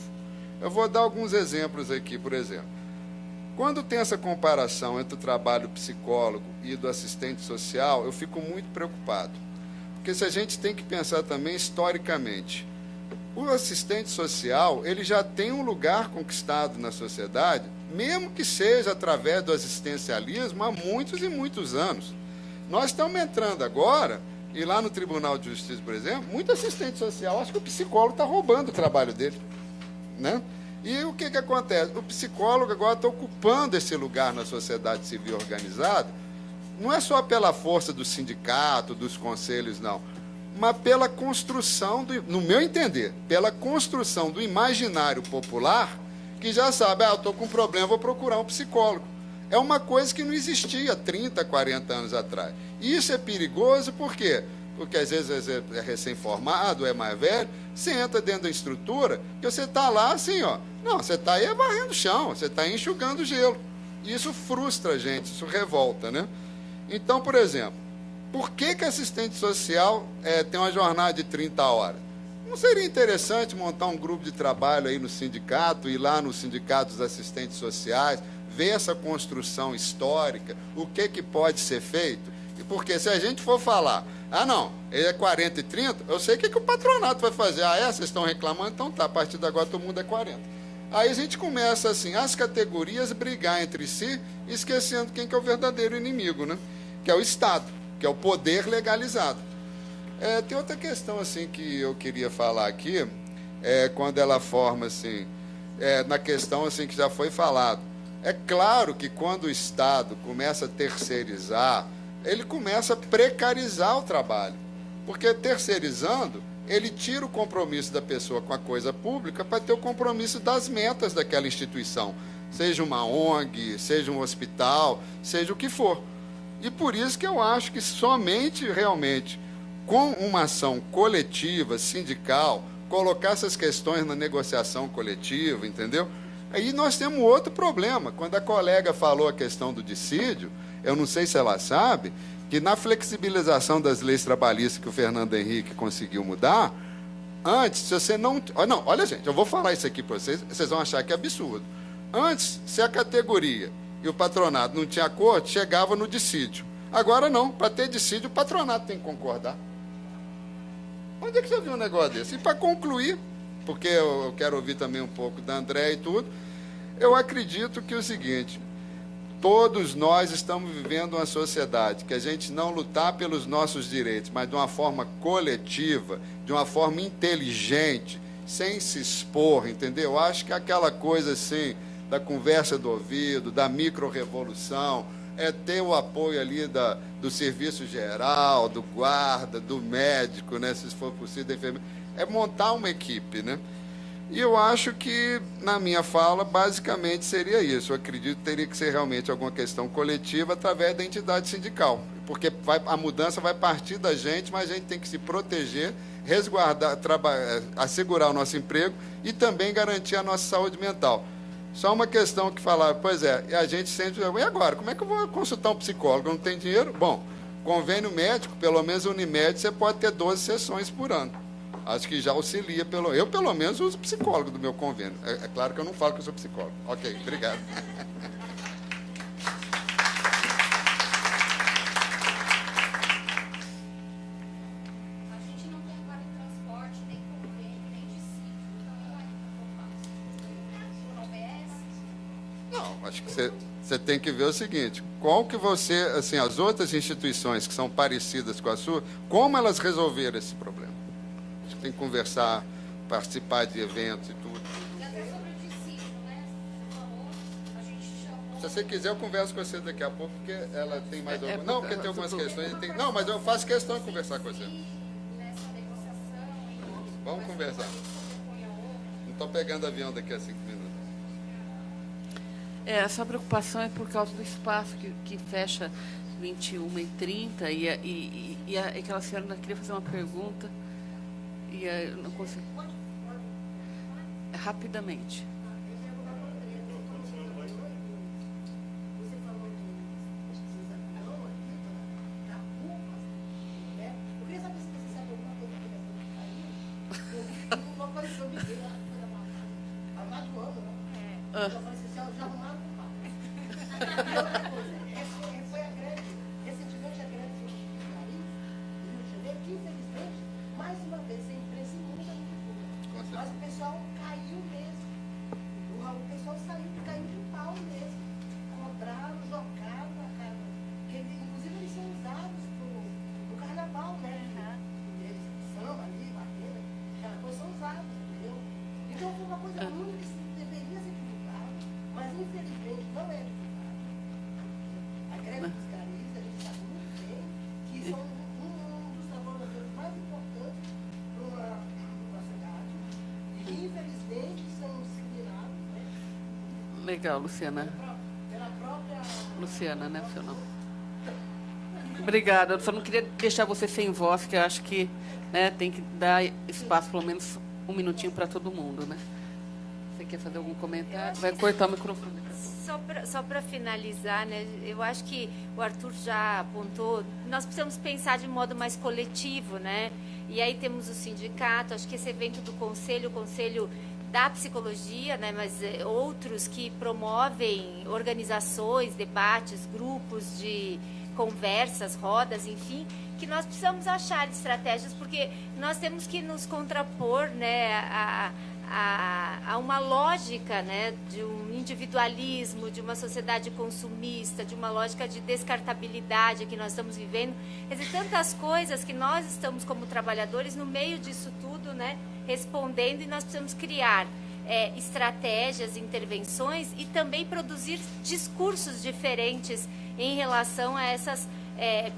[SPEAKER 5] Eu vou dar alguns exemplos aqui, por exemplo. Quando tem essa comparação entre o trabalho do psicólogo e do assistente social, eu fico muito preocupado. Porque se a gente tem que pensar também historicamente, o assistente social, ele já tem um lugar conquistado na sociedade, mesmo que seja através do assistencialismo há muitos e muitos anos. Nós estamos entrando agora, e lá no Tribunal de Justiça, por exemplo, muito assistente social, acho que o psicólogo está roubando o trabalho dele, né? E o que acontece? O psicólogo agora está ocupando esse lugar na sociedade civil organizada, não é só pela força do sindicato, dos conselhos, não, mas pela construção, no meu entender, pela construção do imaginário popular, que já sabe, eu estou com um problema, vou procurar um psicólogo. é uma coisa que não existia 30, 40 anos atrás. E isso é perigoso por quê? Porque às vezes é recém-formado, é mais velho, você entra dentro da estrutura que você está lá assim, ó. Não, você está aí varrendo o chão, você está enxugando o gelo. E isso frustra a gente, isso revolta, né? Então, por exemplo, por que assistente social tem uma jornada de 30 horas? Não seria interessante montar um grupo de trabalho aí no sindicato, ir lá no sindicato dos assistentes sociais, ver essa construção histórica, o que pode ser feito? Porque se a gente for falar, não, ele é 40 e 30, eu sei o que o patronato vai fazer. Vocês estão reclamando? Então tá, a partir de agora todo mundo é 40. Aí a gente começa assim, as categorias brigar entre si, esquecendo quem que é o verdadeiro inimigo, né? Que é o Estado, que é o poder legalizado. Tem outra questão assim que eu queria falar aqui, quando ela forma assim, na questão assim que já foi falado. É claro que quando o Estado começa a terceirizar, ele começa a precarizar o trabalho, porque terceirizando, ele tira o compromisso da pessoa com a coisa pública para ter o compromisso das metas daquela instituição, seja uma ONG, seja um hospital, seja o que for. E por isso que eu acho que somente realmente com uma ação coletiva, sindical, colocar essas questões na negociação coletiva, entendeu? Aí nós temos outro problema. Quando a colega falou a questão do dissídio, eu não sei se ela sabe, que na flexibilização das leis trabalhistas que o Fernando Henrique conseguiu mudar, antes, se você não... olha, gente, eu vou falar isso aqui para vocês, vocês vão achar que é absurdo. Antes, se a categoria e o patronato não tinham acordo, chegava no dissídio. Agora não, para ter dissídio, o patronato tem que concordar. Onde é que você viu um negócio desse? E para concluir, porque eu quero ouvir também um pouco da André e tudo, eu acredito que é o seguinte, todos nós estamos vivendo uma sociedade que a gente não lutar pelos nossos direitos, mas de uma forma coletiva, de uma forma inteligente, sem se expor, entendeu? Eu acho que aquela coisa assim, da conversa do ouvido, da micro-revolução, ter o apoio ali do serviço geral, do guarda, do médico, né, se for possível, da enfermeira, montar uma equipe, né? E eu acho que, na minha fala, basicamente seria isso. Eu acredito que teria que ser realmente alguma questão coletiva através da entidade sindical, porque a mudança vai partir da gente, mas a gente tem que se proteger, resguardar, assegurar o nosso emprego e também garantir a nossa saúde mental. Só uma questão que falaram, pois é, a gente sempre... E agora, como é que eu vou consultar um psicólogo? Eu não tenho dinheiro? Bom, convênio médico, pelo menos Unimed, você pode ter 12 sessões por ano. Acho que já auxilia, eu pelo menos uso psicólogo do meu convênio. É claro que eu não falo que eu sou psicólogo. Ok, obrigado.
[SPEAKER 11] A gente não tem vale transporte, nem convênio, nem dissídio. Então,
[SPEAKER 5] Não, acho que você tem que ver o seguinte, qual que você, assim, as outras instituições que são parecidas com a sua, como elas resolveram esse problema? Acho que tem que conversar, participar de eventos e tudo.
[SPEAKER 11] E até sobre o dissídio, né? Você falou, a gente chamou...
[SPEAKER 5] Se você quiser, eu converso com você daqui a pouco, porque ela tem mais algumas... Não, porque tem algumas questões... Não, mas eu faço questão de conversar com você.
[SPEAKER 11] Nessa negociação...
[SPEAKER 5] Vamos conversar. Não estou pegando avião daqui a 5 minutos.
[SPEAKER 4] Essa preocupação é por causa do espaço que fecha 21h30 e aquela senhora queria fazer uma pergunta e eu não consigo. Rapidamente.
[SPEAKER 11] Infelizmente, são discriminados, né?
[SPEAKER 4] Legal, Luciana. Luciana, né, seu nome? Obrigada. Eu só não queria deixar você sem voz, que eu acho que, né, tem que dar espaço, pelo menos um minutinho para todo mundo, né? Você quer fazer algum comentário? Vai cortar o microfone.
[SPEAKER 6] Só para finalizar, né, eu acho que o Arthur já apontou, nós precisamos pensar de modo mais coletivo, né? E aí temos o sindicato, acho que esse evento do conselho, o conselho da psicologia, né, mas outros que promovem organizações, debates, grupos de conversas, rodas, enfim, que nós precisamos achar estratégias, porque nós temos que nos contrapor, né, a uma lógica, né, de um individualismo, de uma sociedade consumista, de uma lógica de descartabilidade que nós estamos vivendo. Quer dizer, tantas coisas que nós estamos como trabalhadores no meio disso tudo, né, respondendo, e nós precisamos criar estratégias, intervenções e também produzir discursos diferentes em relação a essas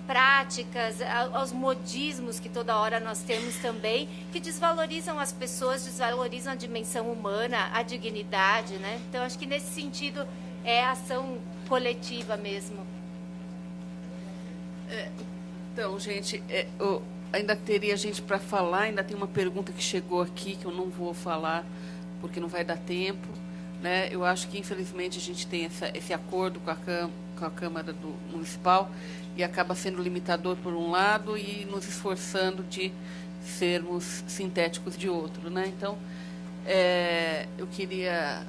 [SPEAKER 6] práticas, aos modismos que toda hora nós temos também, que desvalorizam as pessoas, desvalorizam a dimensão humana, a dignidade, né? Então, acho que nesse sentido é ação coletiva mesmo.
[SPEAKER 4] Então, gente, ainda teria gente para falar, ainda tem uma pergunta que chegou aqui, que eu não vou falar, porque não vai dar tempo, né? Eu acho que, infelizmente, a gente tem esse acordo com a Câmara Municipal, e acaba sendo limitador por um lado e nos esforçando de sermos sintéticos de outro, né? Então, eu queria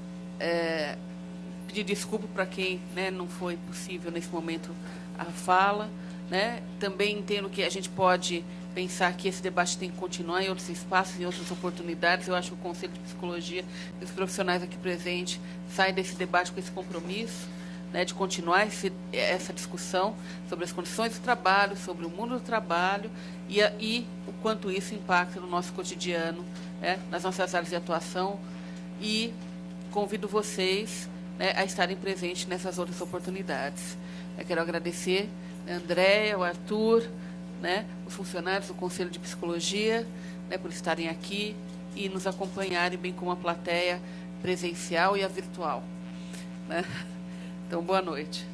[SPEAKER 4] pedir desculpa para quem, né, não foi possível nesse momento a fala, né? Também entendo que a gente pode pensar que esse debate tem que continuar em outros espaços, em outras oportunidades. Eu acho que o Conselho de Psicologia e os profissionais aqui presentes saem desse debate com esse compromisso, né, de continuar essa discussão sobre as condições do trabalho, sobre o mundo do trabalho e o quanto isso impacta no nosso cotidiano, né, nas nossas áreas de atuação. E convido vocês, né, a estarem presentes nessas outras oportunidades. Eu quero agradecer a Andréia, o Arthur, né, os funcionários do Conselho de Psicologia, né, por estarem aqui e nos acompanharem, bem como a plateia presencial e a virtual, né? Então, boa noite.